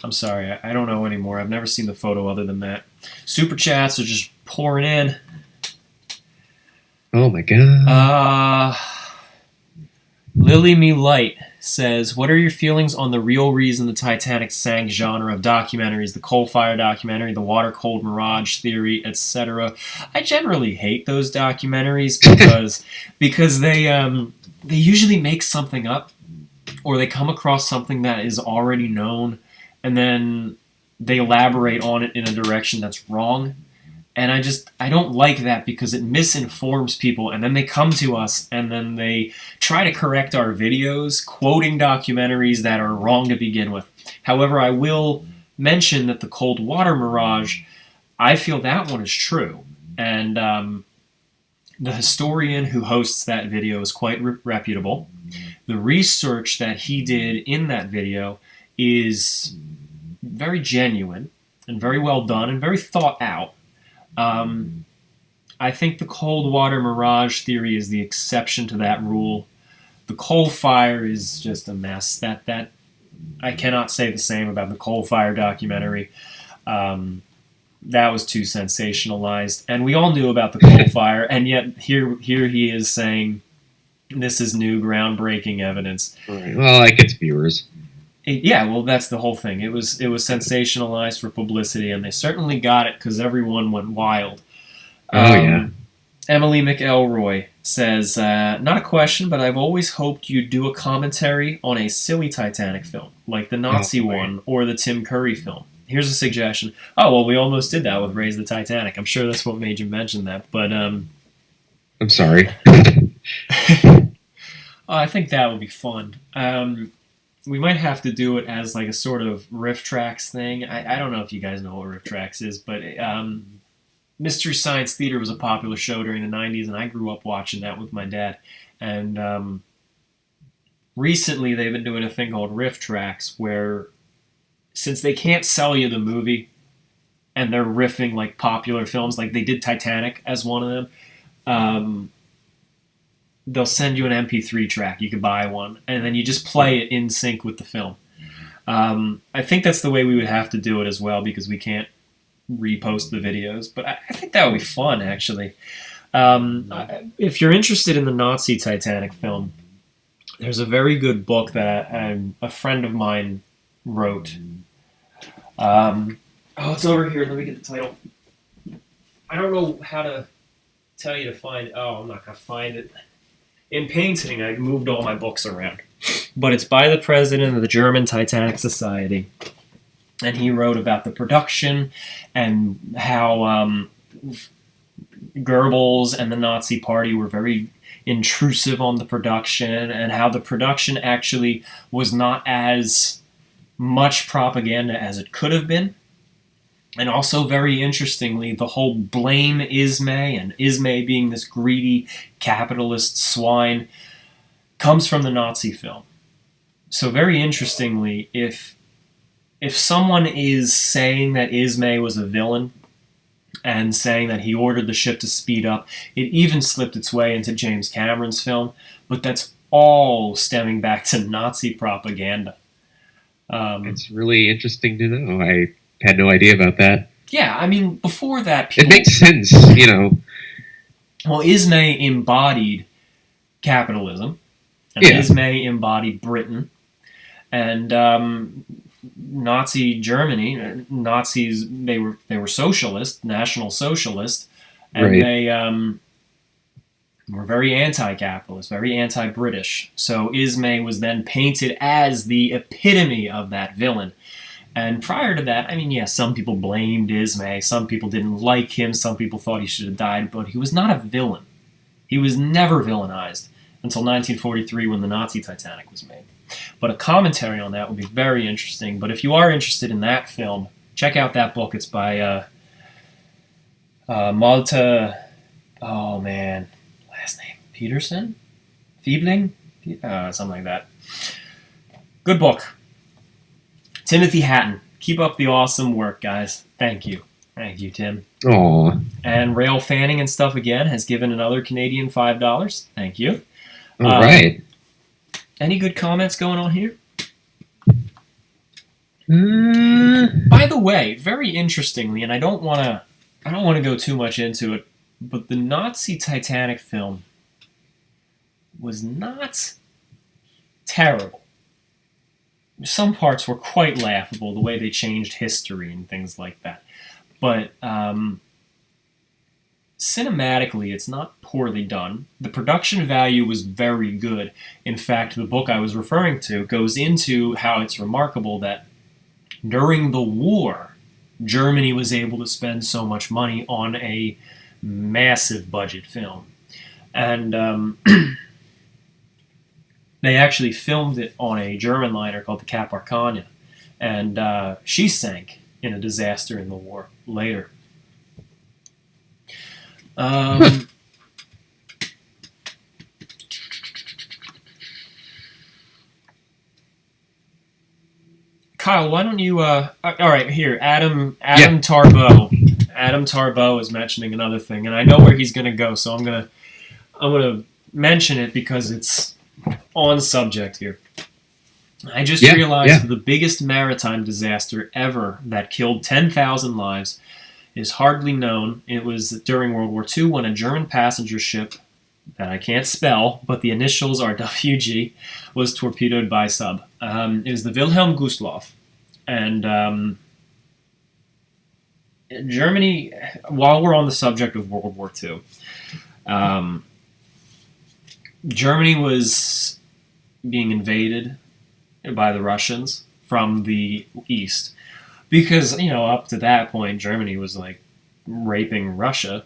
I'm sorry, I don't know anymore. I've never seen the photo other than that. Super chats are just pouring in. Oh my god. Lily Me Light says, what are your feelings on the real reason the Titanic sank genre of documentaries, the coal fire documentary, the water cold mirage theory, etc.? I generally hate those documentaries because they usually make something up or they come across something that is already known, and then they elaborate on it in a direction that's wrong. And I don't like that because it misinforms people, and then they come to us and then they try to correct our videos, quoting documentaries that are wrong to begin with. However, I will mention that the cold water mirage, I feel that one is true. And the historian who hosts that video is quite reputable. The research that he did in that video is very genuine and very well done and very thought out. I think the cold water mirage theory is the exception to that rule. The coal fire is just a mess. That I cannot say the same about the coal fire documentary. That was too sensationalized, and we all knew about the coal fire, and yet here he is saying this is new, groundbreaking evidence. Right. Well, it gets viewers. Yeah, well, that's the whole thing. It was sensationalized for publicity, and they certainly got it because everyone went wild. Yeah. Emily McElroy says, not a question, but I've always hoped you'd do a commentary on a silly Titanic film, like the Nazi one or the Tim Curry film. Here's a suggestion. Oh, well, we almost did that with Raise the Titanic. I'm sure that's what made you mention that, but... I'm sorry. I think that would be fun. We might have to do it as like a sort of riff tracks thing. I don't know if you guys know what riff tracks is, but Mystery Science Theater was a popular show during the 90s, and I grew up watching that with my dad. And recently they've been doing a thing called riff tracks where, since they can't sell you the movie and they're riffing like popular films, like they did Titanic as one of them, they'll send you an MP3 track. You can buy one, and then you just play it in sync with the film. I think that's the way we would have to do it as well, because we can't repost the videos. But I think that would be fun, actually. If you're interested in the Nazi Titanic film, there's a very good book that a friend of mine wrote. It's over here. Let me get the title. I don't know how to tell you to find it. Oh, I'm not going to find it. In painting, I moved all my books around. But it's by the president of the German Titanic Society. And he wrote about the production and how Goebbels and the Nazi Party were very intrusive on the production, and how the production actually was not as much propaganda as it could have been. And also, very interestingly, the whole blame Ismay, and Ismay being this greedy capitalist swine, comes from the Nazi film. So very interestingly, if someone is saying that Ismay was a villain and saying that he ordered the ship to speed up, it even slipped its way into James Cameron's film, but that's all stemming back to Nazi propaganda. It's really interesting to know. I had no idea about that. Yeah, I mean, before that... It makes sense, Well, Ismay embodied capitalism, and Ismay embodied Britain, and Nazi Germany, Nazis, they were socialist, National Socialist, and they were very anti-capitalist, very anti-British. So Ismay was then painted as the epitome of that villain. And prior to that, I mean, yes, some people blamed Ismay, some people didn't like him, some people thought he should have died, but he was not a villain. He was never villainized until 1943 when the Nazi Titanic was made. But a commentary on that would be very interesting. But if you are interested in that film, check out that book. It's by Malta, last name, Peterson? Fiebling? Something like that. Good book. Timothy Hatton, keep up the awesome work, guys. Thank you. Thank you, Tim. Aww. And Rail Fanning and Stuff Again has given another Canadian $5. Thank you. All right. Any good comments going on here? By the way, very interestingly, and I don't want to go too much into it, but the Nazi Titanic film was not terrible. Some parts were quite laughable, the way they changed history and things like that. But cinematically, it's not poorly done. The production value was very good. In fact, the book I was referring to goes into how it's remarkable that during the war, Germany was able to spend so much money on a massive budget film. And they actually filmed it on a German liner called the Cap Arcana. And she sank in a disaster in the war later. Kyle, why don't you? All right, here, Adam Tarbo. Adam Tarbo is mentioning another thing, and I know where he's going to go, so I'm gonna mention it because it's on subject here. I just realized the biggest maritime disaster ever that killed 10,000 lives is hardly known. It was during World War II when a German passenger ship that I can't spell, but the initials are WG, was torpedoed by sub. It was the Wilhelm Gustloff. And Germany, while we're on the subject of World War II, Germany was being invaded by the Russians from the east. Because, up to that point, Germany was like raping Russia.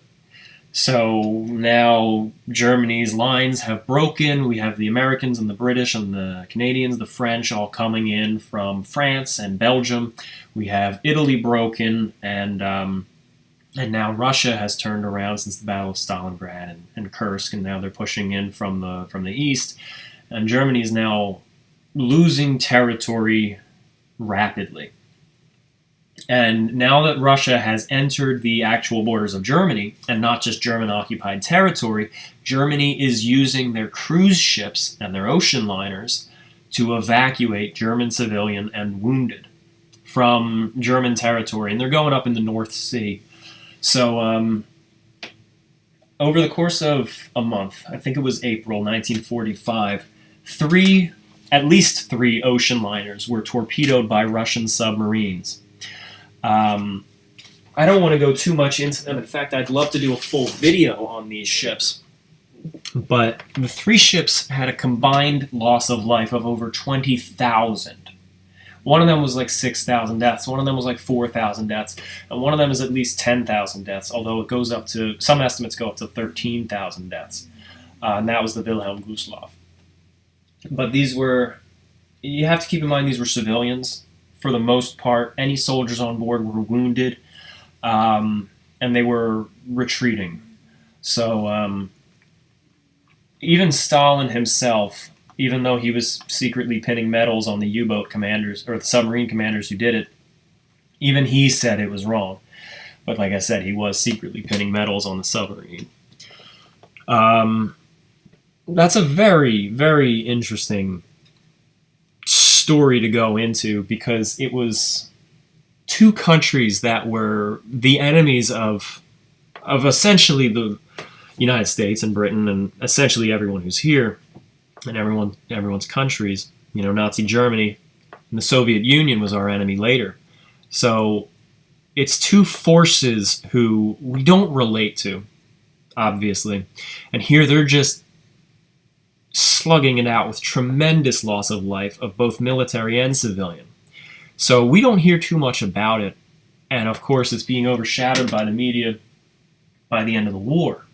So now Germany's lines have broken. We have the Americans and the British and the Canadians, the French all coming in from France and Belgium. We have Italy broken, and now Russia has turned around since the Battle of Stalingrad and Kursk, and now they're pushing in from the east. And Germany is now losing territory rapidly. And now that Russia has entered the actual borders of Germany, and not just German-occupied territory, Germany is using their cruise ships and their ocean liners to evacuate German civilian and wounded from German territory. And they're going up in the North Sea. So over the course of a month, I think it was April 1945, at least three ocean liners were torpedoed by Russian submarines. I don't want to go too much into them. In fact, I'd love to do a full video on these ships. But the three ships had a combined loss of life of over 20,000. One of them was like 6,000 deaths. One of them was like 4,000 deaths. And one of them is at least 10,000 deaths, although it goes up to, some estimates go up to 13,000 deaths. And that was the Wilhelm Gustloff. But these were, you have to keep in mind, these were civilians. For the most part, any soldiers on board were wounded, and they were retreating. So even Stalin himself, even though he was secretly pinning medals on the U-boat commanders, or the submarine commanders who did it, even he said it was wrong. But like I said, he was secretly pinning medals on the submarine. That's a very, very interesting story to go into, because it was two countries that were the enemies of essentially the United States and Britain, and essentially everyone who's here, and everyone's countries. Nazi Germany and the Soviet Union was our enemy later. So it's two forces who we don't relate to, obviously, and here they're just slugging it out with tremendous loss of life of both military and civilian. So we don't hear too much about it, and of course it's being overshadowed by the media by the end of the war.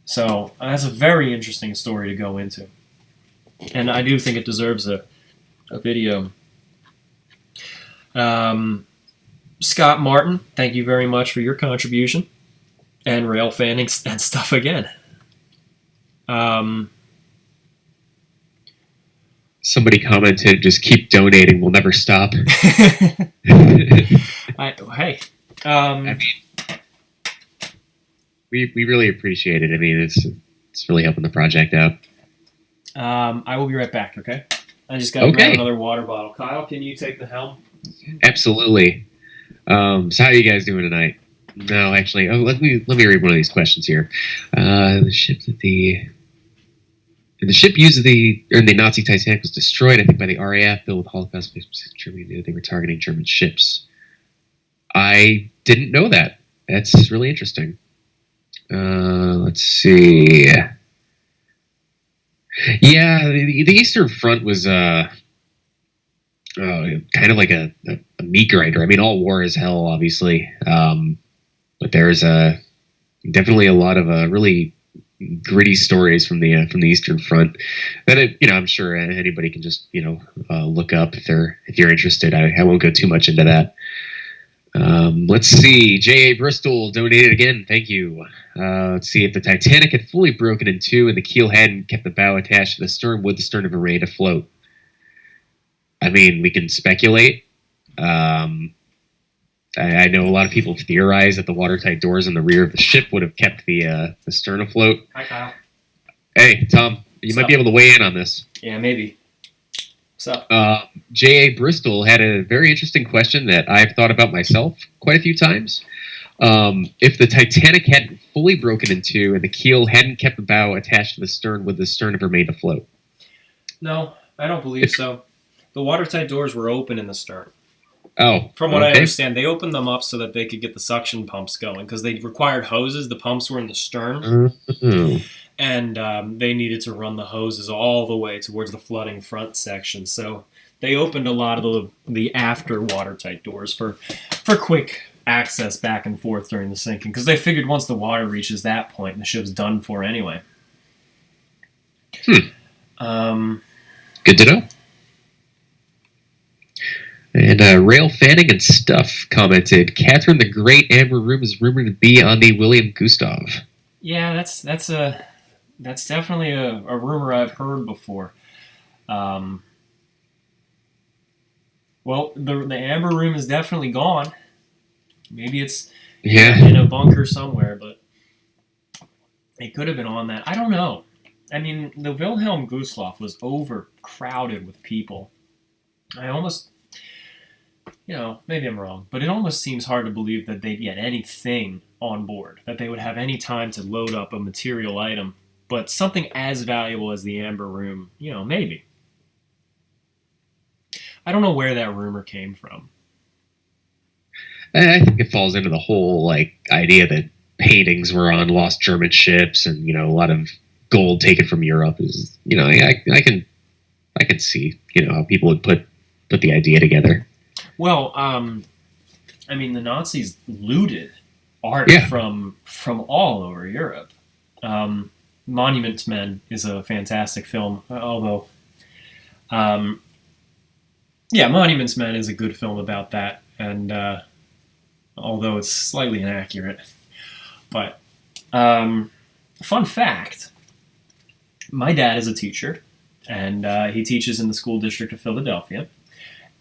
So that's a very interesting story to go into, and I do think it deserves a video. Scott Martin, thank you very much for your contribution, and rail fanning and stuff again. Somebody commented, just keep donating, we'll never stop. We really appreciate it. I mean, it's really helping the project out. I will be right back, okay? I just got to grab another water bottle. Kyle, can you take the helm? Absolutely. So how are you guys doing tonight? No, actually, let me read one of these questions here. The ship used in the Nazi Titanic was destroyed, I think, by the RAF, filled with Holocaust victims. Germany knew they were targeting German ships. I didn't know that. That's really interesting. Let's see. Yeah, the Eastern Front was kind of like a meat grinder. I mean, all war is hell, obviously, but there's definitely a lot of really gritty stories from the Eastern Front that I'm sure anybody can just look up if you're interested. I won't go too much into that. Let's see. J.A. Bristol donated again. Thank you. Let's see. If the Titanic had fully broken in two and the keel hadn't kept the bow attached to the stern, would the stern have remained afloat? I mean, we can speculate. I know a lot of people theorize that the watertight doors in the rear of the ship would have kept the stern afloat. Hi, Kyle. Hey, Tom. You might be able to weigh in on this. Yeah, maybe. What's up? J.A. Bristol had a very interesting question that I've thought about myself quite a few times. If the Titanic hadn't fully broken in two and the keel hadn't kept the bow attached to the stern, would the stern have remained afloat? No, I don't believe so. The watertight doors were open in the stern. Oh, from what I understand, they opened them up so that they could get the suction pumps going because they required hoses. The pumps were in the stern, and they needed to run the hoses all the way towards the flooding front section. So they opened a lot of the after watertight doors for quick access back and forth during the sinking because they figured once the water reaches that point, the ship's done for anyway. Good to know. And Rail Fanning and Stuff commented, Catherine the Great Amber Room is rumored to be on the William Gustav. Yeah, that's definitely a rumor I've heard before. Well, the Amber Room is definitely gone. Maybe it's in a bunker somewhere, but it could have been on that. I don't know. I mean, the Wilhelm Gustloff was overcrowded with people. I almost... maybe I'm wrong, but it almost seems hard to believe that they'd get anything on board, that they would have any time to load up a material item. But something as valuable as the Amber Room, maybe. I don't know where that rumor came from. I think it falls into the whole idea that paintings were on lost German ships and a lot of gold taken from Europe. Is I can see how people would put the idea together. Well, the Nazis looted art from all over Europe. Monument Men is a fantastic film, although, Monument Men is a good film about that, and although it's slightly inaccurate. But, fun fact, my dad is a teacher, and he teaches in the school district of Philadelphia,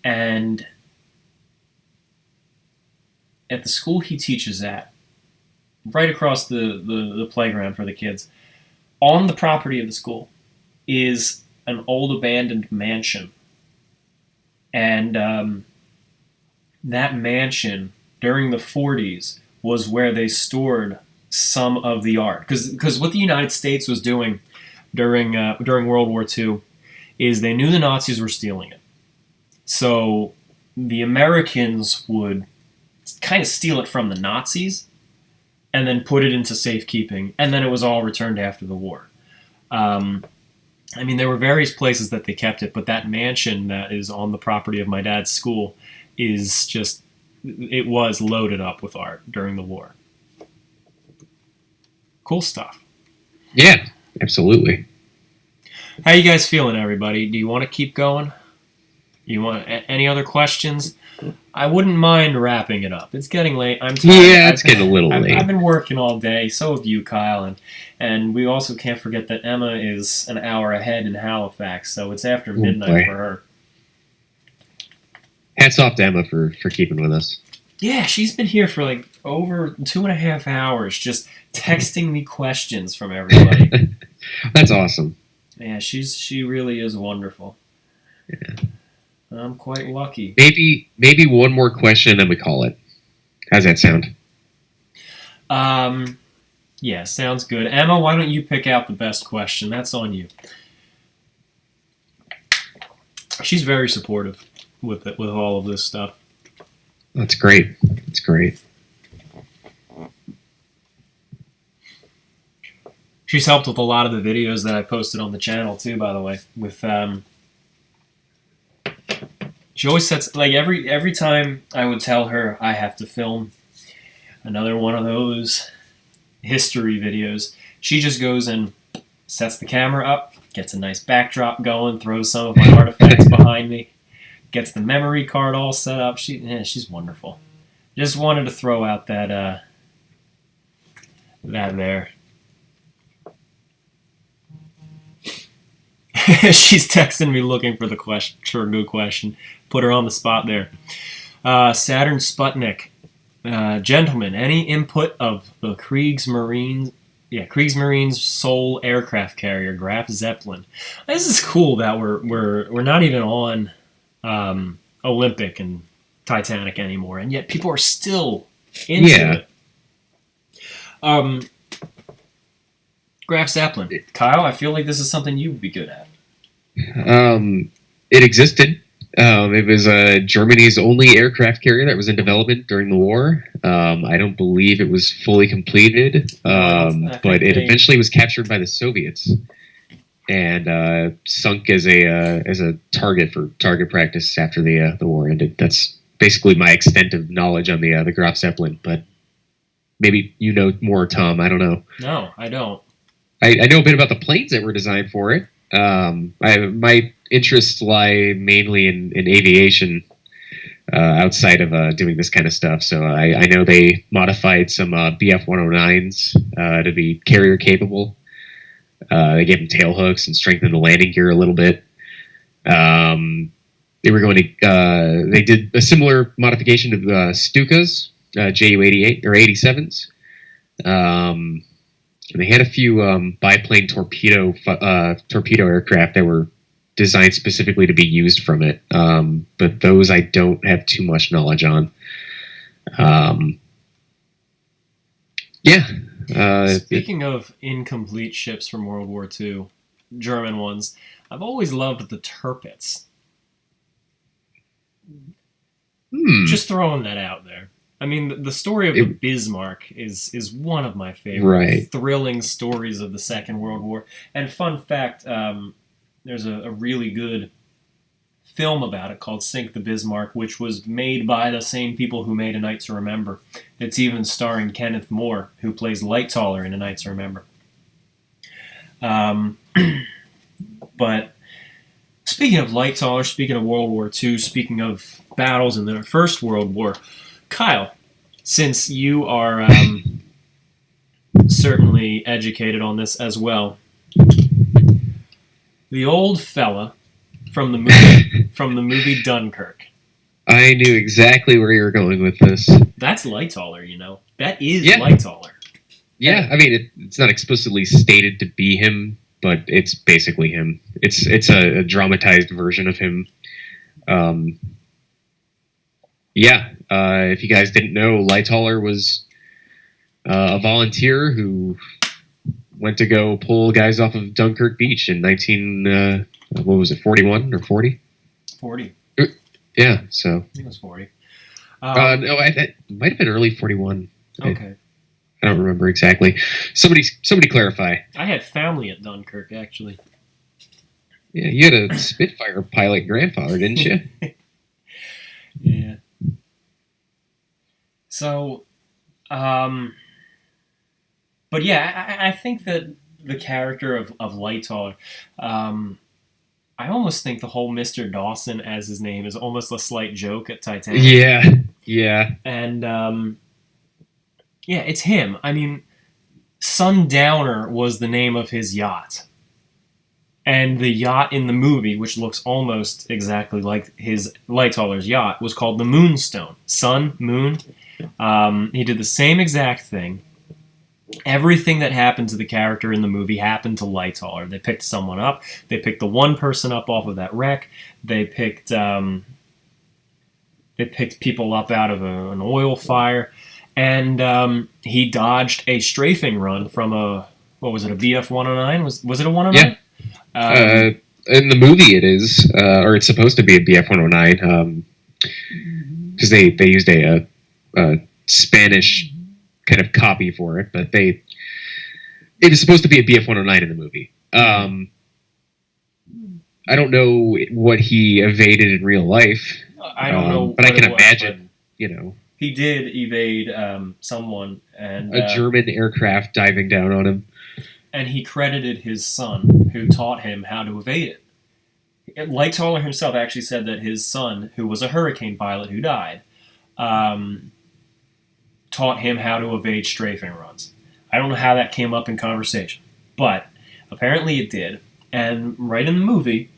and at the school he teaches at, right across the playground for the kids, on the property of the school, is an old abandoned mansion. And that mansion, during the 40s, was where they stored some of the art. Because what the United States was doing during World War II is they knew the Nazis were stealing it. So the Americans would kind of steal it from the Nazis and then put it into safekeeping, and then it was all returned after the war. There were various places that they kept it, but that mansion that is on the property of my dad's school is just, it was loaded up with art during the war. Cool stuff. Yeah, absolutely. How you guys feeling, everybody? Do you want to keep going? You want any other questions? I wouldn't mind wrapping it up. It's getting late. I'm tired. Yeah, it's getting a little late. I've been working all day. So have you, Kyle. And we also can't forget that Emma is an hour ahead in Halifax, so it's after midnight for her. Hats off to Emma for keeping with us. Yeah, she's been here for over 2.5 hours just texting me questions from everybody. That's awesome. Yeah, she really is wonderful. Yeah. I'm quite lucky. Maybe one more question and then we call it. How's that sound? Yeah, sounds good. Emma, why don't you pick out the best question? That's on you. She's very supportive with all of this stuff. That's great. That's great. She's helped with a lot of the videos that I posted on the channel too, by the way. With she always sets, like, every time I would tell her I have to film another one of those history videos, she just goes and sets the camera up, gets a nice backdrop going, throws some of my artifacts behind me, gets the memory card all set up. She's wonderful. Just wanted to throw out that there. She's texting me looking for the question. Sure, good question. Put her on the spot there. Saturn Sputnik. Gentlemen, any input of the Kriegsmarine sole aircraft carrier, Graf Zeppelin? This is cool that we're not even on Olympic and Titanic anymore, and yet people are still into it. Graf Zeppelin. Kyle, I feel like this is something you would be good at. It existed. It was Germany's only aircraft carrier that was in development during the war. I don't believe it was fully completed, but it eventually was captured by the Soviets and sunk as a target for target practice after the war ended. That's basically my extent of knowledge on the Graf Zeppelin, but maybe you know more, Tom. I don't know. No, I don't. I know a bit about the planes that were designed for it. My interests lie mainly in aviation outside of doing this kind of stuff. So I know they modified some BF-109s to be carrier capable. They gave them tail hooks and strengthened the landing gear a little bit. They were going to. They did a similar modification to the Stukas, Ju-88 or 87s. And they had a few biplane torpedo aircraft that were designed specifically to be used from it, but those I don't have too much knowledge on. Speaking of incomplete ships from World War II, German ones, I've always loved the Tirpitz. Just throwing that out there. I mean, the story of the Bismarck is one of my favorite thrilling stories of the Second World War. And fun fact, there's a really good film about it called Sink the Bismarck, which was made by the same people who made A Night to Remember. It's even starring Kenneth More, who plays Lightoller in A Night to Remember. But speaking of Lightoller, speaking of World War II, speaking of battles in the First World War, Kyle, since you are certainly educated on this as well, the old fella from the movie Dunkirk. I knew exactly where you were going with this. That's Lightoller, you know. That is Lightoller. Yeah, I mean, it's not explicitly stated to be him, but it's basically him. It's a dramatized version of him. If you guys didn't know, Lightoller was a volunteer who went to go pull guys off of Dunkirk Beach in 41 or 40? 40. Yeah, so. I think it was 40. No, it might have been early 41. Okay. I don't remember exactly. Somebody clarify. I had family at Dunkirk, actually. Yeah, you had a Spitfire pilot grandfather, didn't you? Yeah. So, but yeah, I think that the character of Lightoller, I almost think the whole Mr. Dawson as his name is almost a slight joke at Titanic. Yeah. And, it's him. I mean, Sundowner was the name of his yacht. And the yacht in the movie, which looks almost exactly like his Lightoller's yacht, was called the Moonstone. Sun, moon. He did the same exact thing. Everything that happened to the character in the movie happened to Lightoller. They picked someone up. They picked the one person up off of that wreck. They picked people up out of an oil fire. And he dodged a strafing run from a BF-109? Was it a 109? Yeah. In the movie it is, or it's supposed to be a BF-109, because they used a Spanish kind of copy for it, but they It was supposed to be a BF-109 in the movie. I don't know what he evaded in real life. I don't know, but I can it was, imagine, you know, he did evade someone, and a German aircraft diving down on him. And he credited his son, who taught him how to evade it. Lightoller himself actually said that his son, who was a hurricane pilot who died, taught him how to evade strafing runs. I don't know how that came up in conversation, but apparently it did. And right in the movie,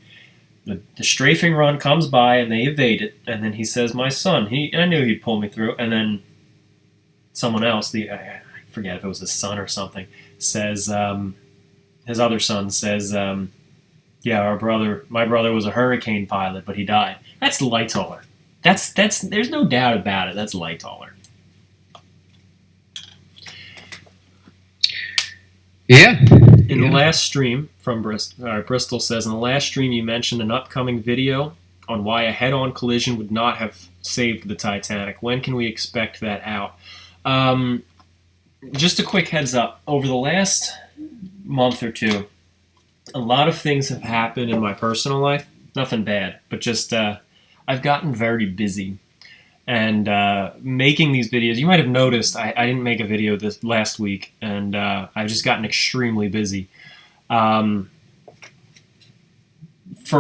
the strafing run comes by and they evade it, and then he says, "My son, I knew he'd pull me through." And then someone else, I forget if it was his son or something, says, his other son says, "Yeah, my brother was a hurricane pilot, but he died." That's Lightoller. That's there's no doubt about it. That's Lightoller. Yeah. In the last stream from Bristol says, in the last stream you mentioned an upcoming video on why a head-on collision would not have saved the Titanic. When can we expect that out? Just a quick heads up. Over the last month or two, a lot of things have happened in my personal life. Nothing bad, but just I've gotten very busy. And making these videos, you might have noticed I didn't make a video this last week, and I've just gotten extremely busy. For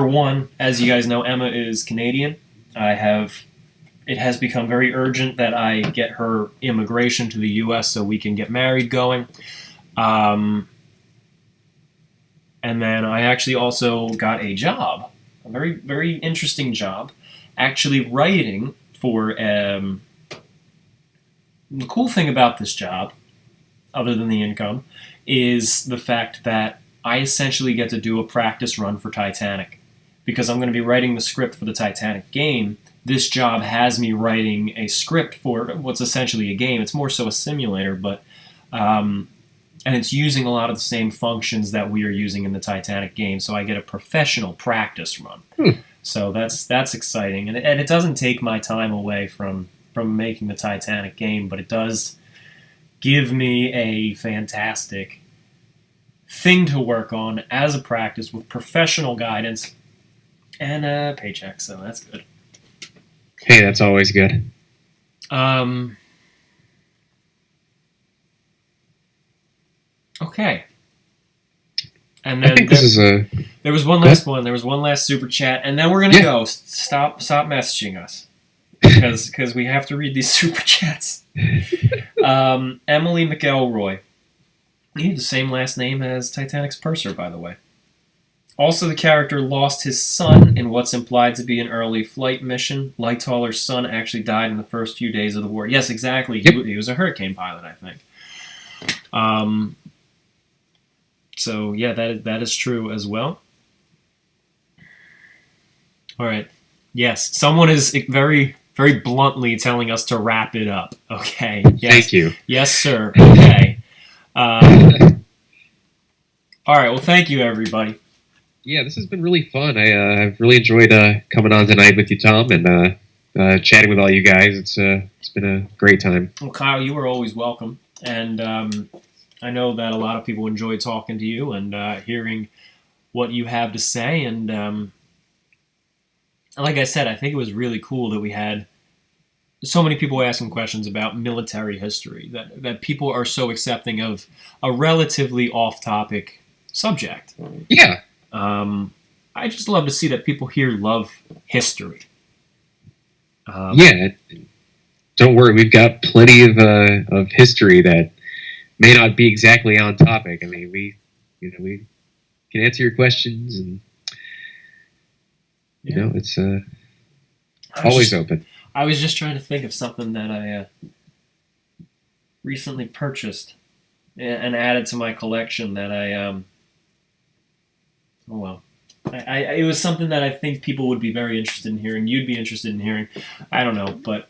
one, as you guys know, Emma is Canadian. It has become very urgent that I get her immigration to the U.S. so we can get married going. And then I actually also got a job, a very, very interesting job, actually writing for the cool thing about this job, other than the income, is the fact that I essentially get to do a practice run for Titanic. Because I'm going to be writing the script for the Titanic game, this job has me writing a script for what's essentially a game. It's more so a simulator, but and it's using a lot of the same functions that we are using in the Titanic game, so I get a professional practice run. So that's exciting, and it doesn't take my time away from making the Titanic game, but it does give me a fantastic thing to work on as a practice with professional guidance and a paycheck, so that's good. Hey, that's always good. Okay. And then there was one last one. There was one last super chat, and then we're gonna go. Stop messaging us because we have to read these super chats. Emily McElroy. You have the same last name as Titanic's purser, by the way. Also, the character lost his son in what's implied to be an early flight mission. Lightoller's son actually died in the first few days of the war. Yes, exactly. Yep. He was a hurricane pilot, I think. So, yeah, that is true as well. All right. Yes, someone is very, very bluntly telling us to wrap it up. Okay. Yes. Thank you. Yes, sir. Okay. All right. Well, thank you, everybody. Yeah, this has been really fun. I've really enjoyed coming on tonight with you, Tom, and chatting with all you guys. It's been a great time. Well, Kyle, you are always welcome, and I know that a lot of people enjoy talking to you and hearing what you have to say. And like I said, I think it was really cool that we had so many people asking questions about military history, that people are so accepting of a relatively off-topic subject. Yeah. I just love to see that people here love history. Yeah. Don't worry, we've got plenty of history that may not be exactly on topic. I mean, we can answer your questions, and it's always open. I was just trying to think of something that I recently purchased and added to my collection that it was something that I think people would be very interested in hearing. You'd be interested in hearing. I don't know, but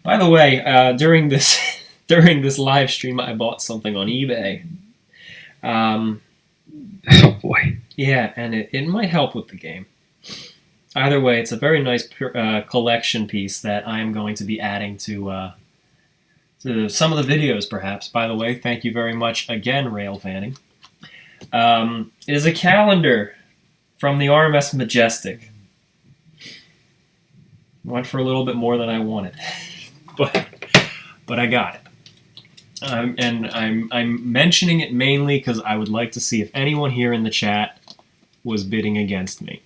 by the way, during this live stream, I bought something on eBay. Oh boy! Yeah, and it might help with the game. Either way, it's a very nice collection piece that I am going to be adding to some of the videos, perhaps. By the way, thank you very much again, Rail Fanning. It is a calendar from the RMS Majestic. Went for a little bit more than I wanted, but I got it. And I'm mentioning it mainly because I would like to see if anyone here in the chat was bidding against me.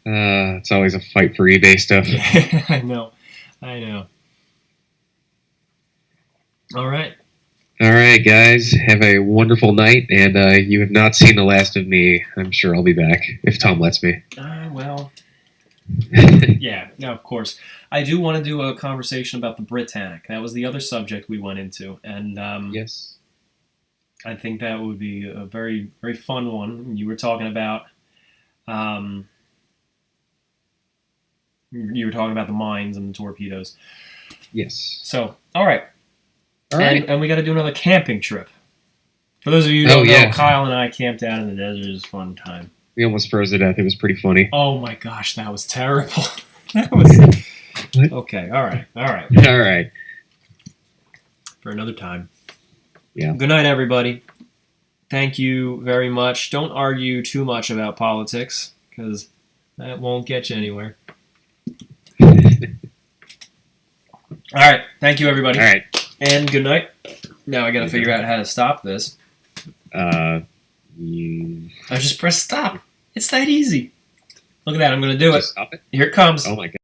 It's always a fight for eBay stuff. Yeah, I know. All right. All right, guys. Have a wonderful night, and you have not seen the last of me. I'm sure I'll be back if Tom lets me. Well, yeah, no, of course. I do want to do a conversation about the Titanic. That was the other subject we went into, and Yes. I think that would be a very, very fun one. You were talking about, you were talking about the mines and the torpedoes. Yes. So, all right. All right. And we got to do another camping trip. For those of you who don't know, yeah. Kyle and I camped out in the desert. It was a fun time. We almost froze to death. It was pretty funny. Oh my gosh, that was terrible. That was okay. All right. All right. For another time. Yeah. Good night, everybody. Thank you very much. Don't argue too much about politics because that won't get you anywhere. All right. Thank you, everybody. All right. And good night. Now I got to figure out how to stop this. I just press stop. It's that easy. Look at that. I'm going to do it. Stop it. Here it comes. Oh my God.